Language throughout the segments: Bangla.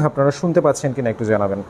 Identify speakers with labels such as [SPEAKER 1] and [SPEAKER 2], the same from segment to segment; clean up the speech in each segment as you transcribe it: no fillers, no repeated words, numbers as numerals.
[SPEAKER 1] আপনারা শুনতে পাচ্ছেন কিনা একটু জানাবেন।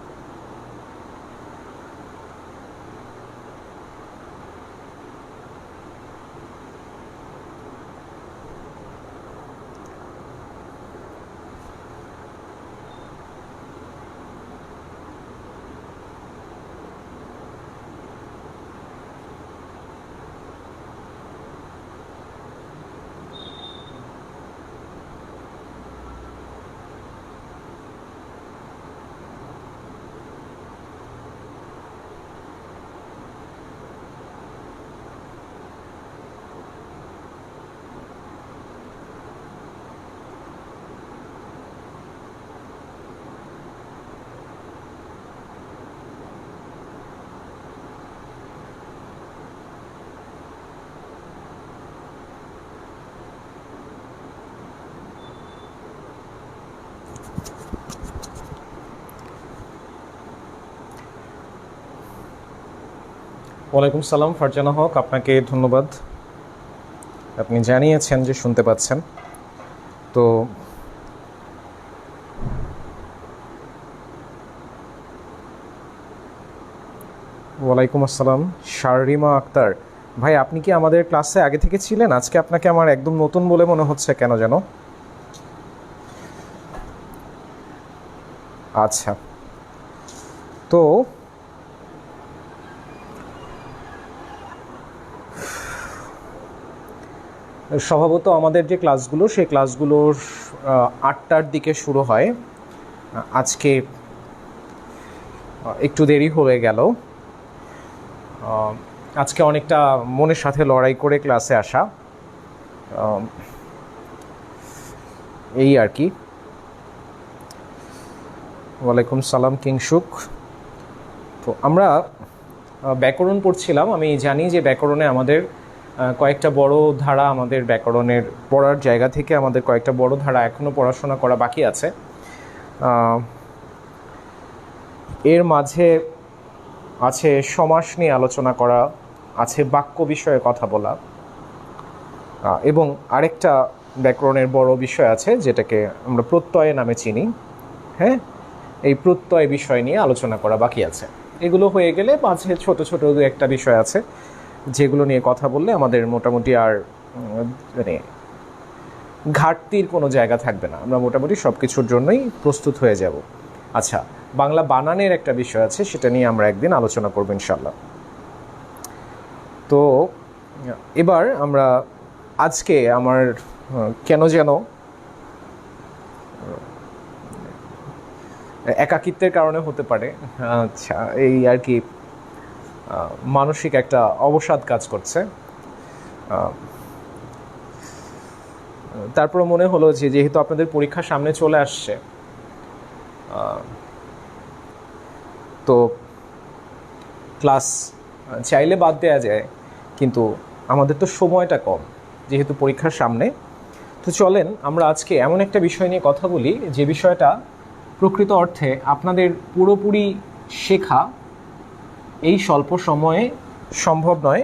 [SPEAKER 1] ওয়ালাইকুম সালাম ফারজানা হক, আপনাকে ধন্যবাদ। আপনি জানিয়েছেন যে শুনতে পাচ্ছেন। তো ওয়ালাইকুম আসসালাম শাররিমা আক্তার। ভাই, আপনি কি আমাদের ক্লাসে আগে থেকে ছিলেন? আজকে আপনাকে আমার একদম নতুন বলে মনে হচ্ছে কেন যেন। আচ্ছা, তো স্বভাবত আমাদের যে ক্লাসগুলো সেই ক্লাসগুলোর 8টার দিকে শুরু হয়। আজকে একটু দেরি হয়ে গেল। আজকে অনেকটা মনের সাথে লড়াই করে ক্লাসে আসা, এই আর কি। ওয়ালাইকুম সালাম কিংসুক। তো আমরা ব্যাকরণ পড়ছিলাম। আমি জানি যে ব্যাকরণে আমাদের কয়েকটা বড় ধারা, আমাদের ব্যাকরণের পড়ার জায়গা থেকে আমাদের কয়েকটা বড় ধারা এখনও পড়াশোনা করা বাকি আছে। এর মাঝে আছে সমাস নিয়ে আলোচনা করা, আছে বাক্য বিষয়ে কথা বলা, এবং আরেকটা ব্যাকরণের বড় বিষয় আছে যেটাকে আমরা প্রত্যয় নামে চিনি। হ্যাঁ, এই প্রত্যয় বিষয় নিয়ে আলোচনা করা বাকি আছে। এগুলো হয়ে গেলে মাঝে ছোট ছোট দু একটা বিষয় আছে যেগুলো নিয়ে কথা বললে আমাদের মোটামুটি আর মানে ঘাটতির কোনো জায়গা থাকবে না। আমরা মোটামুটি সব কিছুর জন্যই প্রস্তুত হয়ে যাব। আচ্ছা, বাংলা বানানের একটা বিষয় আছে, সেটা নিয়ে আমরা একদিন আলোচনা করব ইনশাল্লাহ। তো এবার আমরা আজকে আমার কেন যেন একাকিত্বের কারণে হতে পারে, আচ্ছা এই আর কি, মানসিক একটা অবসাদ কাজ করছে। তারপর মনে হলো যে যেহেতু আপনাদের পরীক্ষা সামনে চলে আসছে, তো ক্লাস চাইলে বাদ দেওয়া যায়, কিন্তু আমাদের তো সময়টা কম যেহেতু পরীক্ষার সামনে। তো চলেন আমরা আজকে এমন একটা বিষয় নিয়ে কথা বলি যে বিষয়টা প্রকৃত অর্থে আপনাদের পুরোপুরি শেখা এই স্বল্প সময়ে সম্ভব নয়।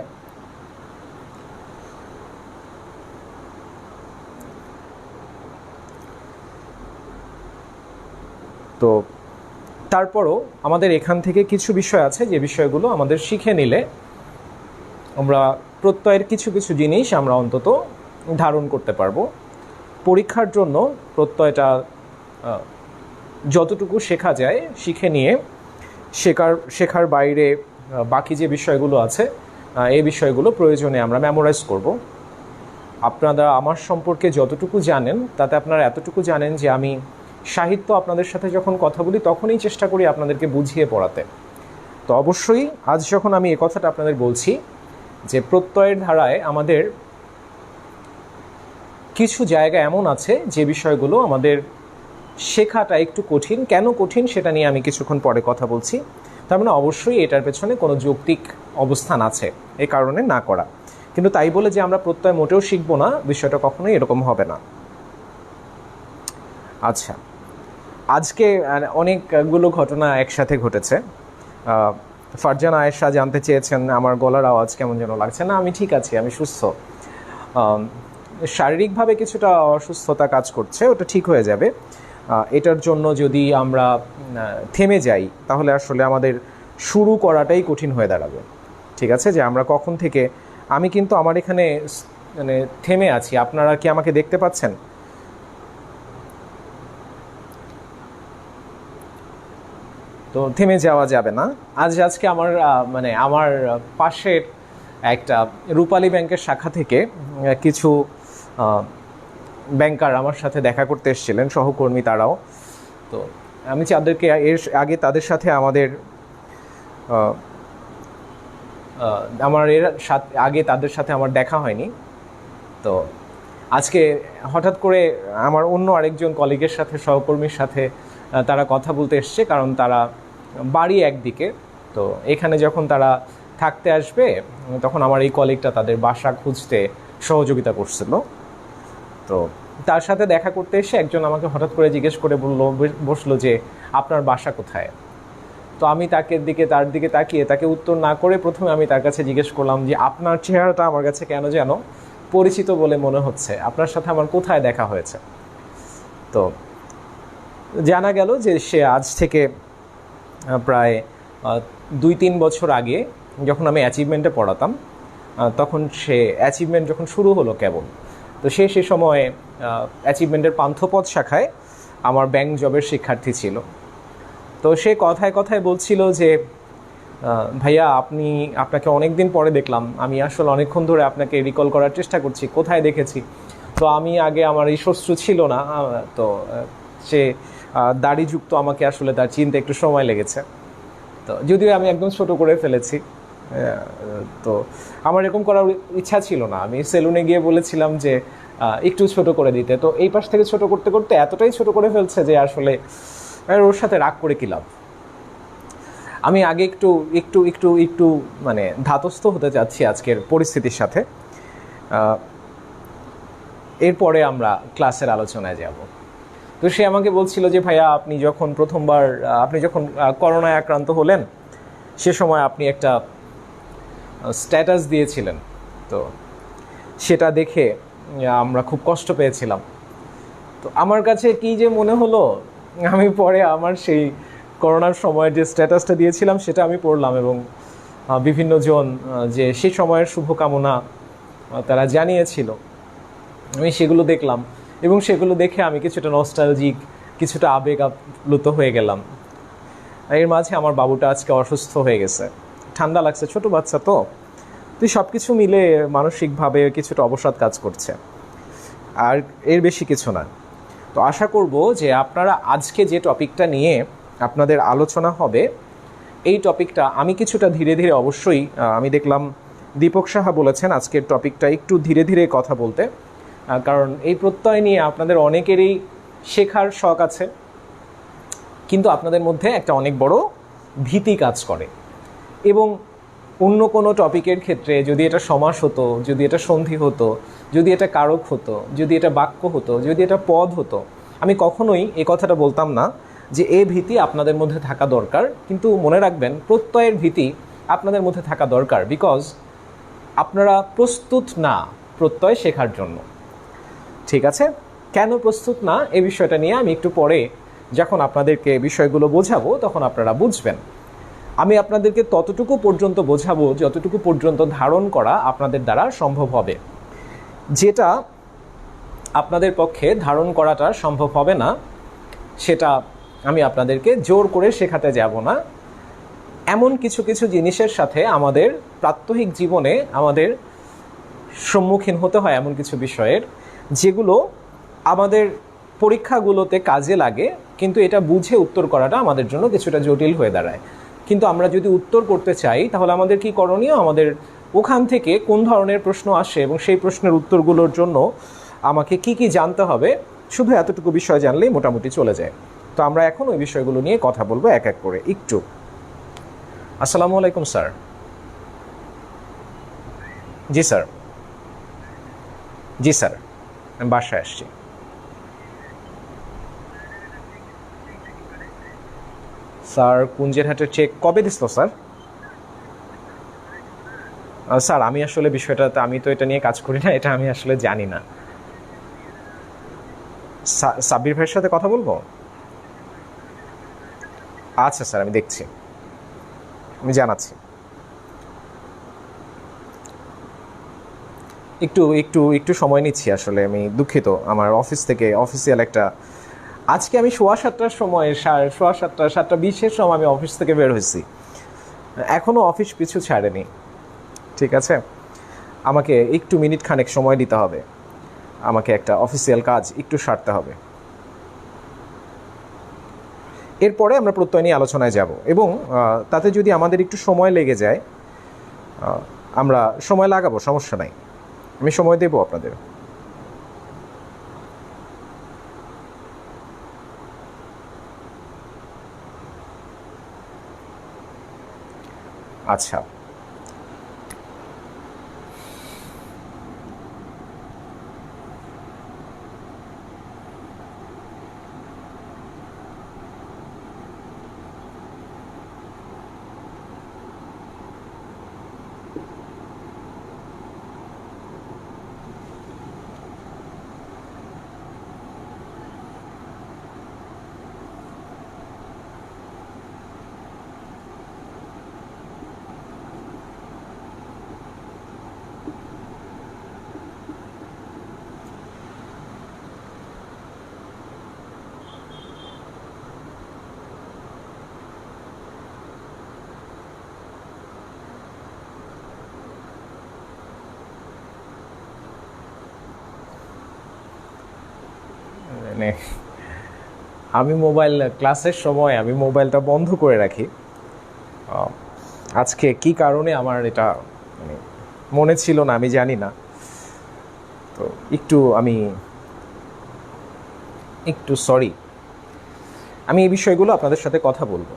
[SPEAKER 1] তো তারপরও আমাদের এখান থেকে কিছু বিষয় আছে যে বিষয়গুলো আমাদের শিখে নিলে আমরা প্রত্যয়ের কিছু কিছু জিনিস আমরা অন্তত ধারণ করতে পারবো। পরীক্ষার জন্য প্রত্যয়টা যতটুকু শেখা যায় শিখে নিয়ে শেখার বাইরে বাকি যে বিষয়গুলো আছে এই বিষয়গুলো প্রয়োজনে আমরা মেমোরাইজ করব। আপনারা আমার সম্পর্কে যতটুকু জানেন তাতে আপনারা এতটুকু জানেন যে আমি সাহিত্য আপনাদের সাথে যখন কথা বলি তখনই চেষ্টা করি আপনাদেরকে বুঝিয়ে পড়াতে। তো অবশ্যই আজ যখন আমি এই কথাটা আপনাদের বলছি যে প্রত্যয়ের ধারায় আমাদের কিছু জায়গা এমন আছে যে বিষয়গুলো আমাদের শেখাটা একটু কঠিন। কেন কঠিন সেটা নিয়ে আমি কিছুক্ষণ পরে কথা বলছি। তার মানে অবশ্যই এটার পেছনে কোনো যৌক্তিক অবস্থান আছে, এ কারণে না করা। কিন্তু তাই বলে যে আমরা প্রত্যয় মোটেও শিখবো না, বিষয়টা কখনোই এরকম হবে না। আচ্ছা, আজকে অনেকগুলো ঘটনা একসাথে ঘটেছে। ফারজানা আয়েশা জানতে চেয়েছেন আমার গলার আওয়াজ কেমন যেন লাগছে। না, আমি ঠিক আছি, আমি সুস্থ। শারীরিকভাবে কিছুটা অসুস্থতা কাজ করছে, ওটা ঠিক হয়ে যাবে। এটার জন্য যদি আমরা থেমে যাই তাহলে আসলে আমাদের শুরু করাটাই কঠিন হয়ে দাঁড়াবে। ঠিক আছে, যে আমরা কখন থেকে, আমি কিন্তু আমার এখানে মানে থেমে আছি, আপনারা কি আমাকে দেখতে পাচ্ছেন? তো থেমে যাওয়া যাবে না। আজকে আমার মানে আমার পাশের একটা রূপালী ব্যাংকের শাখা থেকে কিছু ব্যাংকার আমার সাথে দেখা করতে এসেছিলেন, সহকর্মী তারাও। তো আমি তাদেরকে এর আগে তাদের সাথে তাদের সাথে আমার দেখা হয়নি। তো আজকে হঠাৎ করে আমার অন্য আরেকজন কলিগের সাথে, সহকর্মীর সাথে তারা কথা বলতে এসছে, কারণ তারা বাড়ি একদিকে। তো এখানে যখন তারা থাকতে আসবে তখন আমার এই কলিগটা তাদের বাসা খুঁজতে সহযোগিতা করছিল। তো তার সাথে দেখা করতে এসে একজন আমাকে হঠাৎ করে জিজ্ঞেস করে বসলো যে আপনার বাসা কোথায়। তো আমি তার দিকে তাকিয়ে তাকে উত্তর না করে প্রথমে আমি তার কাছে জিজ্ঞেস করলাম যে আপনার চেহারাটা আমার কাছে কেন যেন পরিচিত বলে মনে হচ্ছে, আপনার সাথে আমার কোথায় দেখা হয়েছে। তো জানা গেল যে সে আজ থেকে প্রায় 2-3 বছর আগে যখন আমি অ্যাচিভমেন্টে পড়াতাম, তখন সে অ্যাচিভমেন্ট যখন শুরু হলো কেবল, তো সে সময় অ্যাচিভমেন্টের পান্থপথ শাখায় আমার ব্যাংক জবের শিক্ষার্থী ছিল। তো সে কথায় কথায় বলছিল যে ভাইয়া আপনাকে অনেক দিন পরে দেখলাম, আমি আসলে অনেকক্ষণ ধরে আপনাকে রিকল করার চেষ্টা করছি, কোথায় দেখেছি। তো আমি আগে, আমার এই শ্বশ্রু ছিল না, তো সে দাড়িযুক্ত, আমাকে আসলে তার চিনতে একটু সময় লেগেছে। তো যদিও আমি একদম ছোট করে ফেলেছি, তো আমার এরকম করার ইচ্ছা ছিল না। আমি সেলুনে গিয়ে বলেছিলাম যে একটু ছোট করে দিতে, তো এই পাশ থেকে ছোট করতে করতে এতটাই ছোট করে ফেলছে যে আসলে ওর সাথে রাগ করে কি লাভ। আমি আগে একটু একটু একটু একটু মানে ধাতস্থ হতে চাচ্ছি আজকের পরিস্থিতির সাথে, এরপরে আমরা ক্লাসের আলোচনায় যাব। তো সে আমাকে বলছিল যে ভাইয়া আপনি যখন করোনায় আক্রান্ত হলেন সে সময় আপনি একটা স্ট্যাটাস দিয়েছিলেন, তো সেটা দেখে আমরা খুব কষ্ট পেয়েছিলাম। তো আমার কাছে কি যে মনে হলো, আমি পরে আমার সেই করোনার সময় যে স্ট্যাটাসটা দিয়েছিলাম সেটা আমি পড়লাম, এবং বিভিন্ন জন যে সেই সময়ের শুভকামনা তারা জানিয়েছিল, আমি সেগুলো দেখলাম, এবং সেগুলো দেখে আমি কিছুটা নস্টালজিক, কিছুটা আবেগ আপ্লুত হয়ে গেলাম। এর মাঝে আমার বাবুটা আজকে অসুস্থ হয়ে গেছে, ঠান্ডা লাগছে, ছোট বাচ্চা তো সব কিছু মিলে মানসিকভাবে কিছুটা অবসাদ কাজ করছে, আর এর বেশি কিছু না। তো আশা করব যে আপনারা আজকে যে টপিকটা নিয়ে আপনাদের আলোচনা হবে, এই টপিকটা আমি কিছুটা ধীরে ধীরে, অবশ্যই আমি দেখলাম দীপক সাহা বলেছেন আজকের টপিকটা একটু ধীরে ধীরে কথা বলতে, কারণ এই প্রত্যয় নিয়ে আপনাদের অনেকেরই শেখার শখ আছে, কিন্তু আপনাদের মধ্যে একটা অনেক বড় ভীতি কাজ করে। এবং অন্য কোনো টপিকের ক্ষেত্রে যদি এটা সমাস হতো, যদি এটা সন্ধি হতো, যদি এটা কারক হতো, যদি এটা বাক্য হতো, যদি এটা পদ হতো, আমি কখনোই এই কথাটা বলতাম না যে এই ভীতি আপনাদের মধ্যে থাকা দরকার। কিন্তু মনে রাখবেন, প্রত্যয়ের ভীতি আপনাদের মধ্যে থাকা দরকার, বিকজ আপনারা প্রস্তুত না প্রত্যয় শেখার জন্য। ঠিক আছে, কেন প্রস্তুত না এই বিষয়টা নিয়ে আমি একটু পরে যখন আপনাদেরকে বিষয়গুলো বোঝাবো তখন আপনারা বুঝবেন। আমি আপনাদেরকে ততটুকু পর্যন্ত বোঝাবো যতটুকু পর্যন্ত ধারণ করা আপনাদের দ্বারা সম্ভব হবে। যেটা আপনাদের পক্ষে ধারণ করাটা সম্ভব হবে না, সেটা আমি আপনাদেরকে জোর করে শেখাতে যাব না। এমন কিছু কিছু জিনিসের সাথে আমাদের প্রাত্যহিক জীবনে আমাদের সম্মুখীন হতে হয়, এমন কিছু বিষয়ের যেগুলো আমাদের পরীক্ষাগুলোতে কাজে লাগে, কিন্তু এটা বুঝে উত্তর করাটা আমাদের জন্য কিছুটা জটিল হয়ে দাঁড়ায়। কিন্তু আমরা যদি উত্তর করতে চাই তাহলে আমাদের কি করণীয়, আমাদের ওখান থেকে কোন ধরনের প্রশ্ন আসে এবং সেই প্রশ্নের উত্তরগুলোর জন্য আমাকে কি কি জানতে হবে, শুধু এতটুকু বিষয় জানলেই মোটামুটি চলে যায়। তো আমরা এখন ওই বিষয়গুলো নিয়ে কথা বলবো এক এক করে। একটু আসসালামু আলাইকুম স্যার। জি স্যার, জি স্যার, আমি বাসায় আসছি। স্যার কুঞ্জেরহাটের চেক কবে দিছিল স্যার? স্যার আমি আসলে বিষয়টাতে, আমি তো এটা নিয়ে কাজ করি না, এটা আমি আসলে জানি না। সাব্বির ভাইয়ের সাথে কথা বলবো? আচ্ছা স্যার, আমি দেখছি, আমি জানাচ্ছি। একটু একটু একটু সময় নিচ্ছি, আসলে আমি দুঃখিত। আমার অফিস থেকে অফিসিয়াল একটা, আজকে আমি 7:15টার সময়, 7:15, 7:20-এর সময় আমি অফিস থেকে বের হয়েছি, এখনও অফিস পিছু ছাড়েনি। ঠিক আছে, আমাকে একটু মিনিট খানেক সময় দিতে হবে, আমাকে একটা অফিসিয়াল কাজ একটু সারতে হবে। এরপরে আমরা প্রত্যয় নিয়ে আলোচনায় যাব, এবং তাতে যদি আমাদের একটু সময় লেগে যায়, আমরা সময় লাগাবো, সমস্যা নাই, আমি সময় দেবো আপনাদের। আচ্ছা, মানে আমি ক্লাসের সময় আমি মোবাইলটা বন্ধ করে রাখি। আজকে কি কারণে আমার এটা মানে মনে ছিল না, আমি জানি না। তো একটু সরি, আমি এই বিষয়গুলো আপনাদের সাথে কথা বলবো।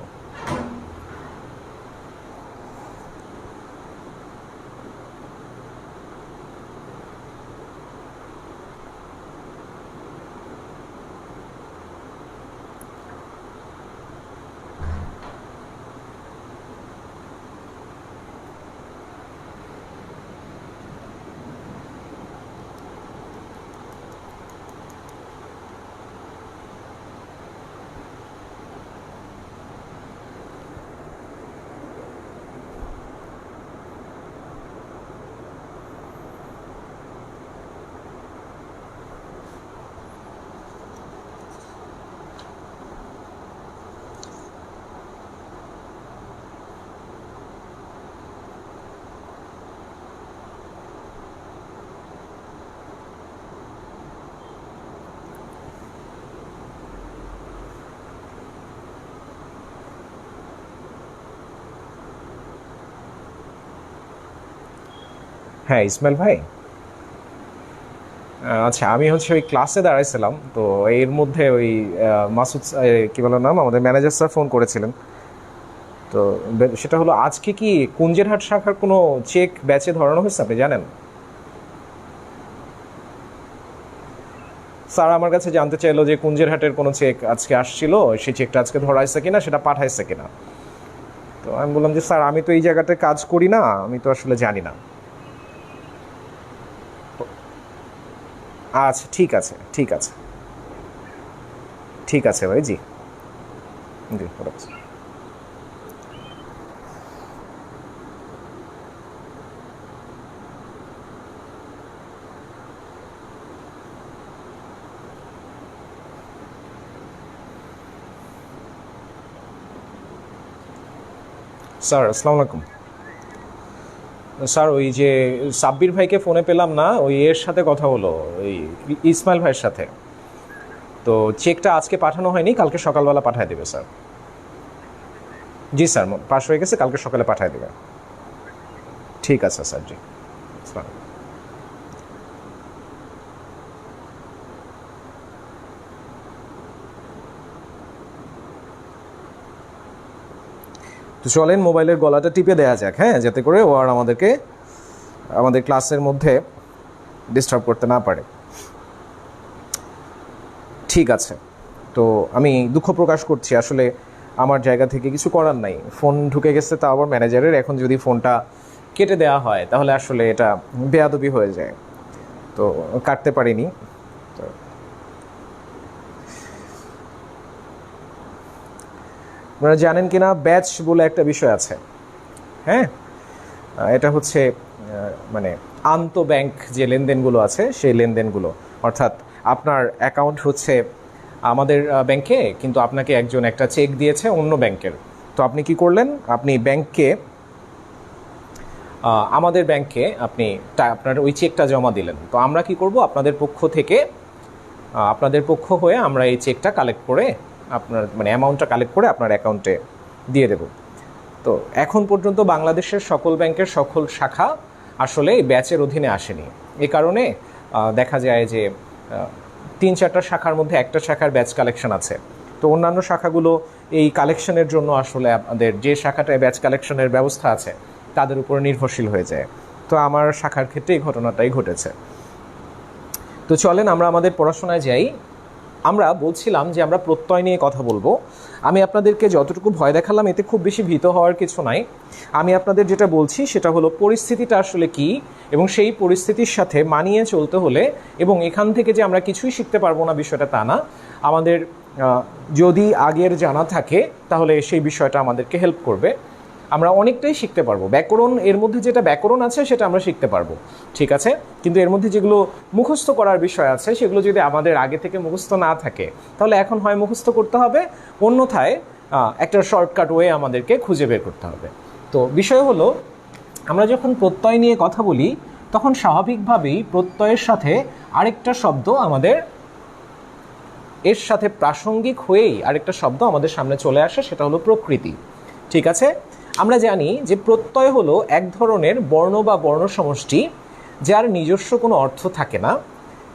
[SPEAKER 1] হ্যাঁ ইসমাইল ভাই, আচ্ছা, আমি হচ্ছে ওই ক্লাসে দাঁড়াইছিলাম, তো এর মধ্যে ওই মাসুদ কি বলার নাম, আমাদের ম্যানেজার স্যার ফোন করেছিলেন। তো সেটা হলো, আজকে কি কুঞ্জেরহাট শাখার কোনো চেক ব্যাচে ধরানো হয়েছে, আপনি জানেন? স্যার আমার কাছে জানতে চাইলো যে কুঞ্জেরহাটের কোনো চেক আজকে আসছিল, সেই চেকটা আজকে ধরাইছে কিনা, সেটা পাঠাইছে কিনা। তো আমি বললাম যে স্যার, আমি তো এই জায়গাতে কাজ করি না, আমি তো আসলে জানি না। আচ্ছা, ঠিক আছে, ঠিক আছে, ঠিক আছে ভাই, জি, জি, রাখছি। স্যার আসসালামু আলাইকুম। স্যার, ওই যে সাব্বির ভাইকে ফোনে পেলাম না, ওই এর সাথে কথা হলো, ওই ইসমাইল ভাইয়ের সাথে। তো চেকটা আজকে পাঠানো হয়নি, কালকে সকালবেলা পাঠিয়ে দেবে স্যার। জি স্যার, পাস হয়ে গেছে, কালকে সকালে পাঠিয়ে দেবে। ঠিক আছে স্যার, জি, আসসালাম। তো চলেন মোবাইলের গলাটা টিপে দেওয়া যাক, হ্যাঁ, যাতে করে ও আর আমাদের ক্লাসের মধ্যে ডিস্টার্ব করতে না পারে। ঠিক আছে, তো আমি দুঃখ প্রকাশ করছি, আসলে আমার জায়গা থেকে কিছু করার নাই, ফোন ঢুকে গেছে, তা আবার ম্যানেজারের। এখন যদি ফোনটা কেটে দেওয়া হয় তাহলে আসলে এটা বেয়াদবি হয়ে যায়, তো কাটতে পারিনি। তো আপনারা জানেন কিনা ব্যাচ বলে একটা বিষয় আছে, হ্যাঁ, এটা হচ্ছে মানে আন্ত ব্যাংক যে লেনদেনগুলো আছে সেই লেনদেনগুলো, অর্থাৎ আপনার অ্যাকাউন্ট হচ্ছে আমাদের ব্যাংকে, কিন্তু আপনাকে একজন একটা চেক দিয়েছে অন্য ব্যাংকের। তো আপনি কি করলেন, আপনি ব্যাংকে আমাদের ব্যাংকে আপনি আপনার ওই চেকটা জমা দিলেন। তো আমরা কি করব, আপনাদের পক্ষ থেকে আপনাদের পক্ষ হয়ে আমরা এই চেকটা কালেক্ট করে আপনার মানে অ্যামাউন্টটা কালেক্ট করে আপনার অ্যাকাউন্টে দিয়ে দেব। তো এখন পর্যন্ত বাংলাদেশের সকল ব্যাংকের সকল শাখা আসলে এই ব্যাচের অধীনে আসেনি। এই কারণে দেখা যায় যে 3-4টা শাখার মধ্যে একটা শাখার ব্যাচ কালেকশন আছে। তো অন্যান্য শাখাগুলো এই কালেকশনের জন্য আসলে আমাদের যে শাখাটায় ব্যাচ কালেকশনের ব্যবস্থা আছে তাদের উপর নির্ভরশীল হয়ে যায়। তো আমার শাখার ক্ষেত্রে এই ঘটনাটাই ঘটেছে। তো চলেন আমরা আমাদের পড়াশোনায় যাই। আমরা বলছিলাম যে আমরা প্রত্যয় নিয়ে কথা বলবো। আমি আপনাদেরকে যতটুকু ভয় দেখালাম এতে খুব বেশি ভীত হওয়ার কিছু নাই। আমি আপনাদের যেটা বলছি সেটা হলো পরিস্থিতিটা আসলে কি, এবং সেই পরিস্থিতির সাথে মানিয়ে চলতে হলে, এবং এখান থেকে যে আমরা কিছুই শিখতে পারবো না বিষয়টা তা না, আমাদের যদি আগের জানা থাকে তাহলে সেই বিষয়টা আমাদেরকে হেল্প করবে, আমরা অনেকটাই শিখতে পারবো। ব্যাকরণ, এর মধ্যে যেটা ব্যাকরণ আছে সেটা আমরা শিখতে পারবো, ঠিক আছে, কিন্তু এর মধ্যে যেগুলো মুখস্থ করার বিষয় আছে সেগুলো যদি আমাদের আগে থেকে মুখস্থ না থাকে তাহলে এখন হয় মুখস্থ করতে হবে, অন্যথায় একটা শর্টকাট ওয়ে আমাদেরকে খুঁজে বের করতে হবে। তো বিষয় হলো, আমরা যখন প্রত্যয় নিয়ে কথা বলি তখন স্বাভাবিকভাবেই প্রত্যয়ের সাথে আরেকটা শব্দ আমাদের এর সাথে প্রাসঙ্গিক হয়েই আরেকটা শব্দ আমাদের সামনে চলে আসে, সেটা হলো প্রকৃতি, ঠিক আছে। আমরা জানি যে প্রত্যয় হলো এক ধরনের বর্ণ বা বর্ণ সমষ্টি যার নিজস্ব কোনো অর্থ থাকে না,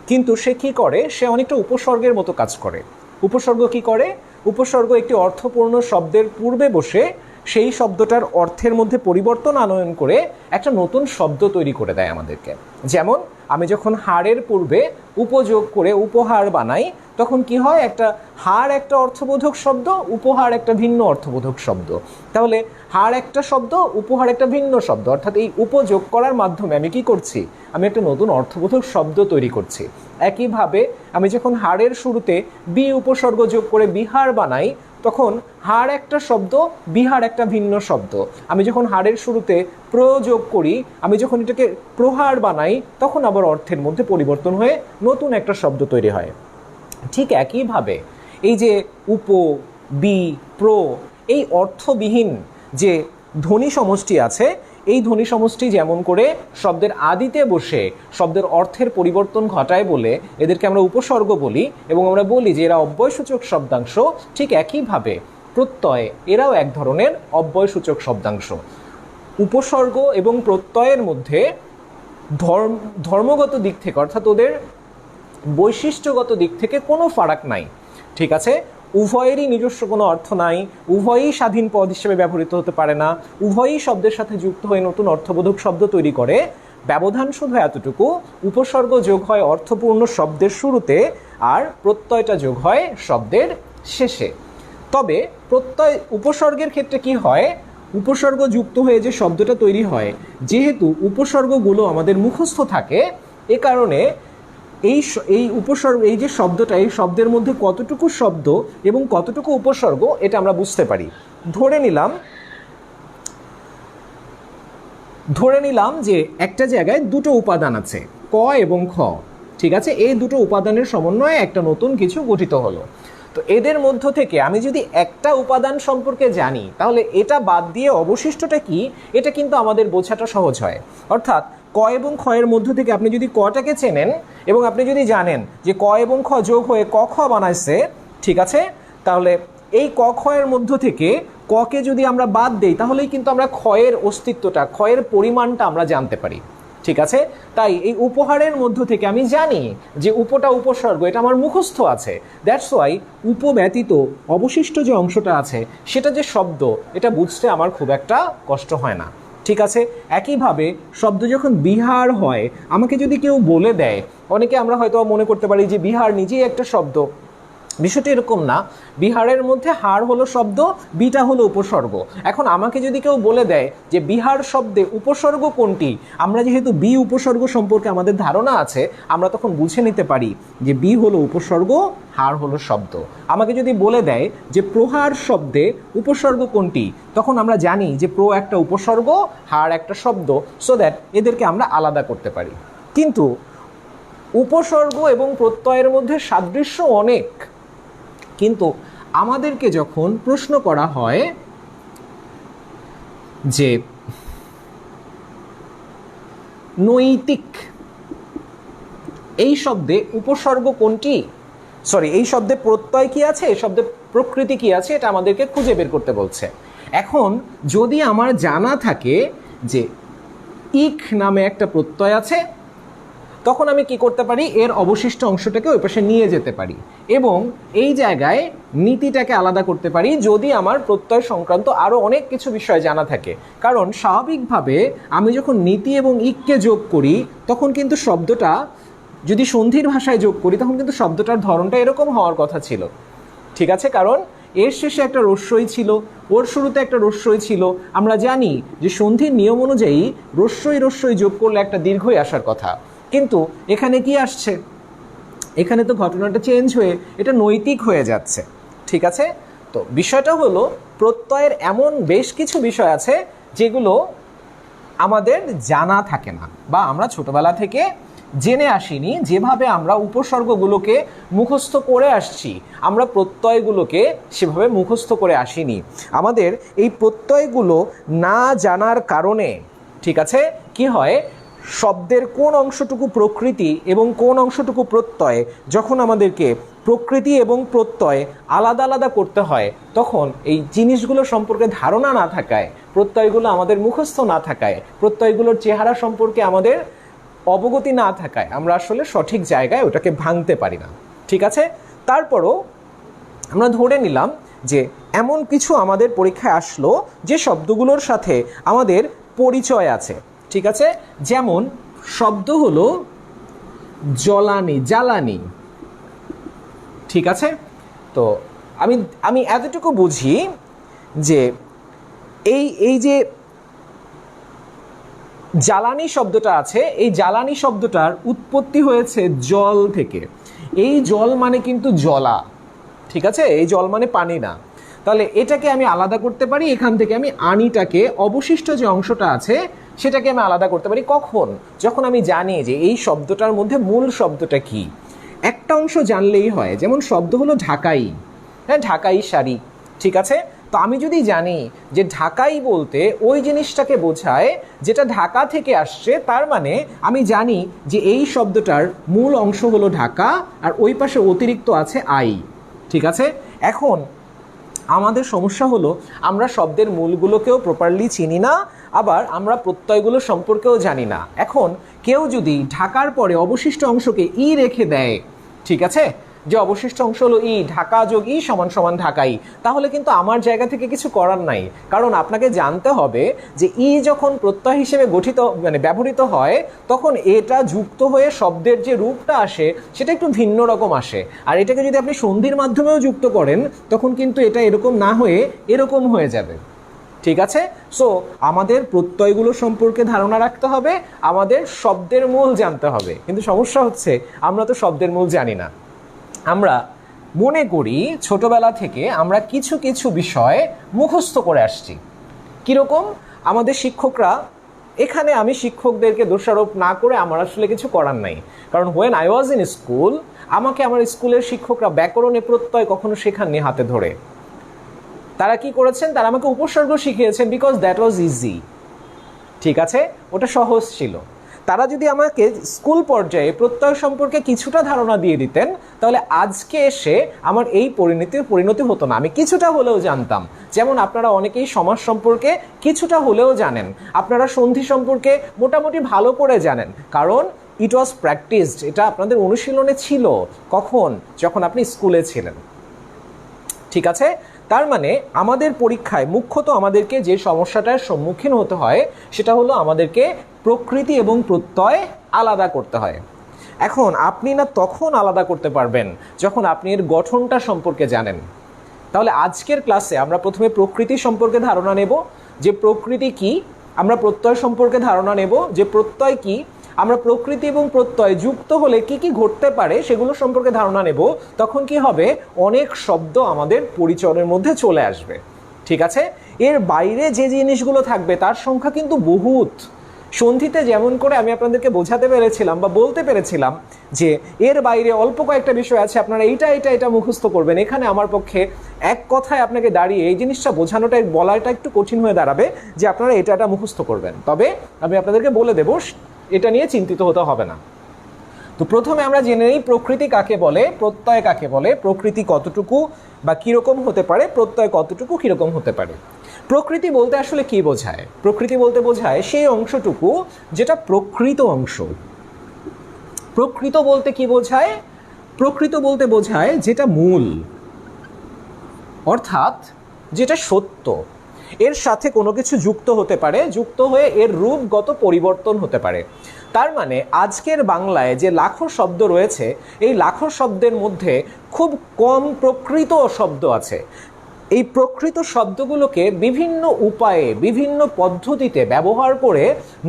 [SPEAKER 1] কিন্তু সে কি করে, সে অনেকটা উপসর্গের মতো কাজ করে। উপসর্গ কি করে, উপসর্গ একটি অর্থপূর্ণ শব্দের পূর্বে বসে সেই শব্দটার অর্থের মধ্যে পরিবর্তন আনয়ন করে একটা নতুন শব্দ তৈরি করে দেয় আমাদেরকে। যেমন আমি যখন হাড়ের পূর্বে উপযোগ করে উপহার বানাই তখন কি হয়, একটা হাড় একটা অর্থবোধক শব্দ, উপহার একটা ভিন্ন অর্থবোধক শব্দ। তাহলে হাড় একটা শব্দ, উপহার একটা ভিন্ন শব্দ, অর্থাৎ এই উপযোগ করার মাধ্যমে আমি কি করছি, আমি একটা নতুন অর্থবোধক শব্দ তৈরি করছি। একইভাবে আমি যখন হাড়ের শুরুতে বি উপসর্গ যোগ করে বিহার বানাই তখন হাড় একটা শব্দ, বিহার একটা ভিন্ন শব্দ। আমি যখন হাড়ের শুরুতে প্রয়োগ করি, আমি যখন এটাকে প্রহার বানাই তখন আবার অর্থের মধ্যে পরিবর্তন হয়ে নতুন একটা শব্দ তৈরি হয়। ঠিক একইভাবে এই যে উপ, বি, প্র, এই অর্থবিহীন যে ধ্বনি সমষ্টি আছে, এই ধ্বনি সমষ্টি যেমন করে শব্দের আদিতে বসে শব্দের অর্থের পরিবর্তন ঘটায় বলে এদেরকে আমরা উপসর্গ বলি, এবং আমরা বলি যে এরা অব্যয়সূচক শব্দাংশ, ঠিক একইভাবে প্রত্যয় এরাও এক ধরনের অব্যয়সূচক শব্দাংশ। উপসর্গ এবং প্রত্যয়ের মধ্যে ধর্মগত দিক থেকে, অর্থাৎ ওদের বৈশিষ্ট্যগত দিক থেকে কোনো ফারাক নাই, ঠিক আছে। উভয়েরই নিজস্ব কোনো অর্থ নাই, উভয়ই স্বাধীন পদ হিসেবে ব্যবহৃত হতে পারে না, উভয়ই শব্দের সাথে যুক্ত হয়ে নতুন অর্থবোধক শব্দ তৈরি করে। ব্যবধান শুধু এতটুকু, উপসর্গ যোগ হয় অর্থপূর্ণ শব্দের শুরুতে আর প্রত্যয়টা যোগ হয় শব্দের শেষে। তবে প্রত্যয় উপসর্গের ক্ষেত্রে কি হয়, উপসর্গ যুক্ত হয়ে যে শব্দটা তৈরি হয়, যেহেতু উপসর্গগুলো আমাদের মুখস্থ থাকে, এ কারণে এই উপসর্গ, এই যে শব্দটা, এই শব্দের মধ্যে কতটুকু শব্দ এবং কতটুকু উপসর্গ এটা আমরা বুঝতে পারি। ধরে নিলাম যে একটা জায়গায় দুটো উপাদান আছে, ক এবং খ, ঠিক আছে। এই দুটো উপাদানের সমন্বয়ে একটা নতুন কিছু গঠিত হলো। তো এদের মধ্য থেকে আমি যদি একটা উপাদান সম্পর্কে জানি তাহলে এটা বাদ দিয়ে অবশিষ্টটা কি, এটা কিন্তু আমাদের বোঝাটা সহজ হয়। অর্থাৎ ক এবং খ এর মধ্য থেকে আপনি যদি কটাকে চেনেন এবং আপনি যদি জানেন যে ক এবং খ যোগ হয়ে ক খ বানাইছে, ঠিক আছে, তাহলে এই ক খ এর মধ্য থেকে ককে যদি আমরা বাদ দেই তাহলেই কিন্তু আমরা ক্ষয়ের অস্তিত্বটা, ক্ষয়ের পরিমাণটা আমরা জানতে পারি, ঠিক আছে। তাই এই উপহারের মধ্য থেকে আমি জানি যে উপটা উপসর্গ, এটা আমার মুখস্থ আছে। দ্যাটস ওয়াই উপ ব্যতীত অবশিষ্ট যে অংশটা আছে সেটা যে শব্দ, এটা বুঝতে আমার খুব একটা কষ্ট হয় না, ঠিক আছে। একইভাবে শব্দ যখন বিহার হয়, আমাকে যদি কেউ বলে দেয়, অনেকে আমরা হয়তো মনে করতে পারি যে বিহার নিজেই একটা শব্দ, বিষয়টি এরকম না, বিহারের মধ্যে হার হলো শব্দ, বিটা হলো উপসর্গ। এখন আমাকে যদি কেউ বলে দেয় যে বিহার শব্দে উপসর্গ কোনটি, আমরা যেহেতু বি উপসর্গ সম্পর্কে আমাদের ধারণা আছে, আমরা তখন বুঝে নিতে পারি যে বি হলো উপসর্গ, হার হলো শব্দ। আমাকে যদি বলে দেয় যে প্রহার শব্দে উপসর্গ কোনটি, তখন আমরা জানি যে প্র একটা উপসর্গ, হার একটা শব্দ, সো দ্যাট এদেরকে আমরা আলাদা করতে পারি। কিন্তু উপসর্গ এবং প্রত্যয়ের মধ্যে সাদৃশ্য অনেক, কিন্তু আমাদেরকে যখন প্রশ্ন করা হয় যে নৈতিক এই শব্দে উপসর্গ কোনটি, এই শব্দে প্রত্যয় কি আছে, এই শব্দে প্রকৃতি কি আছে, এটা আমাদেরকে খুঁজে বের করতে বলছে। এখন যদি আমার জানা থাকে যে ইক নামে একটা প্রত্যয় আছে, তখন আমি কি করতে পারি, এর অবশিষ্ট অংশটাকে ওই পাশে নিয়ে যেতে পারি এবং এই জায়গায় নীতিটাকে আলাদা করতে পারি যদি আমার প্রত্যয় সংক্রান্ত আরও অনেক কিছু বিষয় জানা থাকে। কারণ স্বাভাবিকভাবে আমি যখন নীতি এবং ইককে যোগ করি, তখন কিন্তু শব্দটা, যদি সন্ধির ভাষায় যোগ করি, তখন কিন্তু শব্দটার ধরনটা এরকম হওয়ার কথা ছিল। ঠিক আছে, কারণ এর শেষে একটা রস্যই ছিল, ওর শুরুতে একটা রস্যই ছিল। আমরা জানি যে সন্ধির নিয়ম অনুযায়ী রস্যই যোগ করলে একটা দীর্ঘই আসার কথা, কিন্তু এখানে কি আসছে, এখানে তো ঘটনাটা চেঞ্জ হয়ে এটা নৈতিক হয়ে যাচ্ছে। ঠিক আছে, তো বিষয়টা হলো প্রত্যয়ের এমন বেশ কিছু বিষয় আছে যেগুলো আমাদের জানা থাকে না বা আমরা ছোটবেলা থেকে জেনে আসিনি। যেভাবে আমরা উপসর্গগুলোকে মুখস্থ করে আসছি, আমরা প্রত্যয়গুলোকে সেভাবে মুখস্থ করে আসিনি। আমাদের এই প্রত্যয়গুলো না জানার কারণে, ঠিক আছে, কি হয়, শব্দের কোন অংশটুকু প্রকৃতি এবং কোন অংশটুকু প্রত্যয়, যখন আমাদেরকে প্রকৃতি এবং প্রত্যয় আলাদা আলাদা করতে হয়, তখন এই জিনিসগুলো সম্পর্কে ধারণা না থাকায়, প্রত্যয়গুলো আমাদের মুখস্থ না থাকায়, প্রত্যয়গুলোর চেহারা সম্পর্কে আমাদের অবগতি না থাকায় আমরা আসলে সঠিক জায়গায় ওটাকে ভাঙতে পারি না। ঠিক আছে, তারপরও আমরা ধরে নিলাম যে এমন কিছু আমাদের পরীক্ষায় আসলো যে শব্দগুলোর সাথে আমাদের পরিচয় আছে। ঠিক আছে, যেমন শব্দ হলো জ্বালানি। ঠিক আছে, তো আমি এতটুকু বুঝি যে এই যে জ্বালানি শব্দটা আছে, এই জ্বালানি শব্দটার উৎপত্তি হয়েছে জল থেকে। এই জল মানে কিন্তু জলা, ঠিক আছে, এই জল মানে পানি না। তাহলে এটাকে আমি আলাদা করতে পারি, এখান থেকে আমি আনিটাকে, অবশিষ্ট যে অংশটা আছে সেটাকে আমি আলাদা করতে পারি। কখন? যখন আমি জানি যে এই শব্দটার মধ্যে মূল শব্দটা কি। একটা অংশ জানলেই হয়, যেমন শব্দ হলো ঢাকাই, হ্যাঁ, ঢাকাই শাড়ি। ঠিক আছে, তো আমি যদি জানি যে ঢাকাই বলতে ওই জিনিসটাকে বোঝায় যেটা ঢাকা থেকে আসছে, তার মানে আমি জানি যে এই শব্দটার মূল অংশ হলো ঢাকা আর ওই পাশে অতিরিক্ত আছে আই। ঠিক আছে, এখন আমাদের সমস্যা হলো আমরা শব্দের মূলগুলোকেও প্রপারলি চিনি না, আবার আমরা প্রত্যয়গুলো সম্পর্কেও জানি না। এখন কেউ যদি ঢাকার পরে অবশিষ্ট অংশকে ই রেখে দেয়, ঠিক আছে, যে অবশিষ্ট অংশ হলো ই, ঢাকা যোগ ই সমান সমান ঢাকাই, তাহলে কিন্তু আমার জায়গা থেকে কিছু করার নাই। কারণ আপনাকে জানতে হবে যে ই যখন প্রত্যয় হিসেবে গঠিত ব্যবহৃত হয়, তখন এটা যুক্ত হয়ে শব্দের যে রূপটা আসে সেটা একটু ভিন্ন রকম আসে। আর এটাকে যদি আপনি সন্ধির মাধ্যমেও যুক্ত করেন, তখন কিন্তু এটা এরকম না হয়ে এরকম হয়ে যাবে। ঠিক আছে, সো আমাদের প্রত্যয়গুলো সম্পর্কে ধারণা রাখতে হবে, আমাদের শব্দের মূল জানতে হবে। কিন্তু সমস্যা হচ্ছে আমরা তো শব্দের মূল জানি না। আমরা মনে করি ছোটবেলা থেকে আমরা কিছু কিছু বিষয় মুখস্থ করে আসছি। কীরকম? আমাদের শিক্ষকরা, এখানে আমি শিক্ষকদেরকে দোষারোপ না করে আমার আসলে কিছু করার নাই, কারণ when I was in school, আমাকে আমার স্কুলের শিক্ষকরা ব্যাকরণে প্রত্যয় কখনো শেখাননি হাতে ধরে। তারা কি করেছেন? তারা আমাকে উপসর্গ শিখিয়েছেন, বিকজ দ্যাট ওয়াজ ইজি। ঠিক আছে, ওটা সহজ ছিল। তারা যদি আমাকে স্কুল পর্যায়ে প্রত্যয় সম্পর্কে কিছুটা ধারণা দিয়ে দিতেন, তাহলে আজকে এসে আমার এই পরিণতি হতো না। আমি কিছুটা হলেও জানতাম। যেমন আপনারা অনেকেই সমাজ সম্পর্কে কিছুটা হলেও জানেন, আপনারা সন্ধি সম্পর্কে মোটামুটি ভালো করে জানেন, কারণ ইট ওয়াজ প্র্যাকটিসড। এটা আপনাদের অনুশীলনে ছিল। কখন? যখন আপনি স্কুলে ছিলেন। ঠিক আছে, তার মানে আমাদের পরীক্ষায় মুখ্যত আমাদেরকে যে সমস্যাটার সম্মুখীন হতে হয় সেটা হলো আমাদেরকে প্রকৃতি এবং প্রত্যয় আলাদা করতে হয়। এখন আপনি না তখন আলাদা করতে পারবেন যখন আপনি এর গঠনটা সম্পর্কে জানেন। তাহলে আজকের ক্লাসে আমরা প্রথমে প্রকৃতি সম্পর্কে ধারণা নেব, যে প্রকৃতি কি। আমরা প্রত্যয় সম্পর্কে ধারণা নেব, যে প্রত্যয় কি। আমরা প্রকৃতি এবং প্রত্যয় যুক্ত হলে কি কি ঘটতে পারে সেগুলো সম্পর্কে ধারণা নেব। তখন কি হবে, অনেক শব্দ আমাদের পরিচয়ের মধ্যে চলে আসবে। ঠিক আছে, এর বাইরে যে জিনিসগুলো থাকবে তার সংখ্যা কিন্তু বহুত। সন্ধিতে যেমন করে আমি আপনাদেরকে বোঝাতে পেরেছিলাম বা বলতে পেরেছিলাম যে এর বাইরে অল্প কয়েকটা বিষয় আছে, আপনারা এটা মুখস্থ করবেন, এখানে আমার পক্ষে এক কথায় আপনাকে দাঁড়িয়ে এই জিনিসটা বোঝানোটা বলাটা একটু কঠিন হয়ে দাঁড়াবে যে আপনারা এটা মুখস্থ করবেন। তবে আমি আপনাদেরকে বলে দেব, এটা নিয়ে চিন্তিত হতে হবে না। তো প্রথমে আমরা জেনে নিই প্রকৃতি কাকে বলে, প্রত্যয় কাকে বলে, প্রকৃতি কতটুকু বা কিরকম হতে পারে, প্রত্যয় কতটুকু কিরকম হতে পারে। প্রকৃতি বলতে আসলে কি বোঝায়? প্রকৃতি বলতে বোঝায় সেই অংশটুকু যেটা প্রকৃত অংশ। প্রকৃত বলতে কি বোঝায়? প্রকৃত বলতে বোঝায় যেটা মূল, অর্থাৎ যেটা সত্য। এর সাথে কোনো কিছু যুক্ত হতে পারে, যুক্ত হয়ে এর রূপগত পরিবর্তন হতে পারে। তার মানে আজকের বাংলায় যে লাখো শব্দ রয়েছে, এই লাখো শব্দের মধ্যে খুব কম প্রকৃত শব্দ আছে। এই প্রকৃত শব্দগুলোকে বিভিন্ন উপায়ে বিভিন্ন পদ্ধতিতে ব্যবহার করে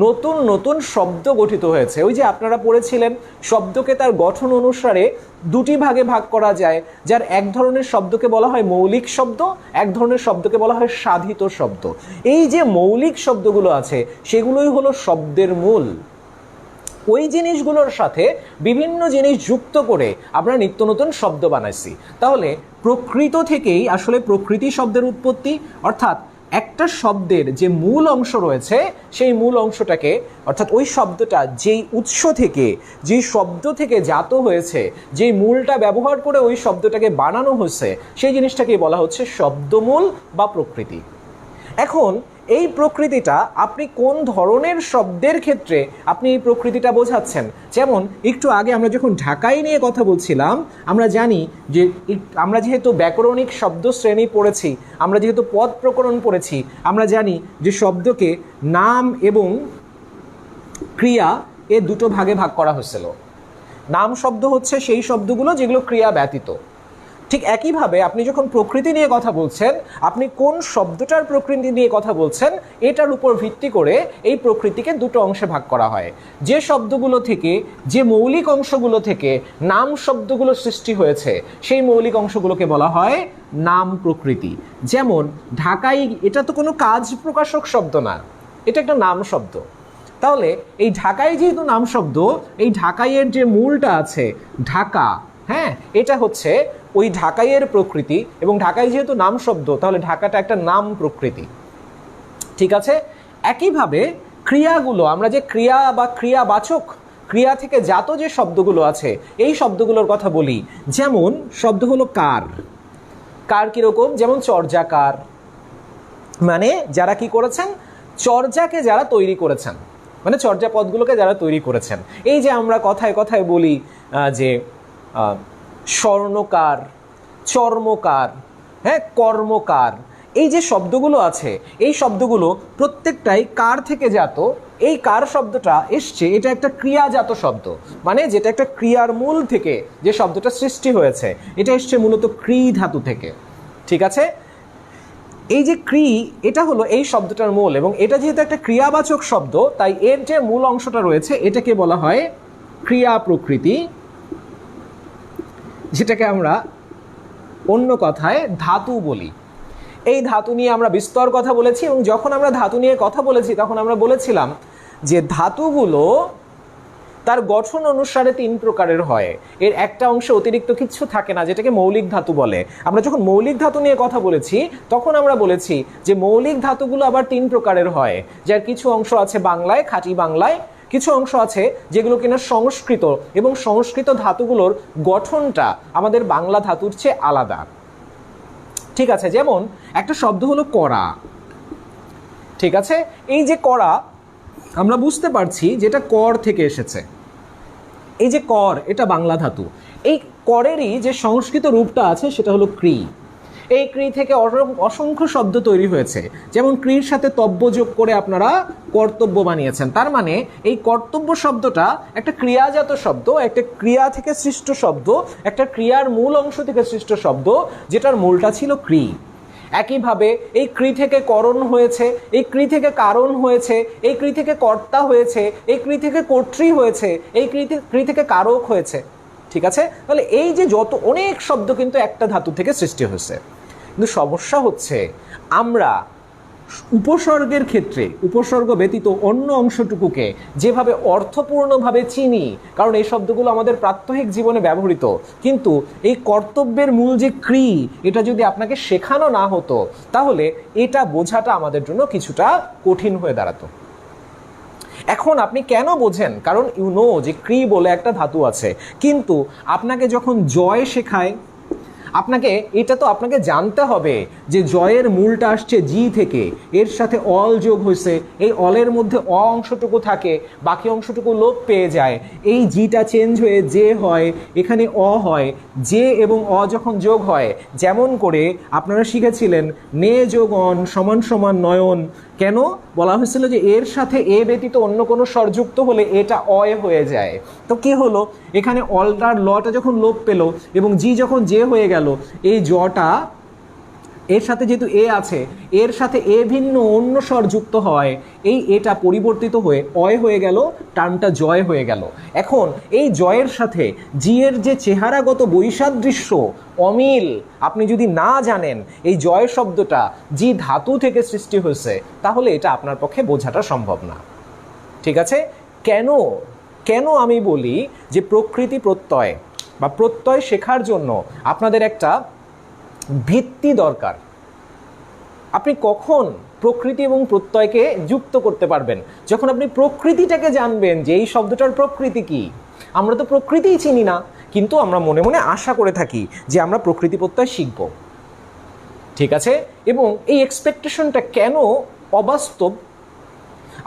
[SPEAKER 1] নতুন নতুন শব্দ গঠিত হয়েছে। ওই যে আপনারা পড়েছিলেন, শব্দকে তার গঠন অনুসারে দুটি ভাগে ভাগ করা যায়, যার এক ধরনের শব্দকে বলা হয় মৌলিক শব্দ, এক ধরনের শব্দকে বলা হয় সাধিত শব্দ। এই যে মৌলিক শব্দগুলো আছে সেগুলোই হলো শব্দের মূল। ওই জিনিসগুলোর সাথে বিভিন্ন জিনিস যুক্ত করে আমরা নিত্য নতুন শব্দ বানাইছি। তাহলে প্রকৃত থেকেই আসলে প্রকৃতি শব্দের উৎপত্তি, অর্থাৎ একটা শব্দের যে মূল অংশ রয়েছে সেই মূল অংশটাকে, অর্থাৎ ওই শব্দটা যেই উৎস থেকে, যেই শব্দ থেকে জাত হয়েছে, যেই মূলটা ব্যবহার করে ওই শব্দটাকে বানানো হয়েছে, সেই জিনিসটাকে বলা হচ্ছে শব্দমূল বা প্রকৃতি। এখন এই প্রকৃতিটা আপনি কোন ধরনের শব্দের ক্ষেত্রে আপনি এই প্রকৃতিটা বোঝাচ্ছেন। যেমন একটু আগে আমরা যখন ঢাকাই নিয়ে কথা বলছিলাম, আমরা জানি যে আমরা যেহেতু ব্যাকরণিক শব্দ শ্রেণী পড়েছি, আমরা যেহেতু পদ প্রকরণ পড়েছি, আমরা জানি যে শব্দকে নাম এবং ক্রিয়া এ দুটো ভাগে ভাগ করা হয়েছিল। নাম শব্দ হচ্ছে সেই শব্দগুলো যেগুলো ক্রিয়া ব্যতীত। ঠিক একইভাবে আপনি যখন প্রকৃতি নিয়ে কথা বলছেন, আপনি কোন শব্দটার প্রকৃতি নিয়ে কথা বলছেন এটার উপর ভিত্তি করে এই প্রকৃতিকে দুটো অংশে ভাগ করা হয়। যে শব্দগুলো থেকে, যে মৌলিক অংশগুলো থেকে নাম শব্দগুলো সৃষ্টি হয়েছে, সেই মৌলিক অংশগুলোকে বলা হয় নাম প্রকৃতি। যেমন ঢাকাই, এটা তো কোনো কাজ প্রকাশক শব্দ না, এটা একটা নাম শব্দ। তাহলে এই ঢাকাই যেহেতু নাম শব্দ, এই ঢাকাইয়ের যে মূলটা আছে ঢাকা, হ্যাঁ, এটা হচ্ছে ওই ঢাকাইয়ের প্রকৃতি। এবং ঢাকাই যেহেতু নাম শব্দ, তাহলে ঢাকাটা একটা নাম প্রকৃতি। ঠিক আছে, একইভাবে ক্রিয়াগুলো, আমরা যে ক্রিয়া বা ক্রিয়াবাচক, ক্রিয়া থেকে জাত যে শব্দগুলো আছে এই শব্দগুলোর কথা বলি। যেমন শব্দ হলো কার। কার কিরকম? যেমন চর্যাকার, মানে যারা কি করেছেন, চর্যাকে যারা তৈরি করেছেন, মানে চর্যাপদগুলোকে যারা তৈরি করেছেন। এই যে আমরা কথায় কথায় বলি যে স্বর্ণকার, চর্মকার, হ্যাঁ, কর্মকার, এই যে শব্দগুলো আছে এই শব্দগুলো প্রত্যেকটাই কার থেকে জাত। এই কার শব্দটা এসছে, এটা একটা ক্রিয়াজাত শব্দ, মানে যেটা একটা ক্রিয়ার মূল থেকে যে শব্দটা সৃষ্টি হয়েছে, এটা এসছে মূলত ক্রি ধাতু থেকে। ঠিক আছে, এই যে ক্রি, এটা হলো এই শব্দটার মূল, এবং এটা যেহেতু একটা ক্রিয়াবাচক শব্দ, তাই এর যে মূল অংশটা রয়েছে এটাকে বলা হয় ক্রিয়া প্রকৃতি, যেটাকে আমরা অন্য কথায় ধাতু বলি। এই ধাতু নিয়ে আমরা বিস্তর কথা বলেছি, এবং যখন আমরা ধাতু নিয়ে কথা বলেছি তখন আমরা বলেছিলাম যে ধাতুগুলো তার গঠন অনুসারে তিন প্রকারের হয়। এর একটা অংশে অতিরিক্ত কিছু থাকে না, যেটাকে মৌলিক ধাতু বলে। আমরা যখন মৌলিক ধাতু নিয়ে কথা বলেছি তখন আমরা বলেছি যে মৌলিক ধাতুগুলো আবার তিন প্রকারের হয়, যার কিছু অংশ আছে বাংলায়, খাঁটি বাংলায়, কিছু অংশ আছে যেগুলো কিনা সংস্কৃত, এবং সংস্কৃত ধাতুগুলোর গঠনটা আমাদের বাংলা ধাতুর চেয়ে আলাদা। ঠিক আছে, যেমন একটা শব্দ হলো করা। ঠিক আছে, এই যে করা আমরা বুঝতে পারছি যেটা কর থেকে এসেছে। এই যে কর, এটা বাংলা ধাতু। এই করেরই যে সংস্কৃত রূপটা আছে সেটা হলো ক্রি। এই ক্রি থেকে অসংখ্য শব্দ তৈরি হয়েছে, যেমন ক্রির সাথে তব্য যোগ করে আপনারা কর্তব্য বানিয়েছেন। তার মানে এই কর্তব্য শব্দটা একটা ক্রিয়াজাত শব্দ, একটা ক্রিয়া থেকে সৃষ্ট শব্দ, একটা ক্রিয়ার মূল অংশ থেকে সৃষ্ট শব্দ, যেটার মূলটা ছিল ক্রি। একইভাবে এই ক্রি থেকে করণ হয়েছে, এই ক্রি থেকে কারণ হয়েছে, এই ক্রি থেকে কর্তা হয়েছে, এই ক্রি থেকে কর্তৃ হয়েছে, এই ক্রি থেকে কারক হয়েছে। ঠিক আছে, তাহলে এই যে যত অনেক শব্দ কিন্তু একটা ধাতু থেকে সৃষ্টি হয়েছে। কিন্তু সমস্যা হচ্ছে আমরা উপসর্গের ক্ষেত্রে উপসর্গ ব্যতীত অন্য অংশটুকুকে যেভাবে অর্থপূর্ণভাবে চিনি, কারণ এই শব্দগুলো আমাদের প্রাত্যহিক জীবনে ব্যবহৃত, কিন্তু এই কর্তব্যের মূল যে ক্রি, এটা যদি আপনাকে শেখানো না হতো তাহলে এটা বোঝাটা আমাদের জন্য কিছুটা কঠিন হয়ে দাঁড়াতো। এখন আপনি কেন বোঝেন? কারণ যে ক্রি বলে একটা ধাতু আছে, কিন্তু আপনাকে যখন জয় শেখায়, আপনাকে জানতে হবে যে জয়ের মূলটা আসছে জি থেকে, এর সাথে অল যোগ হয়েছে, এই অলের মধ্যে অ অংশটুকু থাকে, বাকি অংশটুকু লোপ পেয়ে যায়, এই জিটা চেঞ্জ হয়ে যে হয়, এখানে অ হয়, যে এবং অ যখন যোগ হয়, যেমন করে আপনারা শিখেছিলেন নে যোগ অন সমান সমান নয়ন। কেন বলা হয়েছিল যে এর সাথে এ ব্যতীত অন্য কোনো স্বর যুক্ত হলে এটা অয় হয়ে যায়। তো কি হলো, এখানে অলটার লটা যখন লোপ পেল এবং জি যখন যে হয়ে গেল, এই জটা এর সাথে যেহেতু এ আছে, এর সাথে এ ভিন্ন অন্য স্বর যুক্ত হয়, এই এটা পরিবর্তিত হয়ে অয় হয়ে গেল, টার্মটা জয় হয়ে গেল। এখন এই জয়ের সাথে জি এর যে চেহারাগত বৈসাদৃশ্য, অমিল আপনি যদি না জানেন এই জয় শব্দটা জি ধাতু থেকে সৃষ্টি হয়েছে, তাহলে এটা আপনার পক্ষে বোঝাটা সম্ভব না। ঠিক আছে, কেন আমি বলি যে প্রকৃতি প্রত্যয় বা প্রত্যয় শেখার জন্য আপনাদের একটা ভিত্তি দরকার। আপনি কখন প্রকৃতি এবং প্রত্যয়কে যুক্ত করতে পারবেন? যখন আপনি প্রকৃতিটাকে জানবেন যে এই শব্দটার প্রকৃতি কি। আমরা তো প্রকৃতিই চিনি না, কিন্তু আমরা মনে মনে আশা করে থাকি যে আমরা প্রকৃতি প্রত্যয় শিখব। ঠিক আছে, এবং এই এক্সপেকটেশনটা কেন অবাস্তব?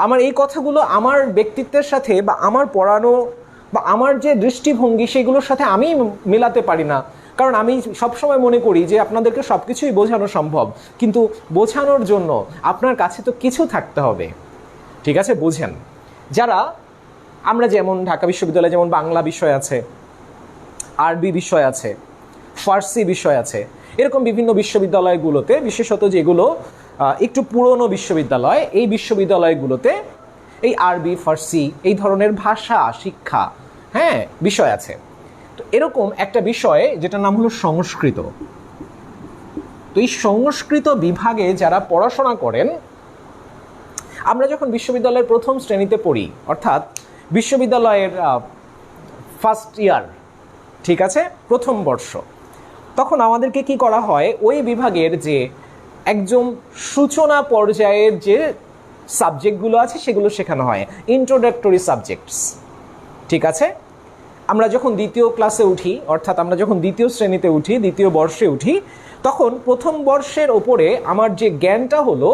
[SPEAKER 1] আমার এই কথাগুলো আমার ব্যক্তিত্বের সাথে বা আমার পড়ানো বা আমার যে দৃষ্টিভঙ্গি সেগুলোর সাথে আমি মেলাতে পারি না, কারণ আমি সবসময় মনে করি যে আপনাদেরকে সব কিছুই বোঝানো সম্ভব, কিন্তু বোঝানোর জন্য আপনার কাছে তো কিছু থাকতে হবে। ঠিক আছে, বোঝেন। যারা আমরা যেমন ঢাকা বিশ্ববিদ্যালয়ে যেমন বাংলা বিষয় আছে, আরবি বিষয় আছে, ফার্সি বিষয় আছে, এরকম বিভিন্ন বিশ্ববিদ্যালয়গুলোতে, বিশেষত যেগুলো একটু পুরনো বিশ্ববিদ্যালয়, এই বিশ্ববিদ্যালয়গুলোতে এই আরবি ফার্সি এই ধরনের ভাষা শিক্ষা বিষয় আছে। তো এরকম একটা বিষয় যেটার নাম হলো সংস্কৃত। তো এই সংস্কৃত বিভাগে যারা পড়াশোনা করেন, আমরা যখন বিশ্ববিদ্যালয়ের প্রথম শ্রেণীতে পড়ি, অর্থাৎ বিশ্ববিদ্যালয়ের ফার্স্ট ইয়ার, ঠিক আছে, প্রথম বর্ষ, তখন আমাদেরকে কি করা হয়, ওই বিভাগের যে একদম সূচনা পর্যায়ের যে সাবজেক্টগুলো আছে সেগুলো শেখানো হয়, ইন্ট্রোডাক্টরি সাবজেক্টস। ঠিক আছে, আমরা যখন দ্বিতীয় ক্লাসে উঠি, অর্থাৎ আমরা যখন দ্বিতীয় শ্রেণীতে উঠি, দ্বিতীয় বর্ষে উঠি, তখন প্রথম বর্ষের ওপরে আমার যে জ্ঞানটা হলো,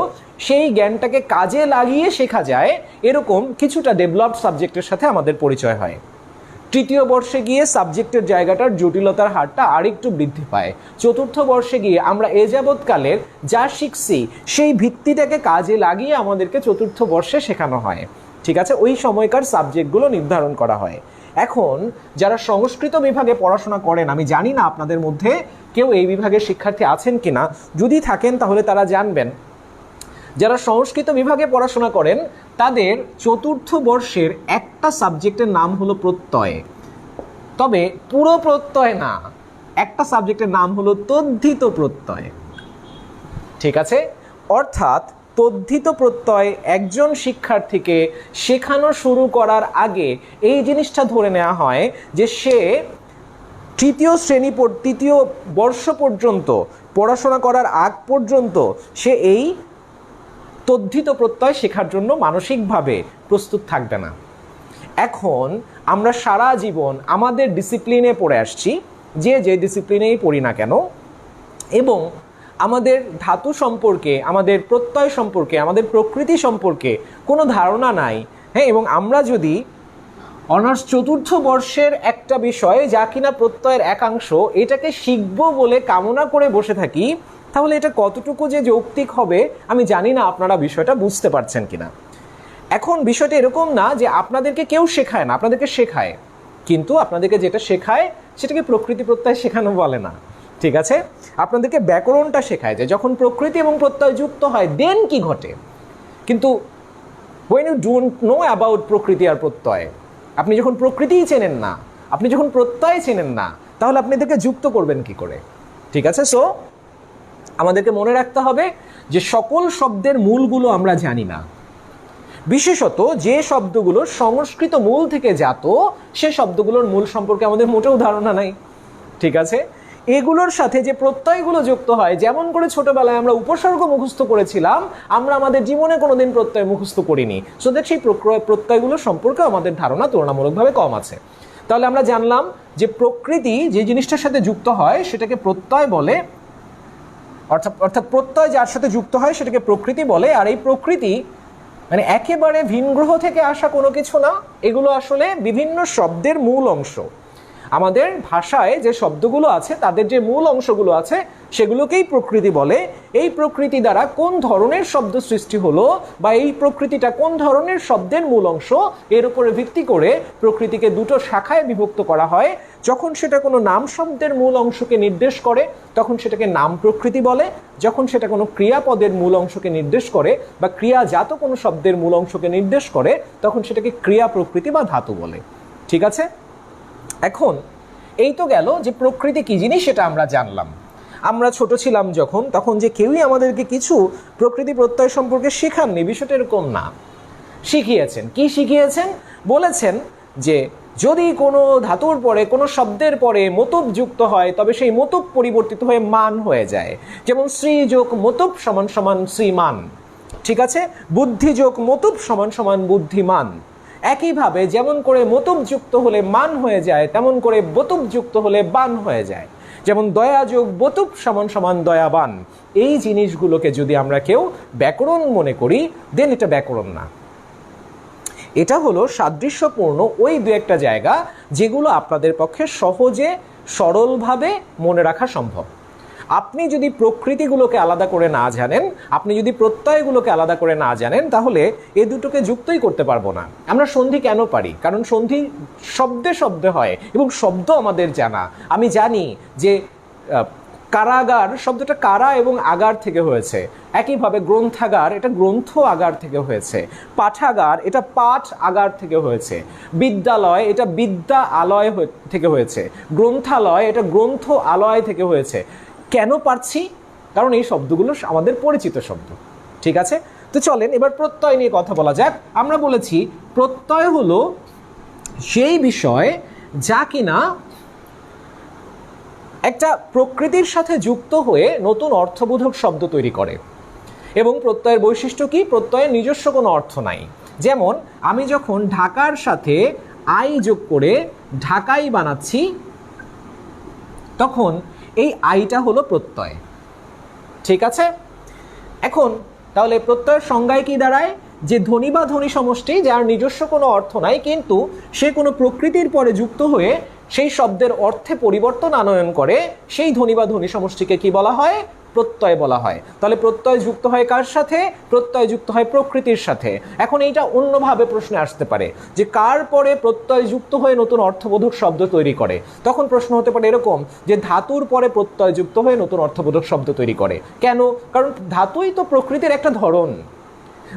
[SPEAKER 1] সেই জ্ঞানটাকে কাজে লাগিয়ে শেখা যায় এরকম কিছুটা ডেভেলপড সাবজেক্টের সাথে আমাদের পরিচয় হয়। তৃতীয় বর্ষে গিয়ে সাবজেক্টের জায়গাটার জটিলতার হারটা আরেকটু বৃদ্ধি পায়। চতুর্থ বর্ষে গিয়ে আমরা এ যাবৎকালের যা শিখছি সেই ভিত্তিটাকে কাজে লাগিয়ে আমাদেরকে চতুর্থ বর্ষে শেখানো হয়। ঠিক আছে, ওই সময়কার সাবজেক্টগুলো নির্ধারণ করা হয়। এখন যারা সংস্কৃত বিভাগে পড়াশোনা করেন, আমি জানি না আপনাদের মধ্যে কেউ এই বিভাগের শিক্ষার্থী আছেন কিনা, যদি থাকেন তাহলে তারা জানবেন, যারা সংস্কৃত বিভাগে পড়াশোনা করেন তাদের চতুর্থ বর্ষের একটা সাবজেক্টের নাম হলো প্রত্যয়। তবে পুরো প্রত্যয় না, একটা সাবজেক্টের নাম হলো তদ্ধিত প্রত্যয়। ঠিক আছে, অর্থাৎ তদ্ধিত প্রত্যয় একজন শিক্ষার্থীকে শেখানো শুরু করার আগে এই জিনিসটা ধরে নেওয়া হয় যে সে তৃতীয় বর্ষ পর্যন্ত পড়াশোনা করার আগ পর্যন্ত সে এই তদ্ধিত প্রত্যয় শেখার জন্য মানসিকভাবে প্রস্তুত থাকবে না। এখন আমরা সারা জীবন আমাদের ডিসিপ্লিনে পড়ে আসছি, যে ডিসিপ্লিনেই পড়ি না কেন, এবং আমাদের ধাতু সম্পর্কে, আমাদের প্রত্যয় সম্পর্কে, আমাদের প্রকৃতি সম্পর্কে কোনো ধারণা নাই। এবং আমরা যদি অনার্স চতুর্থ বর্ষের একটা বিষয় যা কিনা প্রত্যয়ের একাংশ, এটাকে শিখবো বলে কামনা করে বসে থাকি, তাহলে এটা কতটুকু যে যৌক্তিক হবে আমি জানি না আপনারা বিষয়টা বুঝতে পারছেন কিনা। এখন বিষয়টা এরকম না যে আপনাদেরকে কেউ শেখায় না, আপনাদেরকে শেখায়, কিন্তু আপনাদেরকে যেটা শেখায় সেটাকে প্রকৃতি প্রত্যয় শেখানো বলে না, ঠিক আছে? আপনাদেরকে ব্যাকরণটা শেখায় যে যখন প্রকৃতি এবং প্রত্যয় যুক্ত হয় দেন কি ঘটে। কিন্তু when you don't know about প্রকৃতি আর প্রত্যয়, আপনি যখন প্রকৃতিই চেনেন না, আপনি যখন প্রত্যয় চেনেন না, তাহলে আপনি এদেরকে যুক্ত করবেন কি করে, ঠিক আছে? সো আমাদেরকে মনে রাখতে হবে যে সকল শব্দের মূলগুলো আমরা জানি না, বিশেষত যে শব্দগুলো সংস্কৃত মূল থেকে জাত সে শব্দগুলোর মূল সম্পর্কে আমাদের মোটেও ধারণা নাই, ঠিক আছে? এগুলোর সাথে যে প্রত্যয়গুলো যুক্ত হয়, যেমন করে ছোটবেলায় আমরা উপসর্গ মুখস্থ করেছিলাম, আমরা আমাদের জীবনে কোনোদিন প্রত্যয় মুখস্থ করিনি, সো দেখ সেই প্রত্যয়গুলো সম্পর্কে আমাদের ধারণা তুলনামূলকভাবে কম আছে। তাহলে আমরা জানলাম যে প্রকৃতি যে জিনিসটার সাথে যুক্ত হয় সেটাকে প্রত্যয় বলে, অর্থাৎ প্রত্যয় যার সাথে যুক্ত হয় সেটাকে প্রকৃতি বলে। আর এই প্রকৃতি মানে একেবারে ভিন গ্রহ থেকে আসা কোনো কিছু না, এগুলো আসলে বিভিন্ন শব্দের মূল অংশ। আমাদের ভাষায় যে শব্দগুলো আছে তাদের যে মূল অংশগুলো আছে সেগুলোকেই প্রকৃতি বলে। এই প্রকৃতি দ্বারা কোন ধরনের শব্দ সৃষ্টি হলো বা এই প্রকৃতিটা কোন ধরনের শব্দের মূল অংশ, এর উপরে ভিত্তি করে প্রকৃতিকে দুটো শাখায় বিভক্ত করা হয়। যখন সেটা কোনো নাম শব্দের মূল অংশকে নির্দেশ করে তখন সেটাকে নাম প্রকৃতি বলে, যখন সেটা কোনো ক্রিয়াপদের মূল অংশকে নির্দেশ করে বা ক্রিয়াজাত কোনো শব্দের মূল অংশকে নির্দেশ করে তখন সেটাকে ক্রিয়া প্রকৃতি বা ধাতু বলে, ঠিক আছে? এখন এই তো গেল যে প্রকৃতি কি জিনিস সেটা আমরা জানলাম। আমরা ছোট ছিলাম যখন, তখন যে কেউই আমাদেরকে কিছু প্রকৃতি প্রত্যয় সম্পর্কে শেখাননি, বিষয়টা এরকম না। শিখিয়েছেন, কি শিখিয়েছেন? বলেছেন যে যদি কোনো ধাতুর পরে কোনো শব্দের পরে মতব যুক্ত হয় তবে সেই মতব পরিবর্তিত হয়ে মান হয়ে যায়। যেমন শ্রী যোগ মতব সমান সমান শ্রীমান, ঠিক আছে? বুদ্ধি যোগ মতব সমান সমান বুদ্ধিমান। একইভাবে যেমন করে মতব যুক্ত হলে মান হয়ে যায় তেমন করে বতব যুক্ত হলে বান হয়ে যায়। যেমন দয়া যোগ বতব সমান সমান দয়াবান। এই জিনিসগুলোকে যদি আমরা কেউ ব্যাকরণ মনে করি দেন এটা ব্যাকরণ না, এটা হলো সাদৃশ্যপূর্ণ ওই দু একটা জায়গা যেগুলো আপনাদের পক্ষে সহজে সরলভাবে মনে রাখা সম্ভব। আপনি যদি প্রকৃতিগুলোকে আলাদা করে না জানেন, আপনি যদি প্রত্যয়গুলোকে আলাদা করে না জানেন, তাহলে এ দুটোকে যুক্তই করতে পারবো না। আমরা সন্ধি কেন পারি? কারণ সন্ধি শব্দে শব্দে হয় এবং শব্দ আমাদের জানা। আমি জানি যে কারাগার শব্দটা কারা এবং আগার থেকে হয়েছে, একইভাবে গ্রন্থাগার এটা গ্রন্থ আগার থেকে হয়েছে, পাঠাগার এটা পাঠ আগার থেকে হয়েছে, বিদ্যালয় এটা বিদ্যা আলয় থেকে হয়েছে, গ্রন্থালয় এটা গ্রন্থ আলয় থেকে হয়েছে। কেন পারছি? কারণ এই শব্দগুলো আমাদের পরিচিত শব্দ, ঠিক আছে? তো চলেন এবার প্রত্যয় নিয়ে কথা বলা যাক। আমরা বলেছি প্রত্যয় হলো সেই বিষয় যা কিনা একটা প্রকৃতির সাথে যুক্ত হয়ে নতুন অর্থবোধক শব্দ তৈরি করে। এবং প্রত্যয়ের বৈশিষ্ট্য কি? প্রত্যয়ের নিজস্ব কোনো অর্থ নাই। যেমন আমি যখন ঢাকার সাথে আই যোগ করে ঢাকাই বানাচ্ছি তখন এই আইটা হলো প্রত্যয়, ঠিক আছে? এখন তাহলে প্রত্যয়ের সংজ্ঞায় কি দাঁড়ায়? যে ধ্বনি বা ধ্বনি সমষ্টি যার নিজস্ব কোনো অর্থ নাই কিন্তু সে কোনো প্রকৃতির পরে যুক্ত হয়ে সেই শব্দের অর্থে পরিবর্তন আনয়ন করে, সেই ধ্বনি বা ধ্বনি সমষ্টিকে কি বলা হয়? প্রত্যয় বলা হয়। তাহলে প্রত্যয় যুক্ত হয় কার সাথে? প্রত্যয় যুক্ত হয় প্রকৃতির সাথে। এখন এইটা অন্যভাবে প্রশ্নে আসতে পারে যে কার পরে প্রত্যয় যুক্ত হয়ে নতুন অর্থবোধক শব্দ তৈরি করে। তখন প্রশ্ন হতে পারে এরকম যে ধাতুর পরে প্রত্যয় যুক্ত হয়ে নতুন অর্থবোধক শব্দ তৈরি করে কেন? কারণ ধাতুই তো প্রকৃতির একটা ধরন।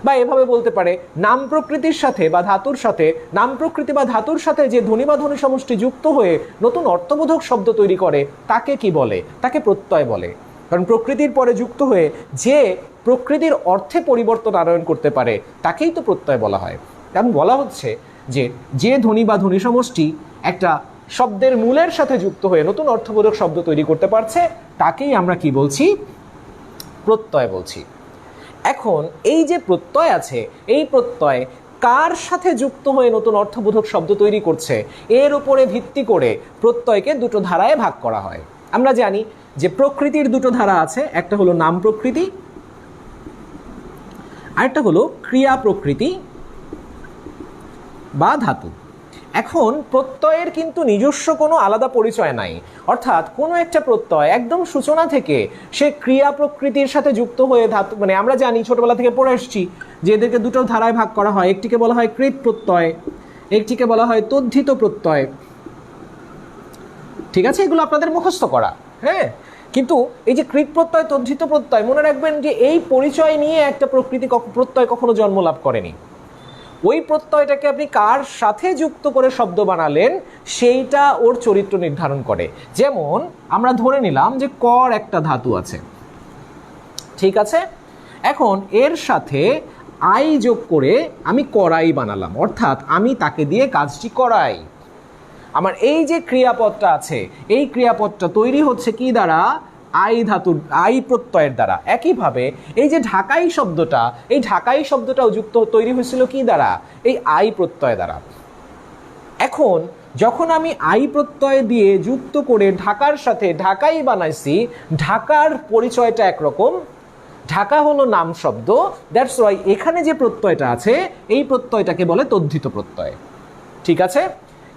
[SPEAKER 1] বা এভাবে বলতে পারে নাম প্রকৃতির সাথে বা ধাতুর সাথে, নাম প্রকৃতি বা ধাতুর সাথে যে ধ্বনি বা ধ্বনি সমষ্টি যুক্ত হয়ে নতুন অর্থবোধক শব্দ তৈরি করে তাকে কি বলে? তাকে প্রত্যয় বলে। কারণ প্রকৃতির পরে যুক্ত হয়ে যে প্রকৃতির অর্থে পরিবর্তন আনয়ন করতে পারে তাকেই তো প্রত্যয় বলা হয়। কারণ বলা হচ্ছে যে যে ধ্বনি বা ধ্বনি সমষ্টি একটা শব্দের মূলের সাথে যুক্ত হয়ে নতুন অর্থবোধক শব্দ তৈরি করতে পারছে তাকেই আমরা কি বলছি? প্রত্যয় বলছি। এখন এই যে প্রত্যয় আছে, এই প্রত্যয় কার সাথে যুক্ত হয়ে নতুন অর্থবোধক শব্দ তৈরি করছে এর উপরে ভিত্তি করে প্রত্যয়কে দুটো ধারায় ভাগ করা হয়। আমরা জানি যে প্রকৃতির দুটো ধারা আছে, একটা হলো নাম প্রকৃতি আরেকটা হলো ক্রিয়া প্রকৃতি বা ধাতু। এখন প্রত্যয়ের কিন্তু নিজস্ব কোনো আলাদা পরিচয় নাই, অর্থাৎ কোনো একটা প্রত্যয় একদম সূচনা থেকে সে ক্রিয়া প্রকৃতির সাথে যুক্ত হয়ে ধাতু, মানে আমরা জানি ছোটবেলা থেকে পড়ে এসেছি যে এদেরকে দুটো ধারায় ভাগ করা হয়, একটিকে বলা হয় কৃৎ প্রত্যয়, একটিকে বলা হয় তদ্ধিত প্রত্যয়। ঠিক আছে, এগুলো আপনাদের মুখস্থ করা। হ্যাঁ, কিন্তু এই যে কৃৎ প্রত্যয় তদ্ধিত প্রত্যয়, মনে রাখবেন যে এই পরিচয় নিয়ে একটা প্রত্যয় কখনো জন্ম লাভ করেনি। ওই প্রত্যয়টাকে আপনি কার সাথে যুক্ত করে শব্দ বানালেন সেইটা ওর চরিত্র নির্ধারণ করে। যেমন আমরা ধরে নিলাম যে কর একটা ধাতু আছে, ঠিক আছে, এখন এর সাথে আই যোগ করে আমি করাই বানালাম, অর্থাৎ আমি তাকে দিয়ে কাজটি করাই। আমার এই যে ক্রিয়াপদটা আছে, এই ক্রিয়াপদটা তৈরি হচ্ছে কি দ্বারা? আই ধাতুর, আই প্রত্যয়ের দ্বারা। একইভাবে এই যে ঢাকাই শব্দটা, এই ঢাকাই শব্দটাও তৈরি হয়েছিল কি দ্বারা? এই আই প্রত্যয় দ্বারা। এখন যখন আমি আই প্রত্যয় দিয়ে যুক্ত করে ঢাকার সাথে ঢাকাই বানাইছি, ঢাকার পরিচয়টা একরকম, ঢাকা হলো নাম শব্দ, দ্যাটস ওয়াই এখানে যে প্রত্যয়টা আছে এই প্রত্যয়টাকে বলে তদ্ধিত প্রত্যয়। ঠিক আছে,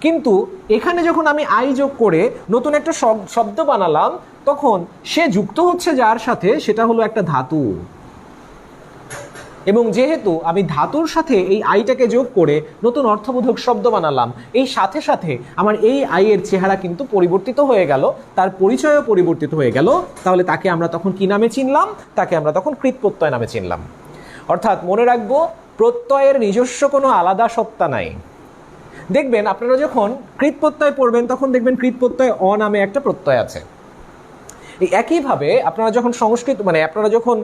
[SPEAKER 1] কিন্তু এখানে যখন আমি আই যোগ করে নতুন একটা শব্দ বানালাম, তখন সে যুক্ত হচ্ছে যার সাথে, সেটা হলো একটা ধাতু। এবং যেহেতু আমি ধাতুর সাথে এই আইটাকে যোগ করে নতুন অর্থবোধক শব্দ বানালাম, এই সাথে সাথে আমার এই আইয়ের চেহারা কিন্তু পরিবর্তিত হয়ে গেল, তার পরিচয়ও পরিবর্তিত হয়ে গেল। তাহলে তাকে আমরা তখন কি নামে চিনলাম? তাকে আমরা তখন কৃৎ প্রত্যয় নামে চিনলাম। অর্থাৎ মনে রাখবো, প্রত্যয়ের নিজস্ব কোনো আলাদা সত্তা নাই। দেখবেন আপনারা যখন কৃৎ প্রত্যয় পড়বেন তখন দেখবেন কৃৎ প্রত্যয় অ নামে একটা প্রত্যয় আছে। এই একইভাবে আপনারা যখন সংস্কৃত, মানে আপনারা যখন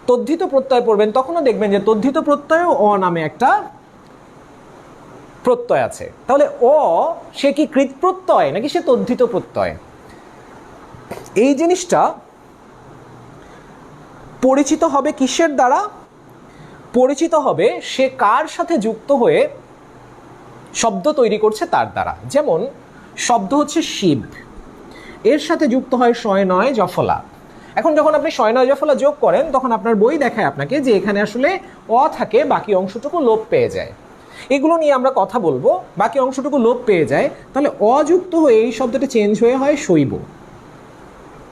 [SPEAKER 1] তদ্ধিত প্রত্যয় পড়বেন তখনও দেখবেন যে তদ্ধিত প্রত্যয়ও অ নামে একটা প্রত্যয় আছে। তাহলে অ সে কি কৃৎ প্রত্যয় নাকি সে তদ্ধিত প্রত্যয়? এই জিনিসটা পরিচিত হবে কিসের দ্বারা? পরিচিত হবে সে কার সাথে যুক্ত হয়ে শব্দ তৈরি করছে তার দ্বারা। যেমন শব্দ হচ্ছে শিব, এর সাথে যুক্ত হয় শয় নয় জফলা। এখন যখন আপনি শয় নয় জফলা যোগ করেন তখন আপনার বই দেখায় আপনাকে যে এখানে আসলে অ থাকে, বাকি অংশটুকু লোপ পেয়ে যায়। এগুলো নিয়ে আমরা কথা বলবো, বাকি অংশটুকু লোপ পেয়ে যায়, তাহলে অযুক্ত হয়ে এই শব্দটা চেঞ্জ হয়ে হয় শৈব।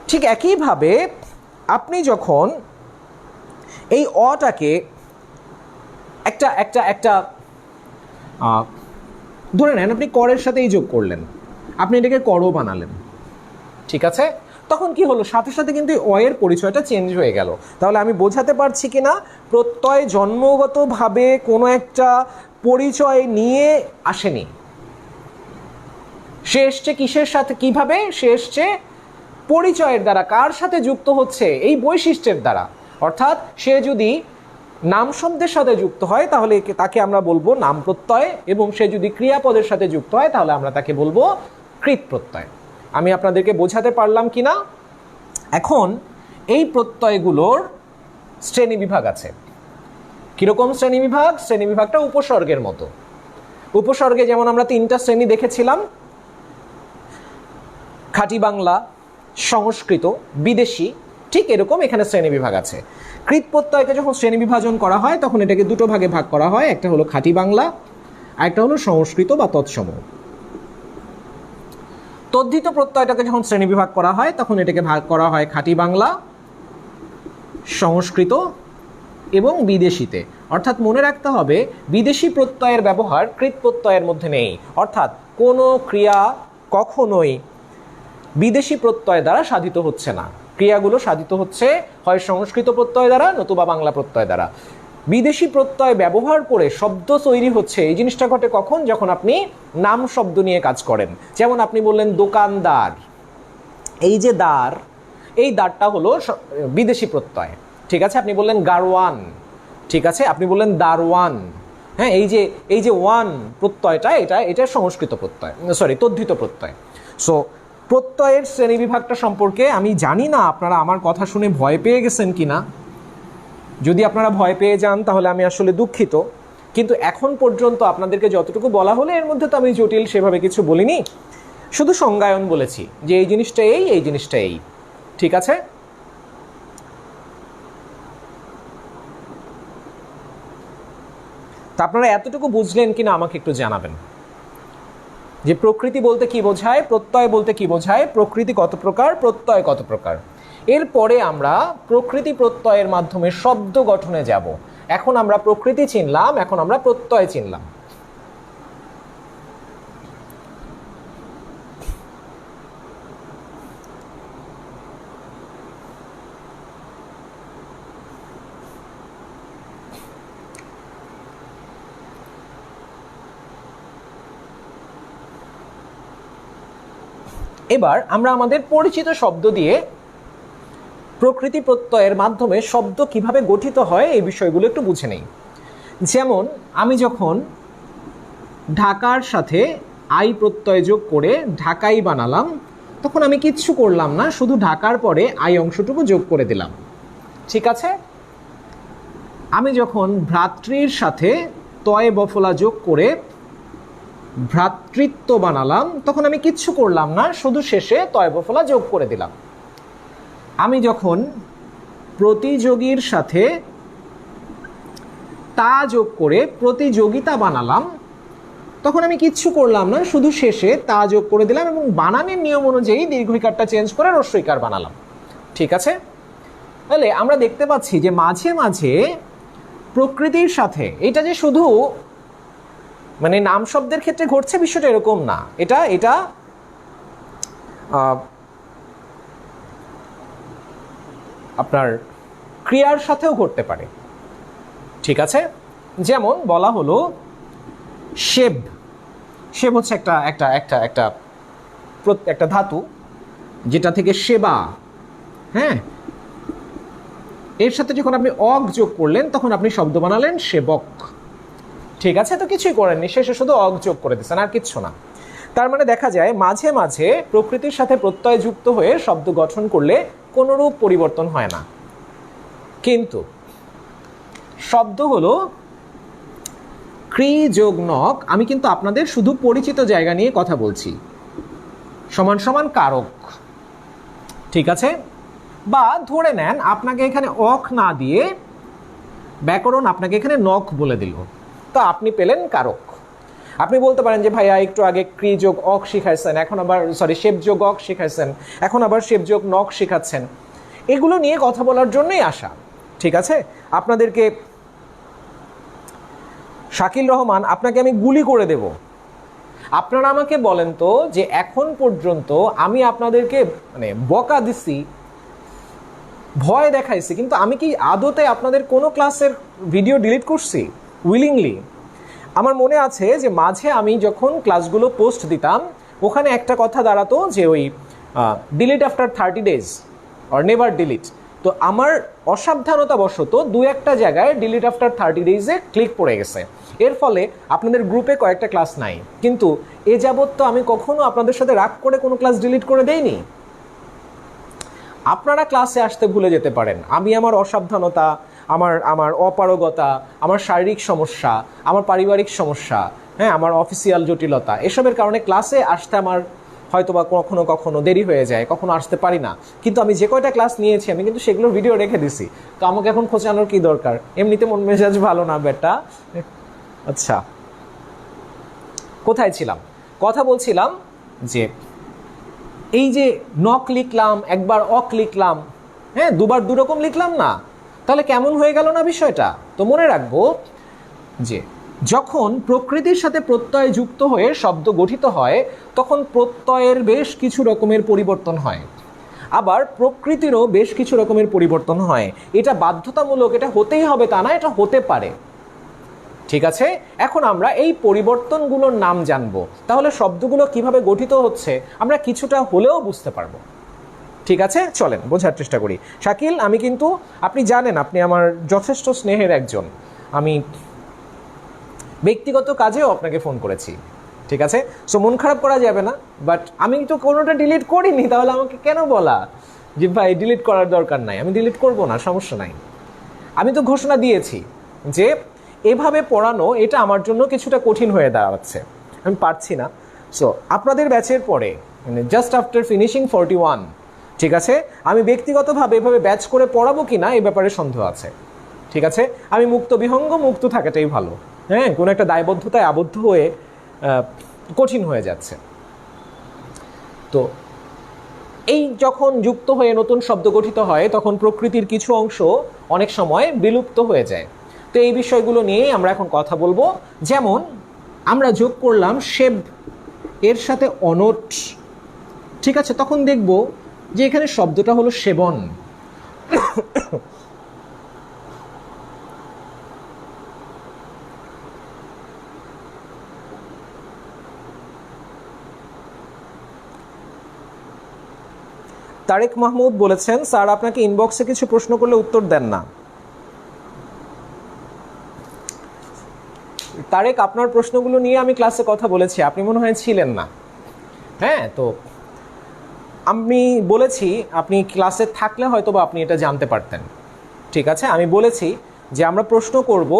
[SPEAKER 1] ঠিক একইভাবে আপনি যখন এই অটাকে একটা একটা একটা ধরে নেন আপনি করের সাথেই যোগ করলেন, আপনি এটাকে করও বানালেন, ঠিক আছে, তখন কি হলো? সাথে সাথে কিন্তু অয়ের পরিচয়টা চেঞ্জ হয়ে গেল। তাহলে আমি বোঝাতে পারছি কিনা? প্রত্যয় জন্মগতভাবে কোনো একটা পরিচয় নিয়ে আসেনি, সে এসছে কিসের সাথে, কিভাবে সে এসছে? পরিচয়ের দ্বারা, কার সাথে যুক্ত হচ্ছে? এই বৈশিষ্ট্যের দ্বারা। অর্থাৎ সে যদি নাম শব্দের সাথে যুক্ত হয় তাহলে তাকে আমরা বলবো নাম প্রত্যয়, এবং সে যদি ক্রিয়াপদের সাথে যুক্ত হয় তাহলে আমরা তাকে বলবো কৃৎ প্রত্যয়। আমি আপনাদেরকে বোঝাতে পারলাম কিনা? এখন এই প্রত্যয়গুলোর শ্রেণী বিভাগ আছে। কিরকম শ্রেণী বিভাগ? শ্রেণী বিভাগটা উপসর্গের মতো। উপসর্গে যেমন আমরা 3টা শ্রেণী দেখেছিলাম, খাঁটি বাংলা, সংস্কৃত, বিদেশি, ঠিক এরকম এখানে শ্রেণী বিভাগ আছে। কৃৎ প্রত্যয়কে যখন শ্রেণী বিভাজন করা হয় তখন এটাকে দুটো ভাগে ভাগ করা হয়, একটা হলো খাঁটি বাংলা আর একটা হলো সংস্কৃত বা তৎসম। তদ্ধিত প্রত্যয়টাকে যখন শ্রেণী বিভাগ করা হয় তখন এটাকে ভাগ করা হয় খাঁটি বাংলা, সংস্কৃত এবং বিদেশিতে। অর্থাৎ মনে রাখতে হবে বিদেশি প্রত্যয়ের ব্যবহার কৃৎ প্রত্যয়ের মধ্যে নেই, অর্থাৎ কোনো ক্রিয়া কখনোই বিদেশি প্রত্যয় দ্বারা সাধিত হচ্ছে না। ক্রিয়াগুলো সাধিত হচ্ছে হয় সংস্কৃত প্রত্যয় দ্বারা নতুবা বাংলা প্রত্যয় দ্বারা। বিদেশি প্রত্যয় ব্যবহার করে শব্দ তৈরি হচ্ছে, এই জিনিসটা ঘটে কখন? যখন আপনি নাম শব্দ নিয়ে কাজ করেন। যেমন আপনি বললেন দোকানদার, এই যে দ্বার, এই দ্বারটা হলো বিদেশি প্রত্যয়, ঠিক আছে। আপনি বললেন গারওয়ান, ঠিক আছে, আপনি বললেন দারওয়ান, হ্যাঁ, এই যে ওয়ান প্রত্যয়টা এটা সংস্কৃত প্রত্যয়, সরি তদ্ধিত প্রত্যয়। সো প্রত্যয়ের শ্রেণী বিভাগটা সম্পর্কে আমি জানি না আপনারা আমার কথা শুনে ভয় পেয়ে গেছেন কিনা। যদি আপনারা ভয় পেয়ে যান তাহলে আমি আসলে দুঃখিত, কিন্তু এখন পর্যন্ত আপনাদেরকে যতটুকু বলা হলো এর মধ্যে তো আমি জটিল সেভাবে কিছু বলিনি, শুধু সংজ্ঞায়ন বলেছি যে এই জিনিসটা এই জিনিসটা এই, ঠিক আছে। তা আপনারা এতটুকু বুঝলেন কিনা আমাকে একটু জানাবেন। যে প্রকৃতি বলতে কি বোঝায়, প্রত্যয় বলতে কি বোঝায়, প্রকৃতি কত প্রকার, প্রত্যয় কত প্রকার। এরপরে আমরা প্রকৃতি প্রত্যয়ের মাধ্যমে শব্দ গঠনে যাব। এখন আমরা প্রকৃতি চিনলাম, এখন আমরা প্রত্যয় চিনলাম। এবার আমরা আমাদের পরিচিত শব্দ দিয়ে প্রকৃতি প্রত্যয়ের মাধ্যমে শব্দ কিভাবে গঠিত হয় এই বিষয়গুলো একটু বুঝে নেই। যেমন আমি যখন ঢাকার সাথে আই প্রত্যয় যোগ করে ঢাকাই বানালাম, তখন আমি কিচ্ছু করলাম না, শুধু ঢাকার পরে আই অংশটুকু যোগ করে দিলাম। ঠিক আছে? আমি যখন ভ্রাতৃর সাথে তয় বফলা যোগ করে ভ্রাতৃত্ব বানালাম, তখন আমি কিচ্ছু করলাম না, শুধু শেষে তয় বফলা যোগ করে দিলাম। আমি যখন প্রতিযোগীর সাথে তা যোগ করে প্রতিযোগিতা বানালাম, তখন আমি কিচ্ছু করলাম না, শুধু শেষে তা যোগ করে দিলাম এবং বানানের নিয়ম অনুযায়ী দীর্ঘইকারটা চেঞ্জ করে হ্রস্বইকার বানালাম। ঠিক আছে? তাহলে আমরা দেখতে পাচ্ছি যে মাঝে মাঝে প্রকৃতির সাথে, এটা যে শুধু মানে নাম শব্দের ক্ষেত্রে ঘটছে বিষয়টা এরকম না, এটা এটা আপনার ক্রিয়ার সাথেও ঘটতে পারে। ঠিক আছে? যেমন বলা হলো সেব। সেব হচ্ছে একটা একটা একটা একটা একটা ধাতু যেটা থেকে সেবা, হ্যাঁ, এর সাথে যখন আপনি অগ যোগ করলেন তখন আপনি শব্দ বানালেন সেবক। ঠিক আছে? তো কিছুই করেননি, শেষে শুধু অগ যোগ করে দিচ্ছেন, আর কিচ্ছু না। তার মানে দেখা যায় মাঝে মাঝে প্রকৃতির সাথে প্রত্যয় যুক্ত হয়ে শব্দ গঠন করলে কোনোরূপ পরিবর্তন হয় না। কিন্তু শব্দ হলো ক্রি যোগ নক, আমি কিন্তু আপনাদের শুধু পরিচিত জায়গা নিয়ে কথা বলছি, সমান সমান কারক। ঠিক আছে? বা ধরে নেন আপনাকে এখানে অক না দিয়ে ব্যাকরণ আপনাকে এখানে নক বলে দিল, তো আপনি পেলেন কারক। আপনি বলতে পারেন যে ভাইয়া একটু আগে ক্রি যোগ অক শিখাইছেন, এখন আবার শেপ যোগ অক শিখাইছেন, এখন আবার শেপ যোগ নক শিখাচ্ছেন। এগুলো নিয়ে কথা বলার জন্যই আসা। ঠিক আছে? আপনাদেরকে শাকিল রহমান, আপনাকে আমি গুলি করে দেব। আপনারা আমাকে বলেন তো যে এখন পর্যন্ত আমি আপনাদেরকে মানে বকা দিছি, ভয় দেখাইছি, কিন্তু আমি কি আদতে আপনাদের কোনো ক্লাসের ভিডিও ডিলিট করছি উইলিংলি? আমার মনে আছে যে মাঝে আমি যখন ক্লাসগুলো পোস্ট দিতাম ওখানে একটা কথা দাঁড়াতো যে ওই delete after 30 days or never delete. তো আমার অসাবধানতা বশত দু একটা জায়গায় ডিলিট আফটার 30 days-এ ক্লিক পড়ে গেছে। এর ফলে আপনাদের গ্রুপে কয়েকটা ক্লাস নাই, কিন্তু এ যাবৎ তো আমি কখনো আপনাদের সাথে রাগ করে কোনো ক্লাস ডিলিট করে দেইনি। আপনারা ক্লাসে আসতে ভুলে যেতে পারেন, আমি আমার অসাবধানতা, আমার অপারগতা, আমার শারীরিক সমস্যা, আমার পারিবারিক সমস্যা, হ্যাঁ, আমার অফিসিয়াল জটিলতা, এসবের কারণে ক্লাসে আসতে আমার হয়তো বা কখনো কখনো দেরি হয়ে যায়, কখনো আসতে পারি না। কিন্তু আমি যে কয়টা ক্লাস নিয়েছি আমি কিন্তু সেগুলোর ভিডিও রেখে দিছি, তো আমাকে এখন খোঁচানোর কি দরকার? এমনিতে মন মেজাজ ভালো না বেটা। আচ্ছা, কোথায় ছিলাম? কথা বলছিলাম যে এই যে নক লিখলাম, একবার অক লিখলাম, হ্যাঁ, দুবার দুরকম লিখলাম না, তাহলে কেমন হয়ে গেল না বিষয়টা? তো মনে রাখবো যে যখন প্রকৃতির সাথে প্রত্যয় যুক্ত হয়ে শব্দ গঠিত হয় তখন প্রত্যয়ের বেশ কিছু রকমের পরিবর্তন হয়, আবার প্রকৃতিরও বেশ কিছু রকমের পরিবর্তন হয়। এটা বাধ্যতামূলক, এটা হতেই হবে তা না, এটা হতে পারে। ঠিক আছে? এখন আমরা এই পরিবর্তনগুলোর নাম জানবো, তাহলে শব্দগুলো কিভাবে গঠিত হচ্ছে আমরা কিছুটা হলেও বুঝতে পারবো। ঠিক আছে? চলেন বোঝার চেষ্টা করি। শাকিল, আমি কিন্তু, আপনি জানেন আপনি আমার যথেষ্ট স্নেহের একজন, আমি ব্যক্তিগত কাজেও আপনাকে ফোন করেছি। ঠিক আছে? সো মন খারাপ করা যাবে না, বাট আমি তো কোনোটা ডিলিট করিনি, তাহলে আমাকে কেন বলা যে ভাই ডিলিট করার দরকার নাই? আমি ডিলিট করব না, সমস্যা নাই। আমি তো ঘোষণা দিয়েছি যে এভাবে পড়ানো এটা আমার জন্য কিছুটা কঠিন হয়ে দাঁড়াচ্ছে, আমি পারছি না। সো আপনাদের ব্যাচের পরে মানে জাস্ট আফটার ফিনিশিং 41, ঠিক আছে, আমি ব্যক্তিগতভাবে এভাবে ব্যাচ করে পড়াবো কি না এই ব্যাপারে সন্দেহ আছে। ঠিক আছে? আমি মুক্ত বিহঙ্গ, মুক্ত থাকাটাই ভালো। হ্যাঁ, কোনো একটা দায়বদ্ধতায় আবদ্ধ হয়ে কঠিন হয়ে যাচ্ছে। তো এই যখন যুক্ত হয়ে নতুন শব্দ গঠিত হয় তখন প্রকৃতির কিছু অংশ অনেক সময় বিলুপ্ত হয়ে যায়। তো এই বিষয়গুলো নিয়ে আমরা এখন কথা বলবো। যেমন আমরা যোগ করলাম সেব এর সাথে অনট, ঠিক আছে, তখন দেখব যে এখানে শব্দটা হলো সেবন। তারেক মাহমুদ বলেছেন, স্যার আপনাকে ইনবক্সে কিছু প্রশ্ন করলে উত্তর দেন না। তারেক, আপনার প্রশ্নগুলো নিয়ে আমি ক্লাসে কথা বলেছি, আপনি মনে হয় ছিলেন না। হ্যাঁ, তো আমি বলেছি আপনি ক্লাসে থাকলে হয়তো বা আপনি এটা জানতে পারতেন। ঠিক আছে, আমি বলেছি যে আমরা প্রশ্ন করব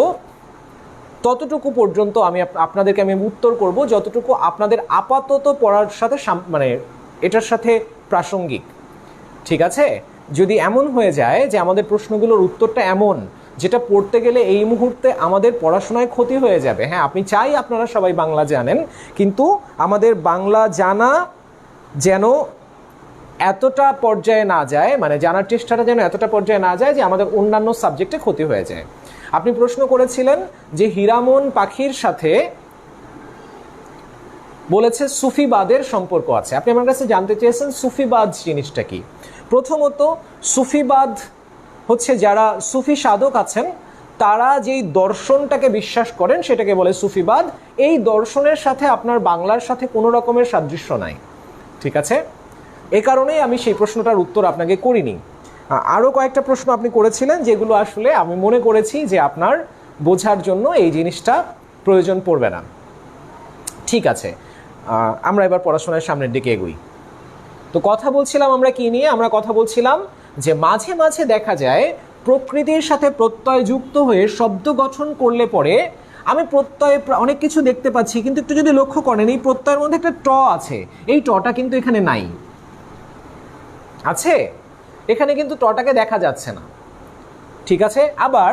[SPEAKER 1] ততটুকু পর্যন্ত, আমি আপনাদেরকে আমি উত্তর করব যতটুকু আপনাদের আপাতত পড়ার সাথে মানে এটার সাথে প্রাসঙ্গিক। ঠিক আছে, যদি এমন হয়ে যায় যে আমাদের প্রশ্নগুলোর উত্তরটা এমন যেটা পড়তে গেলে এই মুহূর্তে আমাদের পড়াশোনায় ক্ষতি হয়ে যাবে, হ্যাঁ আপনি চাই আপনারা সবাই বাংলা জানেন, কিন্তু আমাদের বাংলা জানা যেন এতটা পর্যায়ে না যায়, মানে জানার চেষ্টাটা যেন এতটা পর্যায়ে না যায় যে আমাদের অন্যান্য সাবজেক্টে ক্ষতি হয়ে যায়। আপনি প্রশ্ন করেছিলেন যে হীরামন পাখির সাথে বলেছে সুফিবাদের সম্পর্ক আছে। আপনি আমার কাছে জানতে চেয়েছেন সুফিবাদ জিনিসটা কি। প্রথমত সুফিবাদ হচ্ছে যারা সুফি সাধক আছেন তারা যেই দর্শনটাকে বিশ্বাস করেন সেটাকে বলে সুফিবাদ। এই দর্শনের সাথে আপনার বাংলার সাথে কোনো রকমের সাদৃশ্য নাই। ঠিক আছে, এ কারণেই আমি সেই প্রশ্নটার উত্তর আপনাকে করিনি। আরও কয়েকটা প্রশ্ন আপনি করেছিলেন যেগুলো আসলে আমি মনে করেছি যে আপনার বোঝার জন্য এই জিনিসটা প্রয়োজন পড়বে না। ঠিক আছে, আমরা এবার পড়াশোনার সামনের দিকে এগোই। তো কথা বলছিলাম আমরা কি নিয়ে? আমরা কথা বলছিলাম যে মাঝে মাঝে দেখা যায় প্রকৃতির সাথে প্রত্যয় যুক্ত হয়ে শব্দ গঠন করলে পরে আমি প্রত্যয়ে অনেক কিছু দেখতে পাচ্ছি, কিন্তু একটু যদি লক্ষ্য করেন এই প্রত্যয়ের মধ্যে একটা ট আছে, এই টটা কিন্তু এখানে নাই। আছে, এখানে কিন্তু টটাকে দেখা যাচ্ছে না। ঠিক আছে, আবার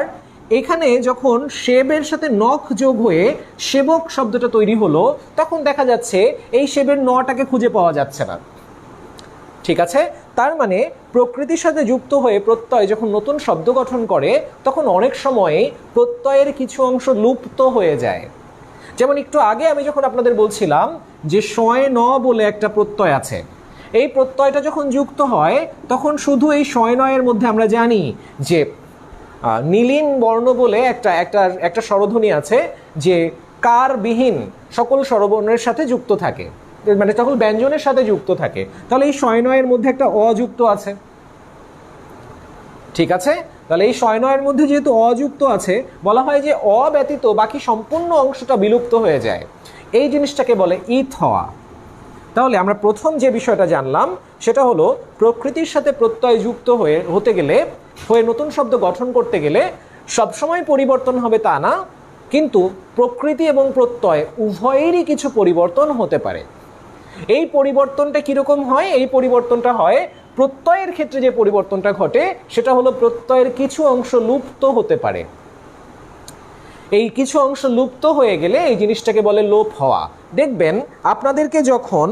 [SPEAKER 1] এখানে যখন সেবের সাথে নখ যোগ হয়ে সেবক শব্দটা তৈরি হলো তখন দেখা যাচ্ছে এই সেবের নটাকে খুঁজে পাওয়া যাচ্ছে না। ঠিক আছে, তার মানে প্রকৃতির সাথে যুক্ত হয়ে প্রত্যয় যখন নতুন শব্দ গঠন করে তখন অনেক সময় প্রত্যয়ের কিছু অংশ লুপ্ত হয়ে যায়। যেমন একটু আগে আমি যখন আপনাদের বলছিলাম যে শয় ন বলে একটা প্রত্যয় আছে, এই প্রত্যয়টা যখন যুক্ত হয় তখন শুধু এই শয় নয়ের মধ্যে আমরা জানি যে নীলিন বর্ণ বলে একটা স্বরধ্বনি আছে যে কার বিহীন সকল স্বরবর্ণের সাথে যুক্ত থাকে, মানে সকল ব্যঞ্জনের সাথে যুক্ত থাকে। তাহলে এই শয় নয়ের মধ্যে একটা অযুক্ত আছে। ঠিক আছে, তাহলে এই শয় নয়ের মধ্যে যেহেতু অযুক্ত আছে বলা হয় যে অ ব্যতীত বাকি সম্পূর্ণ অংশটা বিলুপ্ত হয়ে যায়। এই জিনিসটাকে বলে ইথ হওয়া। তাহলে আমরা প্রথম যে বিষয়টা জানলাম সেটা হলো প্রকৃতির সাথে প্রত্যয় যুক্ত হতে গেলে নতুন শব্দ গঠন করতে গেলে সবসময় পরিবর্তন হবে তা না, কিন্তু প্রকৃতি এবং প্রত্যয় উভয়েরই কিছু পরিবর্তন হতে পারে। এই পরিবর্তনটা কিরকম হয়? এই পরিবর্তনটা হয় প্রত্যয়ের ক্ষেত্রে যে পরিবর্তনটা ঘটে সেটা হলো প্রত্যয়ের কিছু অংশ লুপ্ত হতে পারে। এই কিছু অংশ লুপ্ত হয়ে গেলে এই জিনিসটাকে বলে লোপ হওয়া। দেখবেন আপনাদেরকে যখন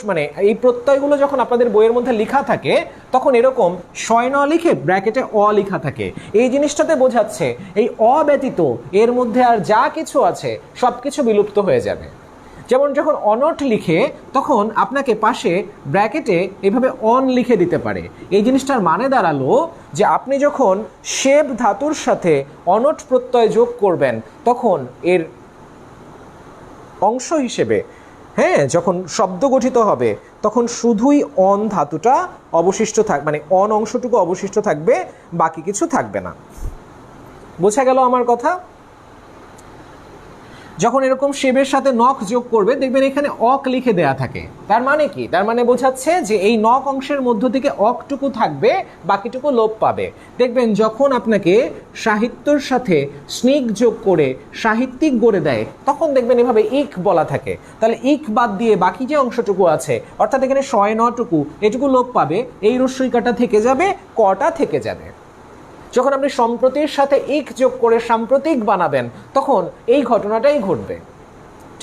[SPEAKER 1] মানে এই প্রত্যয়গুলো যখন আপনাদের বইয়ের মধ্যে লেখা থাকে তখন এরকম শয় ন লিখে ব্র্যাকেটে অ লেখা থাকে। এই জিনিসটাতে বোঝাচ্ছে এই অ ব্যতীত এর মধ্যে আর যা কিছু আছে সব কিছু বিলুপ্ত হয়ে যাবে। যেমন যখন অনট লিখে তখন আপনাকে পাশে ব্র্যাকেটে এভাবে অন লিখে দিতে পারে। এই জিনিসটার মানে দাঁড়ালো যে আপনি যখন সেব ধাতুর সাথে অনট প্রত্যয় যোগ করবেন তখন এর অংশ হিসেবে, হ্যাঁ, যখন শব্দ গঠিত হবে তখন শুধুই অন ধাতুটা অবশিষ্ট থাকবে, মানে অন অংশটুকু অবশিষ্ট থাকবে, বাকি কিছু থাকবে না। বোঝা গেল আমার কথা? যখন এরকম শেবের সাথে নখ যোগ করবে দেখবেন এখানে অক লিখে দেয়া থাকে। তার মানে কি? তার মানে বোঝাচ্ছে যে এই নখ অংশের মধ্য থেকে অকটুকু থাকবে, বাকিটুকু লোপ পাবে। দেখবেন যখন আপনাকে সাহিত্যর সাথে স্নিক যোগ করে সাহিত্যিক গড়ে দেয় তখন দেখবেন এভাবে ইক বলা থাকে। তাহলে ইক বাদ দিয়ে বাকি যে অংশটুকু আছে অর্থাৎ এখানে শয় নটুকু এটুকু লোপ পাবে, এই রস্যইকাটা থেকে যাবে, কটা থেকে যাবে। যখন আপনি সম্প্রতির সাথে ইক যোগ করে সাম্প্রতিক বানাবেন তখন এই ঘটনাটাই ঘটবে।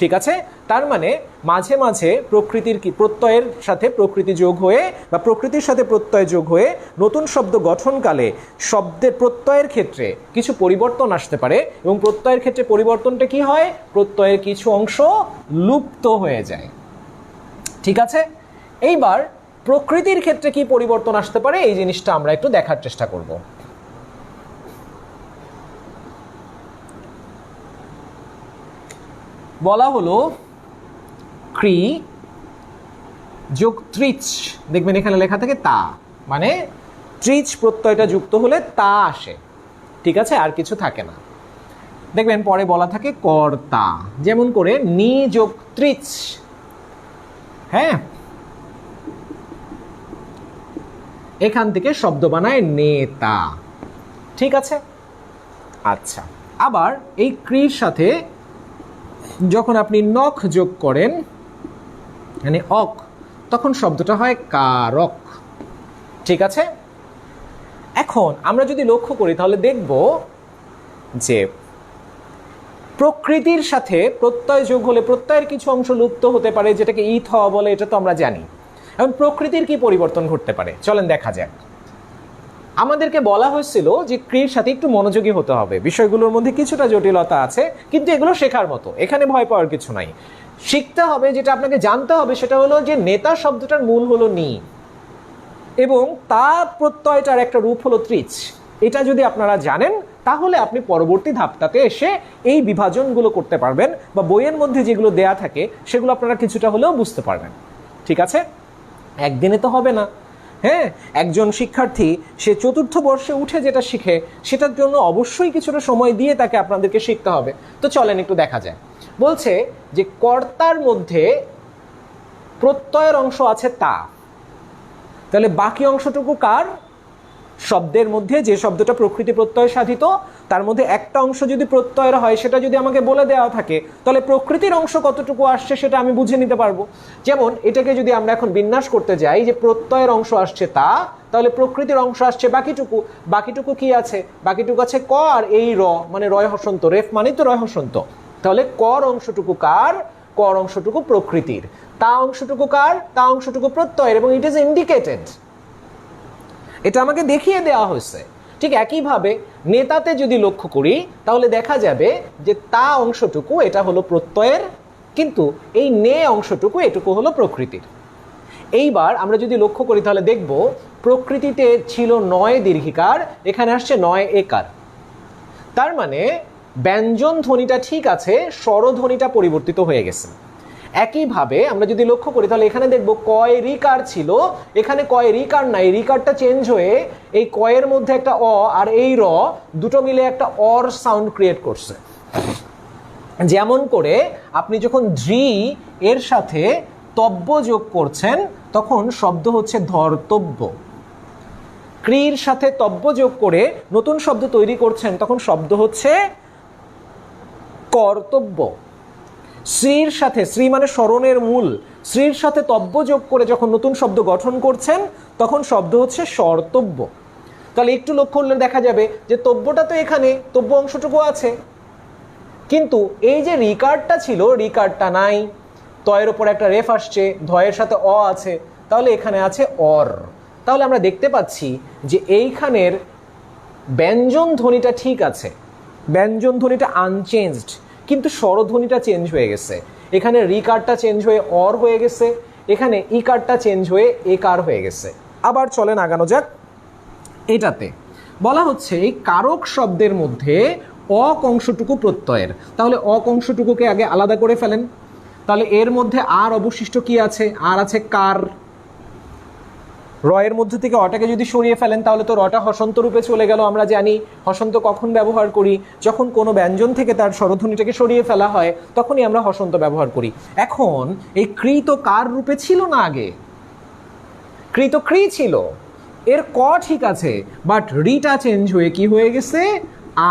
[SPEAKER 1] ঠিক আছে, তার মানে মাঝে মাঝে প্রকৃতির কি প্রত্যয়ের সাথে প্রকৃতি যোগ হয়ে বা প্রকৃতির সাথে প্রত্যয় যোগ হয়ে নতুন শব্দ গঠনকালে শব্দের প্রত্যয়ের ক্ষেত্রে কিছু পরিবর্তন আসতে পারে এবং প্রত্যয়ের ক্ষেত্রে পরিবর্তনটা কি হয়, প্রত্যয়ের কিছু অংশ লুপ্ত হয়ে যায়। ঠিক আছে, এইবার প্রকৃতির ক্ষেত্রে কি পরিবর্তন আসতে পারে এই জিনিসটা আমরা একটু দেখার চেষ্টা করব। বলা হলো ক্রি যোগ ত্রিচ, দেখবেন এখানে লেখা থাকে তা, মানে ত্রিচ প্রত্যয়টা যুক্ত হলে তা আসে। ঠিক আছে, আর কিছু থাকে না। দেখবেন পরে বলা থাকে কর্তা, যেমন করে নি যোগ ত্রিচ, হ্যাঁ, এখান থেকে শব্দ বানায় নেতা। ঠিক আছে, আচ্ছা, আবার এই ক্রির সাথে যখন আপনি নখ যোগ করেন মানে অক, তখন শব্দটা হয় কারক। ঠিক আছে, এখন আমরা যদি লক্ষ্য করি তাহলে দেখব যে প্রকৃতির সাথে প্রত্যয় যোগ হলে প্রত্যয়ের কিছু অংশ লুপ্ত হতে পারে, যেটাকে ইথ হওয়া বলে, এটা তো আমরা জানি। এখন প্রকৃতির কি পরিবর্তন ঘটতে পারে চলেন দেখা যাক। আমাদেরকে বলা হয়েছিল যে ক্রির সাথে একটু মনোযোগী হতে হবে, বিষয়গুলোর মধ্যে কিছুটা জটিলতা আছে, কিন্তু এগুলো শেখার মতো, এখানে ভয় পাওয়ার কিছু নাই। শিখতে হবে, যেটা আপনাকে জানতে হবে সেটা হলো যে নেতা শব্দটার মূল হলো নি এবং তার প্রত্যয়টার একটা রূপ হলো ত্রিচ। এটা যদি আপনারা জানেন তাহলে আপনি পরবর্তী ধাপটাতে এসে এই বিভাজনগুলো করতে পারবেন, বা বইয়ের মধ্যে যেগুলো দেয়া থাকে সেগুলো আপনারা কিছুটা হলেও বুঝতে পারবেন। ঠিক আছে, একদিনে তো হবে না। হ্যাঁ, একজন শিক্ষার্থী সে চতুর্থ বর্ষে উঠে যেটা শিখে সেটার জন্য অবশ্যই কিছুটা সময় দিয়ে তাকে আপনাদেরকে শিখতে হবে। তো চলেন একটু দেখা যায়। বলছে যে কর্তার মধ্যে প্রত্যয়ের অংশ আছে তা, তাহলে বাকি অংশটুকু কার? শব্দের মধ্যে যে শব্দটা প্রকৃতি প্রত্যয় সাধিত তার মধ্যে একটা অংশ যদি প্রত্যয়ের হয় সেটা যদি আমাকে বলে দেওয়া থাকে তাহলে প্রকৃতির অংশ কতটুকু আসছে সেটা আমি বুঝে নিতে পারবো। যেমন এটাকে যদি আমরা এখন বিন্যাস করতে যাই যে প্রত্যয়ের অংশ আসছে তা, তাহলে প্রকৃতির অংশ আসছে বাকিটুকু। বাকিটুকু কি আছে? বাকিটুকু আছে ক আর এই র, মানে রয় হসন্ত, রেফ মানে তো রয় হসন্ত। তাহলে কর অংশটুকু কার? কর অংশটুকু প্রকৃতির। তা অংশটুকু কার? তা অংশটুকু প্রত্যয়ের, এবং ইট ইজ ইন্ডিকেটেড, এটা আমাকে দেখিয়ে দেওয়া হয়েছে। ঠিক একইভাবে নেতাতে যদি লক্ষ্য করি তাহলে দেখা যাবে যে তা অংশটুকু এটা হলো প্রত্যয়ের, কিন্তু এই নে অংশটুকু এটুকু হলো প্রকৃতির। এইবার আমরা যদি লক্ষ্য করি তাহলে দেখব প্রকৃতিতে ছিল ৯ দীর্ঘিকার, এখানে আসছে ৯ একার। তার মানে ব্যঞ্জন ধ্বনিটা ঠিক আছে, স্বরধ্বনিটা পরিবর্তিত হয়ে গেছে। একইভাবে আমরা যদি লক্ষ্য করি তাহলে এখানে দেখব কয় রিকার ছিল, এখানে কয় রিকার নাই, রিকারটা চেঞ্জ হয়ে এই কয়ের মধ্যে একটা অ আর এই র দুটো মিলে একটা অর সাউন্ড ক্রিয়েট করছে। যেমন করে আপনি যখন ধৃ এর সাথে তব্য যোগ করছেন তখন শব্দ হচ্ছে ধর্তব্য, ক্রির সাথে তব্য যোগ করে নতুন শব্দ তৈরি করছেন তখন শব্দ হচ্ছে কর্তব্য। শ্রীর সাথে, শ্রী মানে স্মরণের মূল, শ্রীর সাথে তব্য যোগ করে যখন নতুন শব্দ গঠন করছেন তখন শব্দ হচ্ছে স্বরতব্য। তাহলে একটু লক্ষ্য করলে দেখা যাবে যে তব্যটা তো এখানে, তব্য অংশটুকু আছে, কিন্তু এই যে রিকারটা ছিল রিকারটা নাই, তয়ের ওপর একটা রেফ আসছে, ধয়ের সাথে অ আছে, তাহলে এখানে আছে অর। তাহলে আমরা দেখতে পাচ্ছি যে এইখানের ব্যঞ্জন ধ্বনিটা ঠিক আছে, ব্যঞ্জন ধ্বনিটা আনচেঞ্জড, কিন্তু স্বরধ্বনিটা চেঞ্জ হয়ে গেছে। এখানে রিকারটা চেঞ্জ হয়ে অর হয়ে গেছে, এখানে ইকারটা চেঞ্জ হয়ে একার হয়ে গেছে। আবার চলেন আগানো যাক। এটাতে বলা হচ্ছে এই কারক শব্দের মধ্যে অক অংশটুকু প্রত্যয়ের, তাহলে অক অংশটুকুকে আগে আলাদা করে ফেলেন। তাহলে এর মধ্যে আর অবশিষ্ট কি আছে? আর আছে কার। রয়ের মধ্যে থেকে অটাকে যদি সরিয়ে ফেলেন তাহলে তো রটা হসন্ত রূপে চলে গেল। আমরা জানি হসন্ত কখন ব্যবহার করি, যখন কোনো ব্যঞ্জন থেকে তার স্বরধ্বনিটাকে সরিয়ে ফেলা হয় তখনই আমরা হসন্ত ব্যবহার করি। এখন এই ক্রি তো কার রূপে ছিল না, আগে ক্রি তো ক্রি ছিল, এর ক ঠিক আছে, বাট রিটা চেঞ্জ হয়ে কি হয়ে গেছে?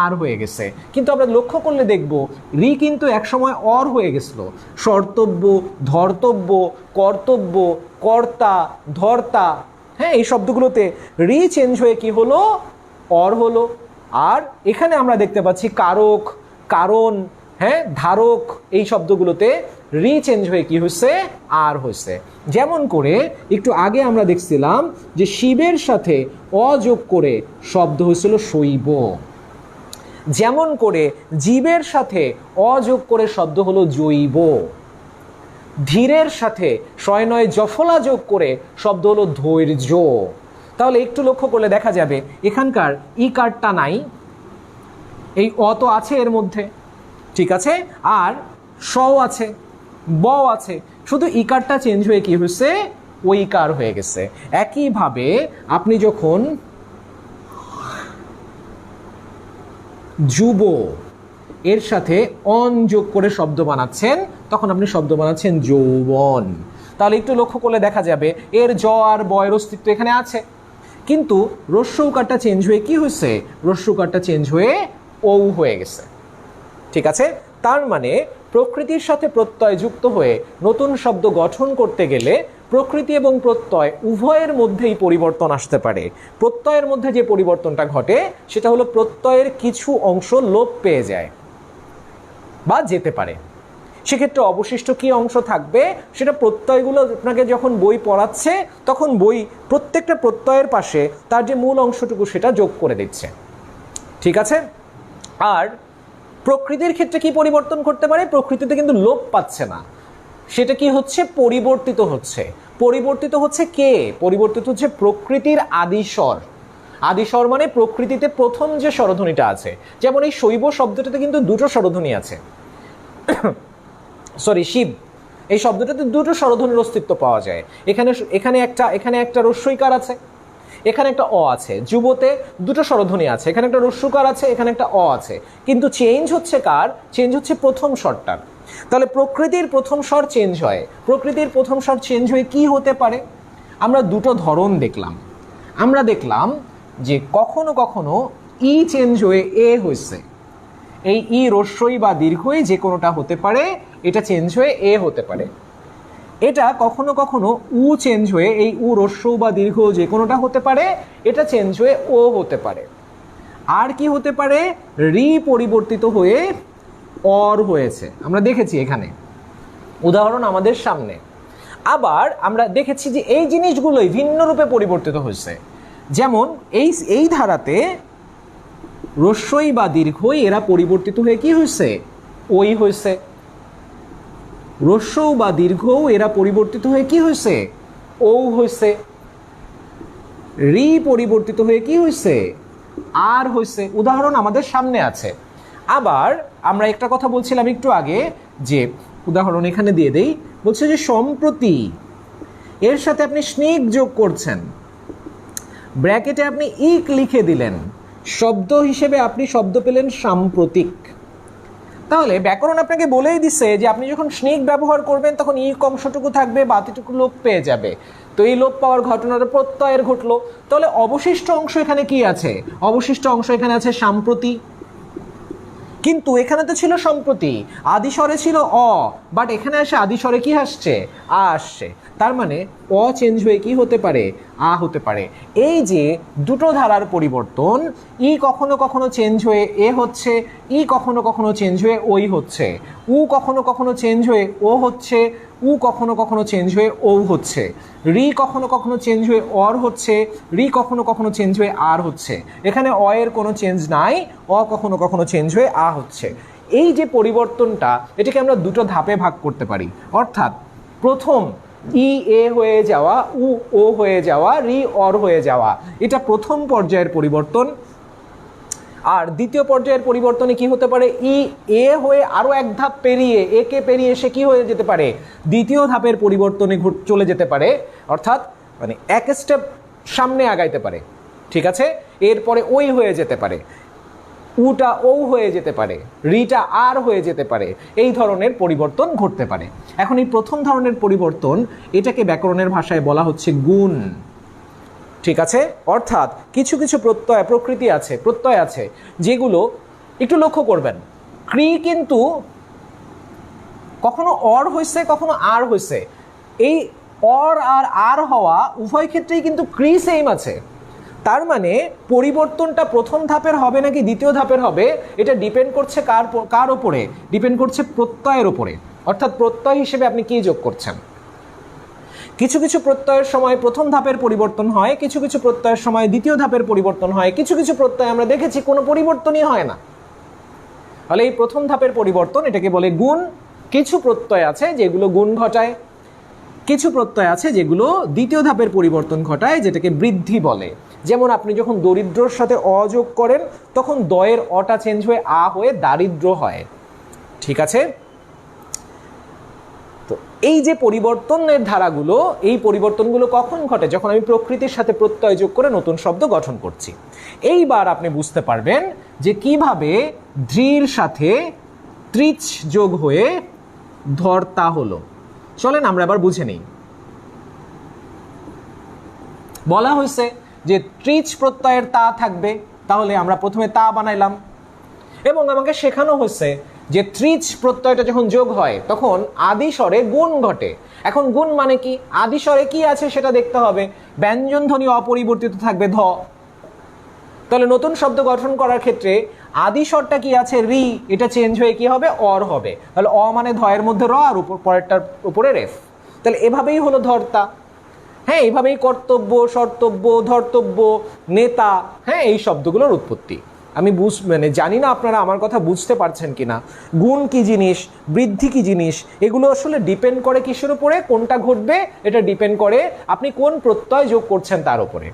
[SPEAKER 1] আর হয়ে গেছে। কিন্তু আমরা লক্ষ্য করলে দেখব রি কিন্তু একসময় অর হয়ে গেছিল। স্বর্তব্য, ধর্তব্য, কর্তব্য, কর্তা, ধর্তা, হ্যাঁ, এই শব্দগুলোতে রি চেঞ্জ হয়ে কি হলো? অর হলো। আর এখানে আমরা দেখতে পাচ্ছি কারক, কারণ, হ্যাঁ, ধারক এই শব্দগুলোতে রি চেঞ্জ হয়ে কি হয়েছে, আর হয়েছে। যেমন করে একটু আগে আমরা দেখছিলাম যে শিবের সাথে অ যোগ করে শব্দ হয়েছিল শৈব, যেমন করে জীবের সাথে অ যোগ করে শব্দ হলো জৈব, ধীরের সাথে শয়নয় জফলা যোগ করে শব্দ হলো ধৈর্য। তাহলে একটু লক্ষ্য করলে দেখা যাবে এখানকার ই কারটা নাই, এই অ তো আছে এর মধ্যে, ঠিক আছে, আর স আছে, ব আছে, শুধু ইকারটা চেঞ্জ হয়ে কি হয়েছে, ওইকার হয়ে গেছে। একইভাবে আপনি যখন যুব এর সাথে অন যোগ করে শব্দ বানাচ্ছেন তখন আপনি শব্দ বানাচ্ছেন যৌবন। তাহলে একটু লক্ষ্য করলে দেখা যাবে এর জ আর বয়ের অস্তিত্ব এখানে আছে, কিন্তু রস্যৌকারটা চেঞ্জ হয়ে কি হয়েছে, রস্যৌকারটা চেঞ্জ হয়ে ঔ হয়ে গেছে, ঠিক আছে। তার মানে প্রকৃতির সাথে প্রত্যয় যুক্ত হয়ে নতুন শব্দ গঠন করতে গেলে প্রকৃতি এবং প্রত্যয় উভয়ের মধ্যেই পরিবর্তন আসতে পারে। প্রত্যয়ের মধ্যে যে পরিবর্তনটা ঘটে সেটা হলো প্রত্যয়ের কিছু অংশ লোপ পেয়ে যায় বা যেতে পারে। সেক্ষেত্রে অবশিষ্ট কি অংশ থাকবে সেটা প্রত্যয়গুলো আপনাকে যখন বই পড়াচ্ছে তখন বই প্রত্যেকটা প্রত্যয়ের পাশে তার যে মূল অংশটুকু সেটা যোগ করে দিচ্ছে, ঠিক আছে। আর প্রকৃতির ক্ষেত্রে কি পরিবর্তন করতে পারে, প্রকৃতিতে কিন্তু লোপ পাচ্ছে না, সেটা কি হচ্ছে, পরিবর্তিত হচ্ছে। পরিবর্তিত হচ্ছে কে, পরিবর্তিত হচ্ছে প্রকৃতির আদিস্বর। আদিস্বর মানে প্রকৃতিতে প্রথম যে স্বরধ্বনিটা আছে, যেমন এই শৈব শব্দটাতে কিন্তু দুটো স্বরধ্বনি আছে, সরি শিব এই শব্দটাতে দুটো স্বরধ্বনির অস্তিত্ব পাওয়া যায়। এখানে একটা রস্যইকার আছে, এখানে একটা অ আছে। যুবতে দুটো স্বরধ্বনি আছে, এখানে একটা রস্যকার আছে, এখানে একটা অ আছে, কিন্তু চেঞ্জ হচ্ছে কার, চেঞ্জ হচ্ছে প্রথম স্বরটার। তাহলে প্রকৃতির প্রথম স্বর চেঞ্জ হয়, প্রকৃতির প্রথম স্বর চেঞ্জ হয়ে কি হতে পারে, আমরা দুটো ধরন দেখলাম। আমরা দেখলাম যে কখনো কখনো ই চেঞ্জ হয়ে এ হয়েছে, এই ই রস্যই বা দীর্ঘই যে কোনোটা হতে পারে, এটা চেঞ্জ হয়ে এ হতে পারে। এটা কখনো কখনো উ চেঞ্জ হয়ে এই উ রস্য বা দীর্ঘ যে কোনোটা হতে পারে, এটা চেঞ্জ হয়ে ও হতে পারে। আর কি হতে পারে, রি পরিবর্তিত হয়ে অর হয়েছে, আমরা দেখেছি এখানে উদাহরণ আমাদের সামনে। আবার আমরা দেখেছি যে এই জিনিসগুলোই ভিন্ন রূপে পরিবর্তিত হয়েছে, যেমন এই ধারাতে রস্যই বা দীর্ঘই এরা পরিবর্তিত হয়ে কি হয়েছে, ওই হয়েছে। রস্য বা দীর্ঘ এরা পরিবর্তিত হয়ে কি হয়েছে, ও হয়েছে। রি পরিবর্তিত হয়ে কি হয়েছে, আর হয়েছে। উদাহরণ আমাদের সামনে আছে। আবার আমরা একটা কথা বলছিলাম একটু আগে, যে উদাহরণ এখানে দিয়ে দেই, বলছে যে সম্প্রতি এর সাথে আপনি স্নিগ্ধ যোগ করছেন, ব্র্যাকেটে আপনি ইক লিখে দিলেন, শব্দ হিসেবে আপনি শব্দ পেলেন সাম্প্রতিক। তাহলে ব্যাকরণ আপনাকে বলেই দিছে যে আপনি যখন স্নিগ্ধ ব্যবহার করবেন তখন ই অংশটুকু থাকবে, বাকিটুকু লোপ পেয়ে যাবে। তো এই লোপ পাওয়ার ঘটনাটা প্রত্যয়ের ঘটলো। তাহলে অবশিষ্ট অংশ এখানে কি আছে, অবশিষ্ট অংশ এখানে আছে সাম্প্রতি। কিন্তু এখানে তো ছিল সম্প্রতি, আদিস্বরে ছিল অ, বাট এখানে এসে আদিস্বরে কি আসছে, আ আসছে। তার মানে অ চেঞ্জ হয়ে কি হতে পারে, আ হতে পারে। এই যে দুটো ধারার পরিবর্তন, ই কখনো কখনো চেঞ্জ হয়ে এ হচ্ছে, ই কখনো কখনো চেঞ্জ হয়ে ওই হচ্ছে, উ কখনো কখনো চেঞ্জ হয়ে ও হচ্ছে, উ কখনো কখনো চেঞ্জ হয়ে ও হচ্ছে, রি কখনো কখনো চেঞ্জ হয়ে অর হচ্ছে, রি কখনো কখনো চেঞ্জ হয়ে আর হচ্ছে। এখানে অ এর কোনো চেঞ্জ নাই, অ কখনো কখনো চেঞ্জ হয়ে আ হচ্ছে। এই যে পরিবর্তনটা, এটাকে আমরা দুটো ধাপে ভাগ করতে পারি। অর্থাৎ প্রথম ই এ হয়ে যাওয়া, উ ও হয়ে যাওয়া, রি অর হয়ে যাওয়া, এটা প্রথম পর্যায়ের পরিবর্তন। আর দ্বিতীয় পর্যায়ের পরিবর্তনে কি হতে পারে, ই এ হয়ে আরো এক ধাপ পেরিয়ে, একে পেরিয়ে এসে কি হয়ে যেতে পারে, দ্বিতীয় ধাপের পরিবর্তনে চলে যেতে পারে। অর্থাৎ মানে এক স্টেপ সামনে আগাইতে পারে, ঠিক আছে। এরপরে ওই হয়ে যেতে পারে, উটা ও হয়ে যেতে পারে, রিটা আর হয়ে যেতে পারে। এই ধরনের পরিবর্তন ঘটতে পারে। এখন এই প্রথম ধরনের পরিবর্তন, এটাকে ব্যাকরণের ভাষায় বলা হচ্ছে গুণ, ঠিক আছে। অর্থাৎ কিছু কিছু প্রত্যয় আছে যেগুলো একটু লক্ষ্য করবেন, ক্রি কিন্তু কখনো অর হয়েছে কখনো আর হয়েছে। এই অর আর হওয়া উভয় ক্ষেত্রেই কিন্তু ক্রি সেম আছে। তার মানে পরিবর্তনটা প্রথম ধাপের হবে নাকি দ্বিতীয় ধাপের হবে এটা ডিপেন্ড করছে কার ওপরে? ডিপেন্ড করছে প্রত্যয়ের ওপরে। অর্থাৎ প্রত্যয় হিসেবে আপনি কি যোগ করছেন। কিছু কিছু প্রত্যয়ের সময় প্রথম ধাপের পরিবর্তন হয়, কিছু কিছু প্রত্যয়ের সময় দ্বিতীয় ধাপের পরিবর্তন হয়, কিছু কিছু প্রত্যয় আমরা দেখেছি কোনো পরিবর্তনই হয় না। তাহলে এই প্রথম ধাপের পরিবর্তন এটাকে বলে গুণ। কিছু প্রত্যয় আছে যেগুলো গুণ ঘটায়, কিছু প্রত্যয় আছে যেগুলো দ্বিতীয় ধাপের পরিবর্তন ঘটায়, যেটাকে বৃদ্ধি বলে। যেমন আপনি যখন দরিদ্রর সাথে অযোগ করেন তখন দয়ের অটা চেঞ্জ হয়ে আ হয়ে দারিদ্র হয়। ঠিক আছে? তো এই যে পরিবর্তনের ধারাগুলো, এই পরিবর্তনগুলো কখন ঘটে? যখন আমি প্রকৃতির সাথে প্রত্যয় যোগ করে নতুন শব্দ গঠন করছি। এইবার আপনি বুঝতে পারবেন যে কিভাবে ধৃর সাথে ত্রিচ যোগ হয়ে ধর্তা হলো। চলেন আমরা এবার বুঝে নেই। বলা হয়েছে যে ত্রিচ প্রত্যয়ের তা থাকবে, তাহলে আমরা প্রথমে তা বানাইলাম এবং আমাকে শেখানো হয়েছে যে ত্রিচ প্রত্যয়টা যখন যোগ হয় তখন আদি স্বরে গুণ ঘটে। এখন গুণ মানে কি? আদি স্বরে কি আছে সেটা দেখতে হবে। ব্যঞ্জন ধ্বনি অপরিবর্তিত থাকবে ধ। তাহলে নতুন শব্দ গঠন করার ক্ষেত্রে আদি স্বরটা কি আছে রি, এটা চেঞ্জ হয়ে কি হবে অর হবে। তাহলে অ মানে ধয়ের মধ্যে র আর পরেরটার উপরে রেফ। তাহলে এভাবেই হলো ধর্তা। হ্যাঁ, এইভাবেই কর্তব্য, সর্তব্য, ধর্তব্য, নেতা, হ্যাঁ এই শব্দগুলোর উৎপত্তি। আমি মানে জানি না আপনারা আমার কথা বুঝতে পারছেন কিনা। গুণ কি জিনিস, বৃদ্ধি কি জিনিস, এগুলো আসলে ডিপেন্ড করে কিসের উপরে কোনটা ঘটবে, এটা ডিপেন্ড করে আপনি কোন প্রত্যয় যোগ করছেন তার উপরে।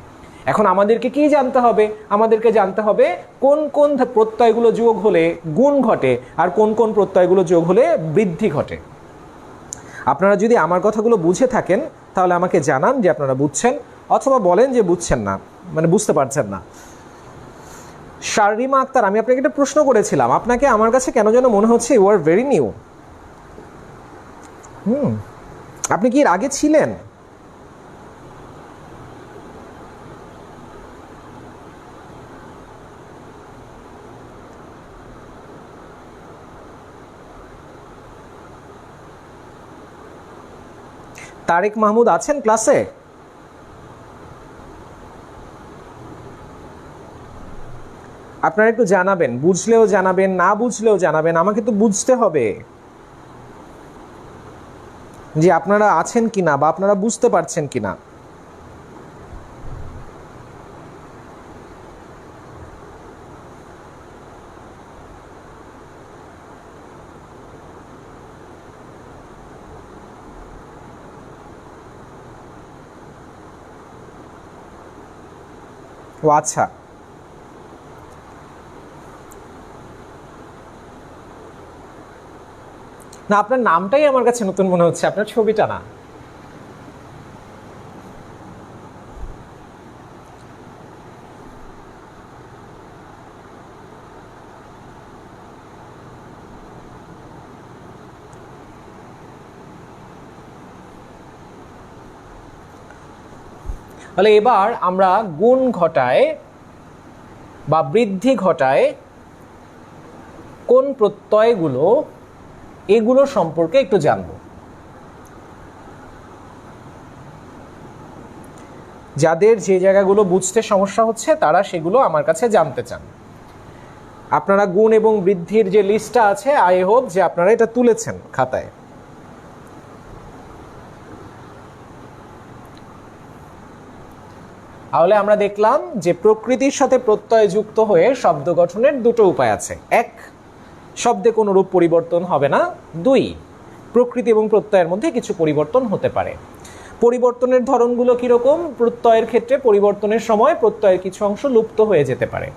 [SPEAKER 1] এখন আমাদেরকে কি জানতে হবে? আমাদেরকে জানতে হবে কোন কোন প্রত্যয়গুলো যোগ হলে গুণ ঘটে আর কোন কোন প্রত্যয়গুলো যোগ হলে বৃদ্ধি ঘটে। আপনারা যদি আমার কথাগুলো বুঝে থাকেন তাহলে আমাকে জানান যে আপনারা বুঝছেন, অথবা বলেন যে বুঝছেন না, মানে বুঝতে পারছেন না। শাররিমা আক্তার, আমি আপনাকে একটা প্রশ্ন করেছিলাম, আপনাকে আমার কাছে কেন যেন মনে হচ্ছে ইউ আর ভেরি নিউ। আপনি কি এর আগে ছিলেন? তারেক মাহমুদ আছেন ক্লাসে? আপনারা একটু জানাবেন, বুঝলেও জানাবেন, না বুঝলেও জানাবেন, আমাকে তো বুঝতে হবে যে আপনারা আছেন কিনা বা আপনারা বুঝতে পারছেন কিনা। ও আচ্ছা, না আপনার নামটাই আমার কাছে নতুন মনে হচ্ছে, আপনার ছবিটা না। তাহলে এবার আমরা গুণ ঘটায় বা বৃদ্ধি ঘটায় কোন প্রত্যয়গুলো, এগুলো সম্পর্কে একটু জানব। যাদের যে জায়গাগুলো বুঝতে সমস্যা হচ্ছে তারা সেগুলো আমার কাছে জানতে চান। আপনারা গুণ এবং বৃদ্ধির যে লিস্টটা আছে, আই হোপ যে আপনারা এটা তুলেছেন খাতায়। তাহলে আমরা দেখলাম যে প্রকৃতির সাথে প্রত্যয় যুক্ত হয়ে শব্দ গঠনের দুটো উপায় আছে। এক, শব্দে কোনো রূপ পরিবর্তন হবে না। দুই, প্রকৃতি এবং প্রত্যয়ের মধ্যে কিছু পরিবর্তন হতে পারে। পরিবর্তনের ধরনগুলো কীরকম? প্রত্যয়ের ক্ষেত্রে পরিবর্তনের সময় প্রত্যয়ের কিছু অংশ লুপ্ত হয়ে যেতে পারে।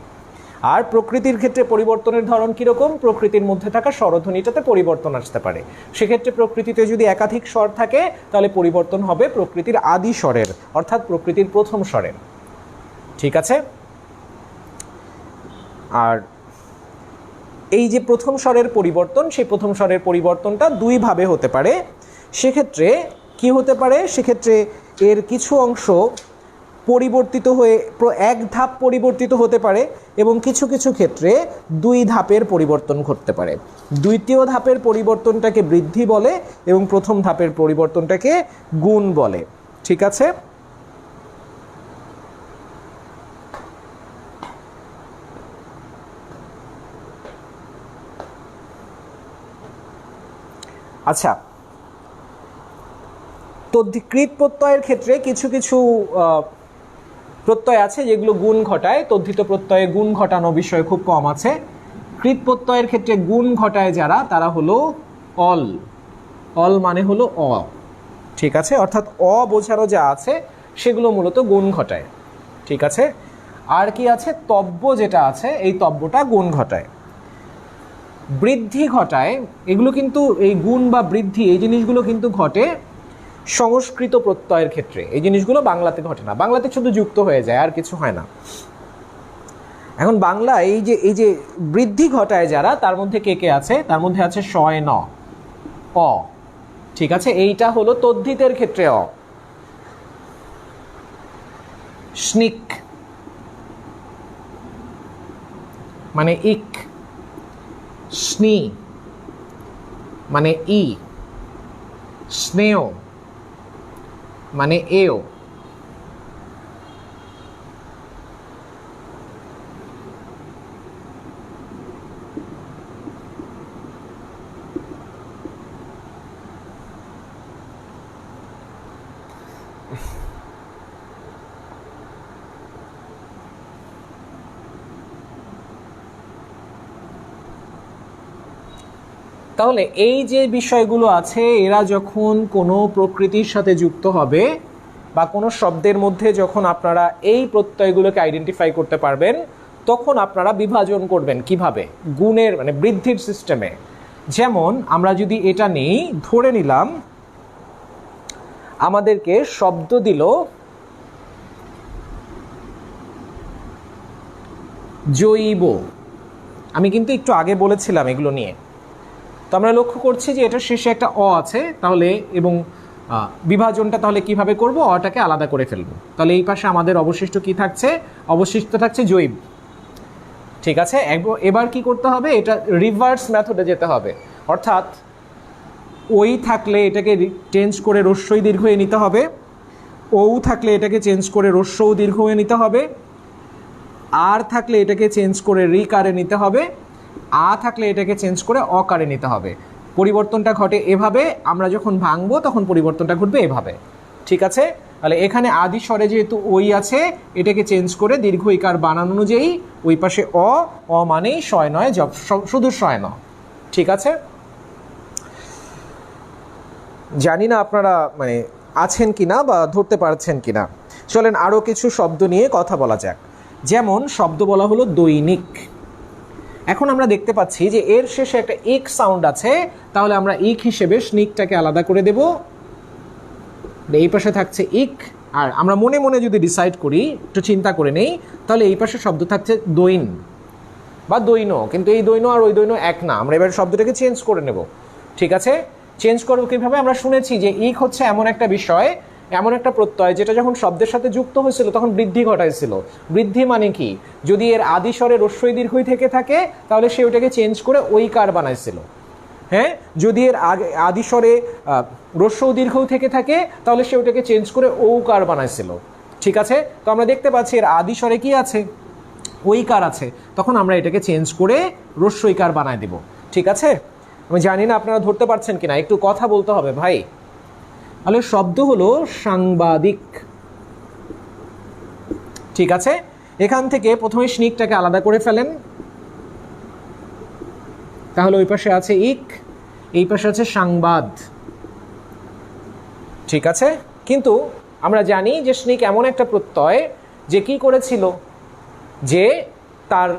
[SPEAKER 1] আর প্রকৃতির ক্ষেত্রে পরিবর্তনের ধরন কীরকম? প্রকৃতির মধ্যে থাকা স্বরধ্বনিটাতে পরিবর্তন আসতে পারে। সেক্ষেত্রে প্রকৃতিতে যদি একাধিক স্বর থাকে তাহলে পরিবর্তন হবে প্রকৃতির আদি স্বরের, অর্থাৎ প্রকৃতির প্রথম স্বরের। ঠিক আছে? আর এই যে প্রথম স্বরের পরিবর্তন, সেই প্রথম স্বরের পরিবর্তনটা দুইভাবে হতে পারে। সেক্ষেত্রে কি হতে পারে? সেক্ষেত্রে এর কিছু অংশ পরিবর্তিত হয়ে এক ধাপ পরিবর্তিত হতে পারে এবং কিছু কিছু ক্ষেত্রে দুই ধাপের পরিবর্তন ঘটতে পারে। দ্বিতীয় ধাপের পরিবর্তনটাকে বৃদ্ধি বলে এবং প্রথম ধাপের পরিবর্তনটাকে গুণ বলে। ঠিক আছে? আচ্ছা, তদ্ধিকৃত প্রত্যয়ের ক্ষেত্রে কিছু কিছু প্রত্যয় আছে যেগুলো গুণ ঘটায়। তদ্ধিত প্রত্যয়ে গুণ ঘটানো বিষয় খুব কম আছে। কৃত প্রত্যয়ের ক্ষেত্রে গুণ ঘটায় যারা, তারা হলো অল। অল মানে হলো অ, ঠিক আছে? অর্থাৎ অ বোঝানো যা আছে সেগুলো মূলত গুণ ঘটায়, ঠিক আছে? আর কি আছে? তব্য যেটা আছে, এই তব্যটা গুণ ঘটায়, বৃদ্ধি ঘটায়। এগুলো কিন্তু এই গুণ বা বৃদ্ধি এই জিনিসগুলো কিন্তু ঘটে সংস্কৃত প্রত্যয়ের ক্ষেত্রে। এই জিনিসগুলো বাংলাতে ঘটে না, বাংলাতে শুধু যুক্ত হয়ে যায়, আর কিছু হয় না। এখন বাংলা এই যে বৃদ্ধি ঘটায় যারা, তার মধ্যে কে কে আছে? তার মধ্যে আছে শয় ন, অ, ঠিক আছে? এইটা হলো তদ্ধিতের ক্ষেত্রে অ। স্নিক মানে ইক, স্নি মানে ই, স্নেহ মানে এও। তাহলে এই যে বিষয়গুলো আছে, এরা যখন কোনো প্রকৃতির সাথে যুক্ত হবে বা কোনো শব্দের মধ্যে যখন আপনারা এই প্রত্যয়গুলোকে আইডেন্টিফাই করতে পারবেন, তখন আপনারা বিভাজন করবেন কিভাবে? গুণের মানে বৃদ্ধির সিস্টেমে। যেমন আমরা যদি এটা নেই, ধরে নিলাম আমাদেরকে শব্দ দিল জৈব। আমি কিন্তু একটু আগে বলেছিলাম এগুলো নিয়ে। তো আমরা লক্ষ্য করছি যে এটা শেষে একটা অ আছে, তাহলে এবং বিভাজনটা তাহলে কিভাবে করব? অটাকে আলাদা করে ফেলবো। তাহলে এই পাশে আমাদের অবশিষ্ট কি থাকছে? অবশিষ্ট থাকছে জৈব, ঠিক আছে? এবার কি করতে হবে? এটা রিভার্স মেথডে যেতে হবে। অর্থাৎ ওই থাকলে এটাকে চেঞ্জ করে রস্যই দীর্ঘ এ নিতে হবে, ও থাকলে এটাকে চেঞ্জ করে রস্যও দীর্ঘ এ নিতে হবে, আর থাকলে এটাকে চেঞ্জ করে রিকারে নিতে হবে, আ থাকলে এটাকে চেঞ্জ করে অকারে নিতে হবে। পরিবর্তনটা ঘটে এভাবে, আমরা যখন ভাঙবো তখন পরিবর্তনটা ঘটবে এভাবে, ঠিক আছে? তাহলে এখানে আদি স্বরে যেহেতু ওই আছে, এটাকে চেঞ্জ করে দীর্ঘ ইকার বানানো অনুযায়ী ওই পাশে অ, অ মানেই শয় নয়, শুধু শয় ন, ঠিক আছে? জানি না আপনারা মানে আছেন কিনা বা ধরতে পারছেন কিনা। চলেন আরও কিছু শব্দ নিয়ে কথা বলা যাক। যেমন শব্দ বলা হলো দৈনিক। এখন আমরা দেখতে পাচ্ছি যে এর শেষে একটা ইক সাউন্ড আছে, তাহলে আমরা ইক হিসেবে স্নিকটাকে আলাদা করে দেব। এই পাশে থাকছে ইক, আর আমরা মনে মনে যদি ডিসাইড করি, একটু চিন্তা করে নেই, তাহলে এই পাশে শব্দ থাকছে দৈন বা দৈন। কিন্তু এই দৈন আর ওই দৈন এক না, আমরা এবার শব্দটাকে চেঞ্জ করে নেব, ঠিক আছে? চেঞ্জ করবো কিভাবে? আমরা শুনেছি যে ইক হচ্ছে এমন একটা বিষয়, এমন একটা প্রত্যয় যেটা যখন শব্দের সাথে যুক্ত হয়েছিল তখন বৃদ্ধি ঘটাইছিল। বৃদ্ধি মানে কি? যদি এর আদি স্বরে রস্যই দীর্ঘই থেকে থাকে, তাহলে সে ওটাকে চেঞ্জ করে ঐকার বানাইছিল। হ্যাঁ, যদি এর আদি স্বরে রস্যও দীর্ঘও থেকে থাকে, তাহলে সে ওটাকে চেঞ্জ করে ঔকার বানাইছিল, ঠিক আছে? তো আমরা দেখতে পাচ্ছি এর আদি স্বরে কি আছে? ঐকার আছে, তখন আমরা এটাকে চেঞ্জ করে রস্যইকার বানায় দিব, ঠিক আছে? আমি জানি না আপনারা ধরতে পারছেন কিনা, একটু কথা বলতে হবে ভাই। তাহলে শব্দ হলো সাংবাদিক, ঠিক আছে? এখান থেকে প্রথমে স্নিকটাকে আলাদা করে ফেলেন, তাহলে ওই পাশে আছে ইক, এই পাশে আছে সাংবাদ, ঠিক আছে? কিন্তু আমরা জানি যে স্নিক এমন একটা প্রত্যয় যে কি করেছিল, যে তার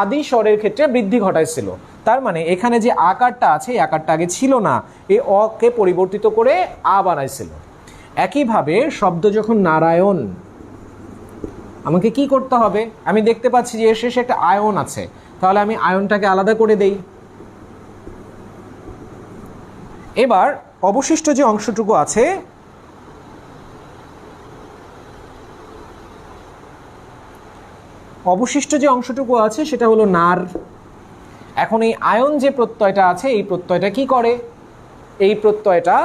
[SPEAKER 1] আদি স্বরের ক্ষেত্রে বৃদ্ধি ঘটাইছিল। তার মানে এখানে যে আকারটা আছে, এই আকারটা আগে ছিল না, এই অকে পরিবর্তিত করে আ বানাইছিল। একইভাবে শব্দ যখন নারায়ণ, আমাকে কি করতে হবে? আমি দেখতে পাচ্ছি যে এর শেষে একটা আয়ন আছে, তাহলে আমি আয়নটাকে আলাদা করে দেই। এবার অবশিষ্ট যে অংশটুকু আছে, সেটা হলো নার। এখন এই আয়ন যে প্রত্যয়টা আছে, এই প্রত্যয়টা কি করে? এই প্রত্যয়টা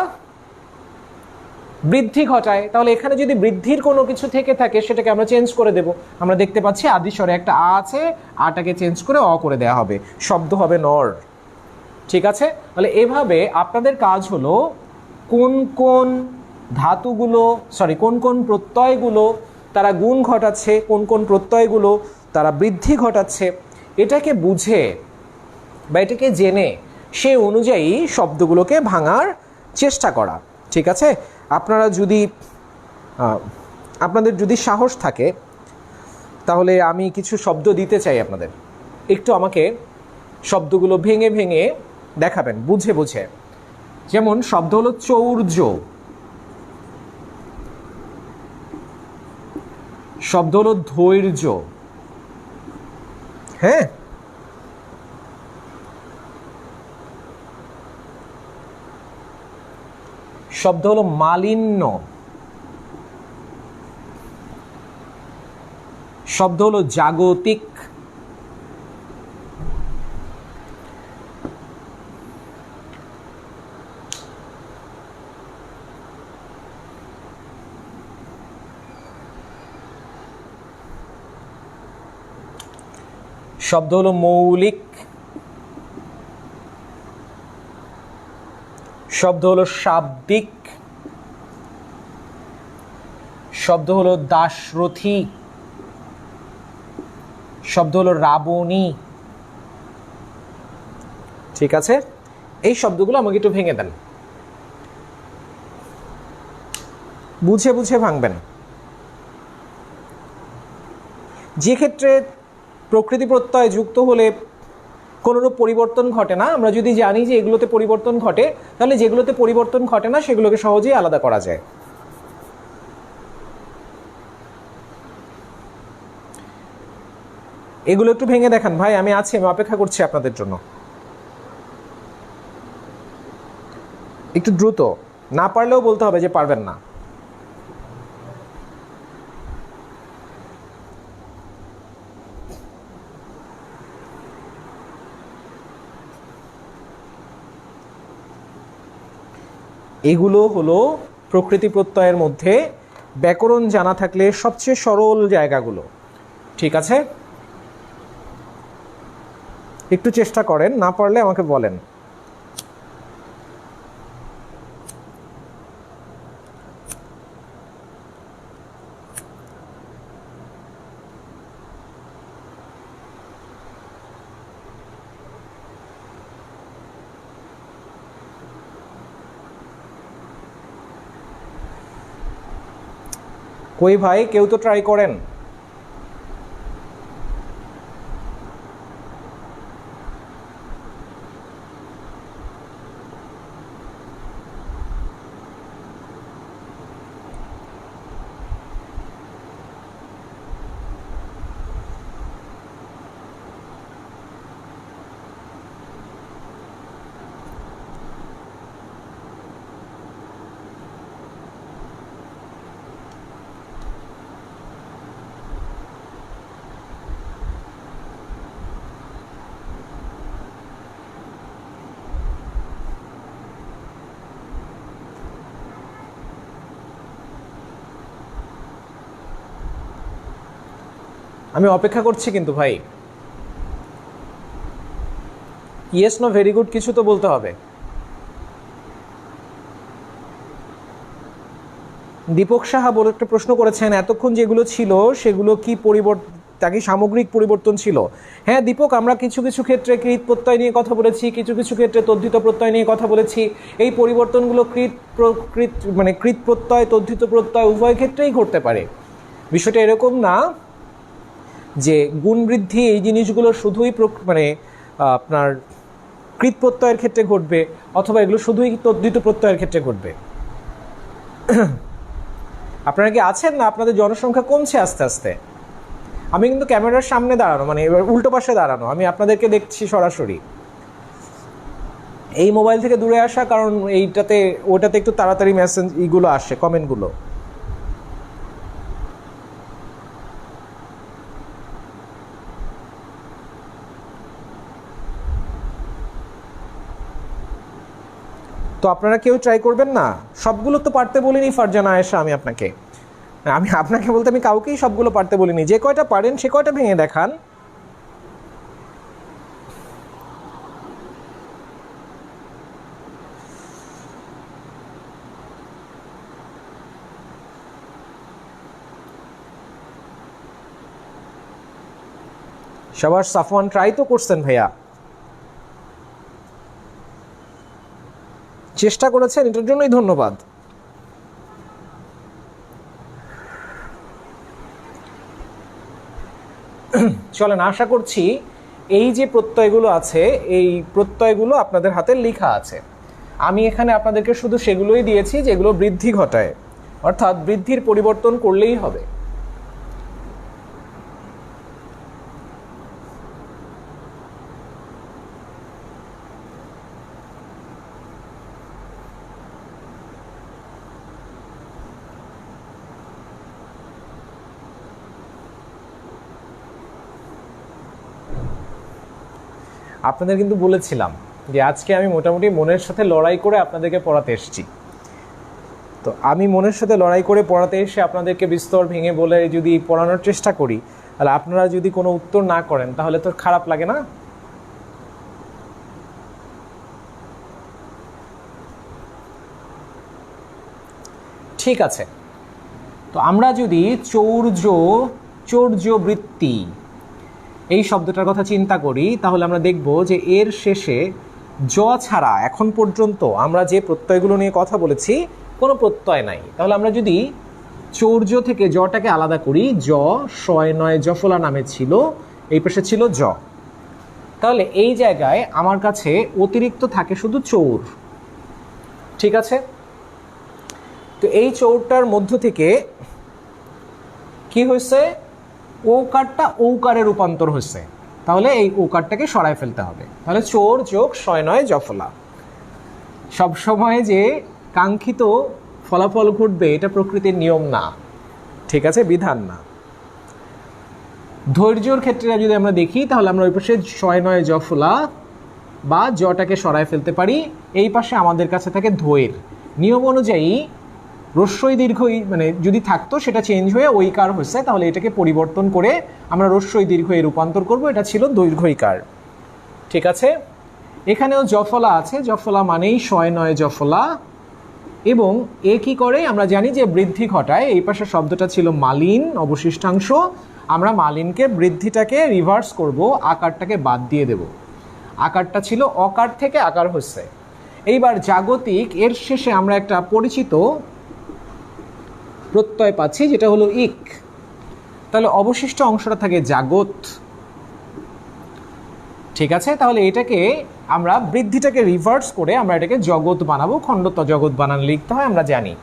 [SPEAKER 1] বৃদ্ধি ঘটায়। তাহলে এখানে যদি বৃদ্ধির কোনো কিছু থেকে থাকে, সেটাকে আমরা চেঞ্জ করে দেব। আমরা দেখতে পাচ্ছি আদি স্বরে একটা আ আছে, আটাকে চেঞ্জ করে অ করে দেওয়া হবে, শব্দ হবে নর। ঠিক আছে, তাহলে এভাবে আপনাদের কাজ হলো কোন কোন ধাতুগুলো কোন কোন প্রত্যয়গুলো তারা গুণ ঘটাচ্ছে, কোন কোন প্রত্যয়গুলো তারা বৃদ্ধি ঘটাচ্ছে, এটাকে বুঝে বা এটাকে জেনে সে অনুযায়ী শব্দগুলোকে ভাঙার চেষ্টা করা। ঠিক আছে, আপনাদের যদি সাহস থাকে তাহলে আমি কিছু শব্দ দিতে চাই আপনাদের, একটু আমাকে শব্দগুলো ভেঙে ভেঙে দেখাবেন বুঝে বুঝে। যেমন শব্দ হলো চৌর্য, শব্দ হলো ধৈর্য, হ্যাঁ, শব্দ হলো মালিন্য, শব্দ হলো জাগতিক, শব্দ হলো মৌলিক, শব্দ হলো শাব্দিক, শব্দ হলো দাশরথী, শব্দ হলো রাবণী। ঠিক আছে, এই শব্দগুলো আমাকে একটু ভেঙে দেন, বুঝে বুঝে ভাঙবেন। যে ক্ষেত্রে প্রকৃতি প্রত্যয় যুক্ত হলে কোনোরূপ পরিবর্তন ঘটে না, আমরা যদি জানি যে এগুলোতে পরিবর্তন ঘটে, তাহলে যেগুলোতে পরিবর্তন ঘটে না সেগুলোকে সহজেই আলাদা করা যায়। এগুলো একটু ভেঙে দেখান ভাই, আমি আছি, আমি অপেক্ষা করছি আপনাদের জন্য। একটু দ্রুত, না পারলেও বলতে হবে যে পারবেন না। এগুলো হলো প্রকৃতি প্রত্যয়ের মধ্যে ব্যাকরণ জানা থাকলে সবচেয়ে সরল জায়গাগুলো। ঠিক আছে, একটু চেষ্টা করেন, না পারলে আমাকে বলেন। কই ভাই, কেউ তো ট্রাই করেন। আমি অপেক্ষা করছি কিন্তু ভাই। ইয়েস নো ভেরি গুড কিছু তো বলতে হবে। দীপক সাহা বলে একটা প্রশ্ন করেছেন, এতক্ষণ যেগুলো ছিল সেগুলো কি তাকে সামগ্রিক পরিবর্তন ছিল? হ্যাঁ দীপক, আমরা কিছু কিছু ক্ষেত্রে কৃত প্রত্যয় নিয়ে কথা বলেছি, কিছু কিছু ক্ষেত্রে তদ্ধিত প্রত্যয় নিয়ে কথা বলেছি। এই পরিবর্তনগুলো কৃত প্রত্যয় তদ্ধিত প্রত্যয় উভয় ক্ষেত্রেই ঘটতে পারে। বিষয়টা এরকম না যে গুণ বৃদ্ধি এই জিনিসগুলো শুধুই আপনার কৃত প্রত্যয়ের ক্ষেত্রে ঘটবে, অথবা এগুলো শুধুই তদ্ধিত প্রত্যয়ের ক্ষেত্রে ঘটবে। আপনারা কি আছেন না? আপনাদের জনসংখ্যা কমছে আস্তে আস্তে। আমি কিন্তু ক্যামেরার সামনে দাঁড়ানো, এবার উল্টো পাশে দাঁড়ানো, আমি আপনাদেরকে দেখছি সরাসরি। এই মোবাইল থেকে দূরে আসা কারণ ওটাতে একটু তাড়াতাড়ি মেসেজ এইগুলো আসে, কমেন্টগুলো। তো আপনারা কেউ ট্রাই করবেন না? সবগুলো তো পারতে বলিনি ফারজানা আয়েশা, আমি আপনাকে বলতে আমি কাউকেই সবগুলো পারতে বলিনি। যে কয়টা পারেন সে কয়টা ভেঙে দেখান। সবার সাফওয়ান ট্রাই তো করছেন ভাইয়া, চেষ্টা করেছেন, এটার জন্যই ধন্যবাদ। চলেন, আশা করছি এই যে প্রত্যয়গুলো আছে এই প্রত্যয়গুলো আপনাদের হাতে লেখা আছে। আমি এখানে আপনাদেরকে শুধু সেগুলোই দিয়েছি যেগুলো বৃদ্ধি ঘটায়, অর্থাৎ বৃদ্ধির পরিবর্তন করলেই হবে। আপনাদের কিন্তু বলেছিলাম যে আজকে আমি মোটামুটি মনের সাথে লড়াই করে আপনাদেরকে পড়াতে এসেছি। তো আমি মনের সাথে লড়াই করে পড়াতে এসে আপনাদেরকে বিস্তর ভেঙে বলে যদি পড়ানোর চেষ্টা করি, তাহলে আপনারা যদি কোনো উত্তর না করেন তাহলে তো খারাপ লাগে না? ঠিক আছে, তো আমরা যদি চৌর্য বৃত্তি এই শব্দটার কথা চিন্তা করি, তাহলে আমরা দেখব যে এর শেষে জ ছাড়া এখন পর্যন্ত আমরা যে প্রত্যয়গুলো নিয়ে কথা বলেছি কোনো প্রত্যয় নাই। তাহলে আমরা যদি চৌর্য থেকে জটাকে আলাদা করি, জ শয় নয় জফলা নামে ছিল, এই পাশে ছিল জ, তাহলে এই জায়গায় আমার কাছে অতিরিক্ত থাকে শুধু চৌর। ঠিক আছে, তো এই চৌরটার মধ্য থেকে কি হয়েছে, ওকারটা ঔকারে রূপান্তর হয়েছে, তাহলে এই ওকারটাকে সরায় ফেলতে হবে। তাহলে চোর যোগ শয় নয় জফলা। সবসময় যে কাঙ্ক্ষিত ফলাফল ঘটবে এটা প্রকৃতির নিয়ম না, ঠিক আছে, বিধান না। ধৈর্যর ক্ষেত্রে যদি আমরা দেখি তাহলে আমরা ওই পাশে শয় নয় জফলা বা জটাকে সরায় ফেলতে পারি, এই পাশে আমাদের কাছে থাকে ধৈর। নিয়ম অনুযায়ী রস্যই দীর্ঘই মানে যদি থাকতো সেটা চেঞ্জ হয়ে ঐকার হয়েছে, তাহলে এটাকে পরিবর্তন করে আমরা রস্যই দীর্ঘই রূপান্তর করব, এটা ছিল দৈর্ঘ্যইকার। ঠিক আছে, এখানেও জফলা আছে, জফলা মানেই শয় নয় জফলা, এবং এ কি করে আমরা জানি যে বৃদ্ধি ঘটায়। এই পাশে শব্দটা ছিল মালিন অবশিষ্টাংশ, আমরা মালিনকে বৃদ্ধিটাকে রিভার্স করব, আকারটাকে বাদ দিয়ে দেব। আকারটা ছিল অকার থেকে আকার হচ্ছে। এইবার জাগতিক, এর শেষে আমরা একটা পরিচিত প্রত্যয় পাচ্ছি যেটা হলো ইক, তাহলে অবশিষ্ট অংশটা থাকে জাগত। ঠিক আছে, তাহলে এটাকে আমরা বৃদ্ধিটাকে রিভার্স করে আমরা এটাকে জগৎ বানাবো, খণ্ডত জগৎ বানান লিখতে হয় আমরা জানি।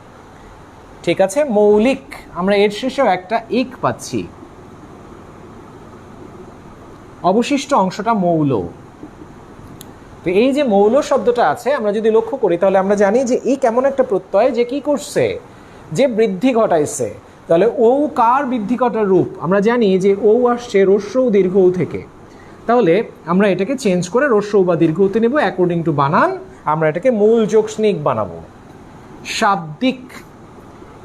[SPEAKER 1] ঠিক আছে, মৌলিক, আমরা এর শেষেও একটা ইক পাচ্ছি, অবশিষ্ট অংশটা মৌল। তো এই যে মৌল শব্দটা আছে আমরা যদি লক্ষ্য করি তাহলে আমরা জানি যে ইক এমন একটা প্রত্যয় যে কি করছে, যে বৃদ্ধি ঘটাইছে। তাহলে ঔ কার বৃদ্ধি ঘটার রূপ আমরা জানি যে ঔ আসছে রস্য দীর্ঘ থেকে, তাহলে আমরা এটাকে চেঞ্জ করে রস্য বা দীর্ঘতে নেব অ্যাকর্ডিং টু বানান, আমরা এটাকে মূল যোগ স্নিক বানাবো। শাব্দিক,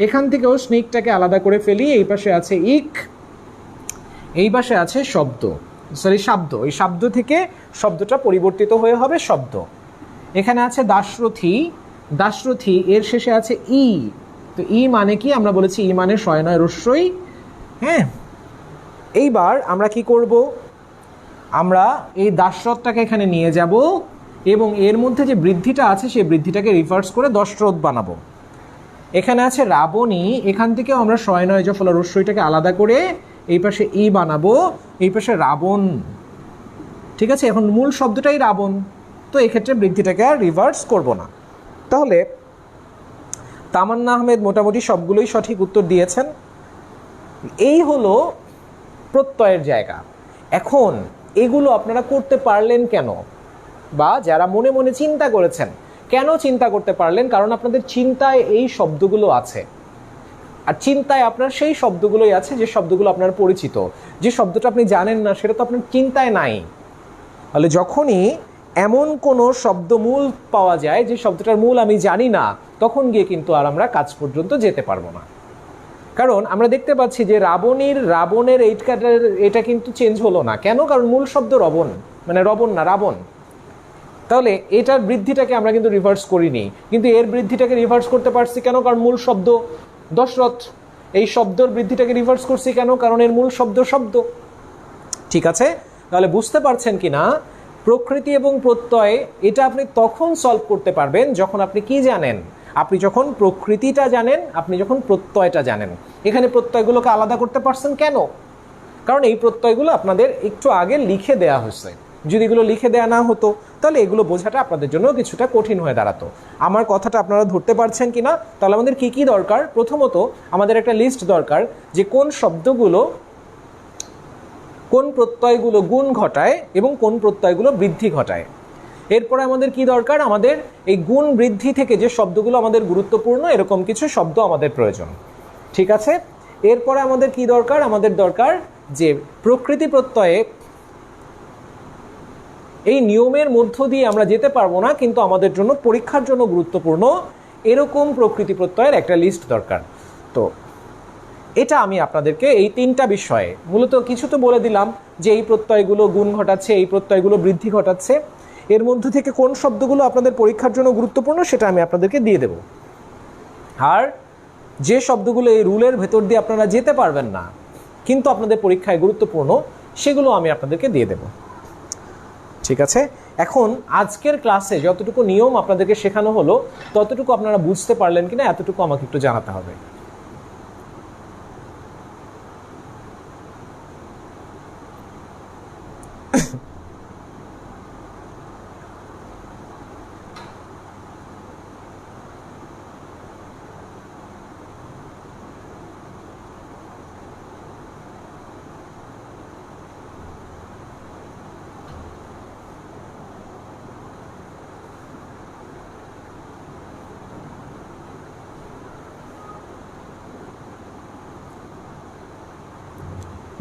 [SPEAKER 1] এখান থেকেও স্নিকটাকে আলাদা করে ফেলি, এই পাশে আছে ইক, এই পাশে আছে শব্দ, সরি শব্দ, এই শব্দ থেকে শব্দটা পরিবর্তিত হয়ে হবে শব্দ। এখানে আছে দাশরথী, দাশরথী এর শেষে আছে ই, তো ই মানে কি আমরা বলেছি ই মানে শয় নয় রস্যই। হ্যাঁ, এইবার আমরা কি করব, আমরা এই দাশরথটাকে এখানে নিয়ে যাব এবং এর মধ্যে যে বৃদ্ধিটা আছে সেই বৃদ্ধিটাকে রিভার্স করে দশরথ বানাবো। এখানে আছে রাবণী, এখান থেকেও আমরা শয় নয় জফলা রস্যইটাকে আলাদা করে এই পাশে ই বানাবো, এই পাশে রাবণ। ঠিক আছে, এখন মূল শব্দটাই রাবণ, তো এক্ষেত্রে বৃদ্ধিটাকে আর রিভার্স করব না। তাহলে তামান্না আহমেদ মোটামুটি সবগুলোই সঠিক উত্তর দিয়েছেন। এই হলো প্রত্যয়ের জায়গা। এখন এগুলো আপনারা করতে পারলেন কেন, বা যারা মনে মনে চিন্তা করেছেন কেন চিন্তা করতে পারলেন, কারণ আপনাদের চিন্তায় এই শব্দগুলো আছে, আর চিন্তায় আপনার সেই শব্দগুলোই আছে যে শব্দগুলো আপনার পরিচিত। যে শব্দটা আপনি জানেন না সেটা তো আপনার চিন্তায় নাই। তাহলে যখনই এমন কোনো শব্দমূল পাওয়া যায় যে শব্দটার মূল আমি জানি না, তখন গিয়ে কিন্তু আর আমরা কাজ পর্যন্ত যেতে পারবো না। কারণ আমরা দেখতে পাচ্ছি যে রাবণের এটা কিন্তু চেঞ্জ হলো না কেন, কারণ মূল শব্দ রবণ, মানে রবণ না রাবণ। তাহলে এটার বৃদ্ধিটাকে আমরা কিন্তু রিভার্স করিনি, কিন্তু এর বৃদ্ধিটাকে রিভার্স করতে পারছি কেন, কারণ মূল শব্দ দশরথ। এই শব্দের বৃদ্ধিটাকে রিভার্স করছি কেন, কারণ এর মূল শব্দ শব্দ। ঠিক আছে, তাহলে বুঝতে পারছেন কি না প্রকৃতি এবং প্রত্যয় এটা আপনি তখন সলভ করতে পারবেন যখন আপনি কি জানেন, আপনি যখন প্রকৃতিটা জানেন, আপনি যখন প্রত্যয়টা জানেন। এখানে প্রত্যয়গুলোকে আলাদা করতে পারছেন কেন? কারণ এই প্রত্যয়গুলো আপনাদের একটু আগে লিখে দেয়া হয়েছে। যদি এগুলো লিখে দেয়া না হতো তাহলে এগুলো বোঝাটা আপনাদের জন্য কিছুটা কঠিন হয়ে দাঁড়াতো। আমার কথাটা আপনারা ধরতে পারছেন কিনা? তাহলে আমাদের কি কি দরকার? প্রথমত আমাদের একটা লিস্ট দরকার যে কোন শব্দগুলো, কোন প্রত্যয়গুলো গুণ ঘটায় এবং কোন প্রত্যয়গুলো বৃদ্ধি ঘটায়। এরপরে আমাদের কি দরকার? আমাদের এই গুণ বৃদ্ধি থেকে যে শব্দগুলো আমাদের গুরুত্বপূর্ণ এরকম কিছু শব্দ আমাদের প্রয়োজন। ঠিক আছে, এরপরে আমাদের কি দরকার? আমাদের দরকার যে প্রকৃতি প্রত্যয়ে এই নিয়মের মধ্য দিয়ে আমরা যেতে পারবো না, কিন্তু আমাদের জন্য পরীক্ষার জন্য গুরুত্বপূর্ণ এরকম প্রকৃতি প্রত্যয়ের একটা লিস্ট দরকার। তো এটা আমি আপনাদেরকে এই তিনটা বিষয়ে মূলত কিছু তো বলে দিলাম যে এই প্রত্যয়গুলো গুণ ঘটাচ্ছে, এই প্রত্যয়গুলো বৃদ্ধি ঘটাচ্ছে। এর মধ্য থেকে কোন শব্দগুলো আপনাদের পরীক্ষার জন্য গুরুত্বপূর্ণ সেটা আমি আপনাদেরকে দিয়ে দেব। আর যে শব্দগুলো এই রুলের ভেতর দিয়ে আপনারা যেতে পারবেন না কিন্তু আপনাদের পরীক্ষায় গুরুত্বপূর্ণ সেগুলো আমি আপনাদেরকে দিয়ে দেব। ঠিক আছে, এখন আজকের ক্লাসে যতটুকু নিয়ম আপনাদেরকে শেখানো হলো ততটুকু আপনারা বুঝতে পারলেন কিনা এতটুকু আমাকে একটু জানাতে হবে।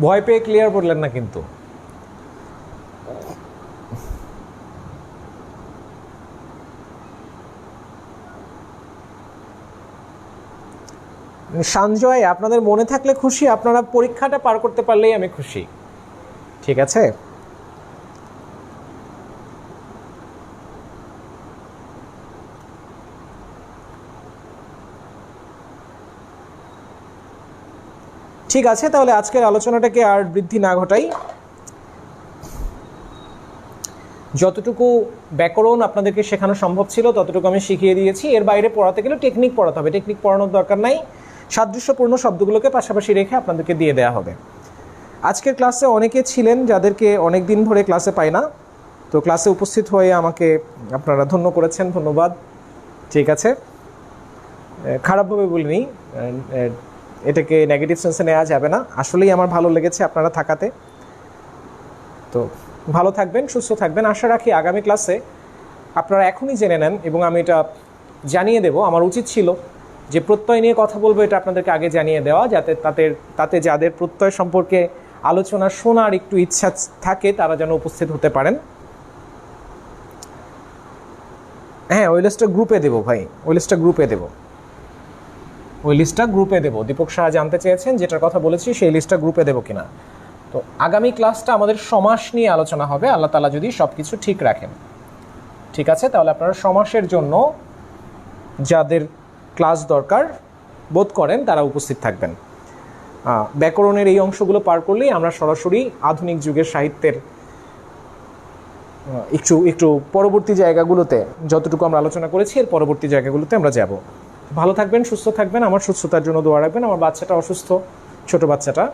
[SPEAKER 1] ভয় পেয়ে ক্লিয়ার করলেন না কিন্তু। সঞ্জয়, আপনাদের মনে থাকলে খুশি, আপনারা পরীক্ষাটা পার করতে পারলেই আমি খুশি। ঠিক আছে, ঠিক আছে, তাহলে আজকের আলোচনাটাকে আর বৃদ্ধি না ঘটাই। যতটুকু ব্যাকরণ আপনাদেরকে শেখানো সম্ভব ছিল ততটুকু আমি শিখিয়ে দিয়েছি। এর বাইরে পড়াতে গেলে টেকনিক পড়াতে হবে, টেকনিক পড়ানোর দরকার নাই। সাদৃশ্যপূর্ণ শব্দগুলোকে পাশাপাশি রেখে আপনাদেরকে দিয়ে দেওয়া হবে। আজকের ক্লাসে অনেকে ছিলেন যাদেরকে অনেক দিন ধরে ক্লাসে পাই না, তো ক্লাসে উপস্থিত হয়ে আমাকে আপনারা ধন্য করেছেন, ধন্যবাদ। ঠিক আছে, খারাপভাবে বলিনি, এটাকে নেগেটিভ সেন্সে নেওয়া যাবে না। আসলেই আমার ভালো লেগেছে আপনারা থাকাতে। তো ভালো থাকবেন, সুস্থ থাকবেন। আশা রাখি আগামী ক্লাসে আপনারা এখনই জেনে নেন এবং আমি এটা জানিয়ে দেব। আমার উচিত ছিল যে প্রত্যয় নিয়ে কথা বলবো এটা আপনাদেরকে আগে জানিয়ে দেওয়া, যাতে তাতে যাদের প্রত্যয় সম্পর্কে আলোচনা শোনার একটু ইচ্ছা থাকে তারা যেন উপস্থিত হতে পারেন। হ্যাঁ, ওই লিস্টটা গ্রুপে দেবো ভাই, ওই লিস্টটা গ্রুপে দেবো। দীপক শাহ জানতে চেয়েছেন যেটার কথা বলেছি সেই লিস্টটা গ্রুপে দেবো কিনা। তো আগামী ক্লাসটা আমাদের সমাস নিয়ে আলোচনা হবে, আল্লাহ তাআলা যদি সব কিছু ঠিক রাখেন। ঠিক আছে, তাহলে আপনারা সমাসের জন্য যাদের ক্লাস দরকার বোধ করেন তারা উপস্থিত থাকবেন। ব্যাকরণের এই অংশগুলো পার করলেই আমরা সরাসরি আধুনিক যুগের সাহিত্যের একটু পরবর্তী জায়গাগুলোতে, যতটুকু আমরা আলোচনা করেছি এর পরবর্তী জায়গাগুলোতে আমরা যাব। ভালো থাকবেন, সুস্থ থাকবেন, আমার সুস্থতার জন্য দোয়া রাখবেন। আমার বাচ্চাটা অসুস্থ, ছোট বাচ্চাটা,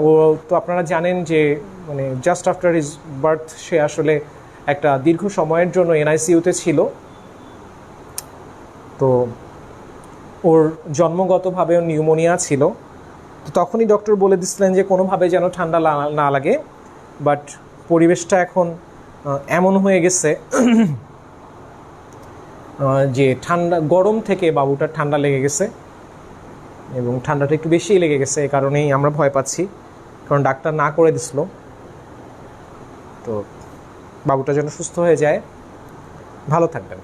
[SPEAKER 1] ও তো আপনারা জানেন যে মানে জাস্ট আফটার হিজ বার্থ সে আসলে একটা দীর্ঘ সময়ের জন্য এনআইসিইউতে ছিল। তো ওর জন্মগতভাবে নিউমোনিয়া ছিল। তো তখনই ডক্টর বলে দিচ্ছিলেন যে কোনোভাবে যেন ঠান্ডা না লাগে, বাট পরিবেশটা এখন এমন হয়ে গেছে যে গরম থেকে বাবুটার ঠান্ডা লেগে গেছে এবং ঠান্ডাটা একটু বেশিই লেগে গেছে। এই কারণেই আমরা ভয় পাচ্ছি, কারণ ডাক্তার না করে দিছিল। তো বাবুটা যেন সুস্থ হয়ে যায়। ভালো থাকবেন।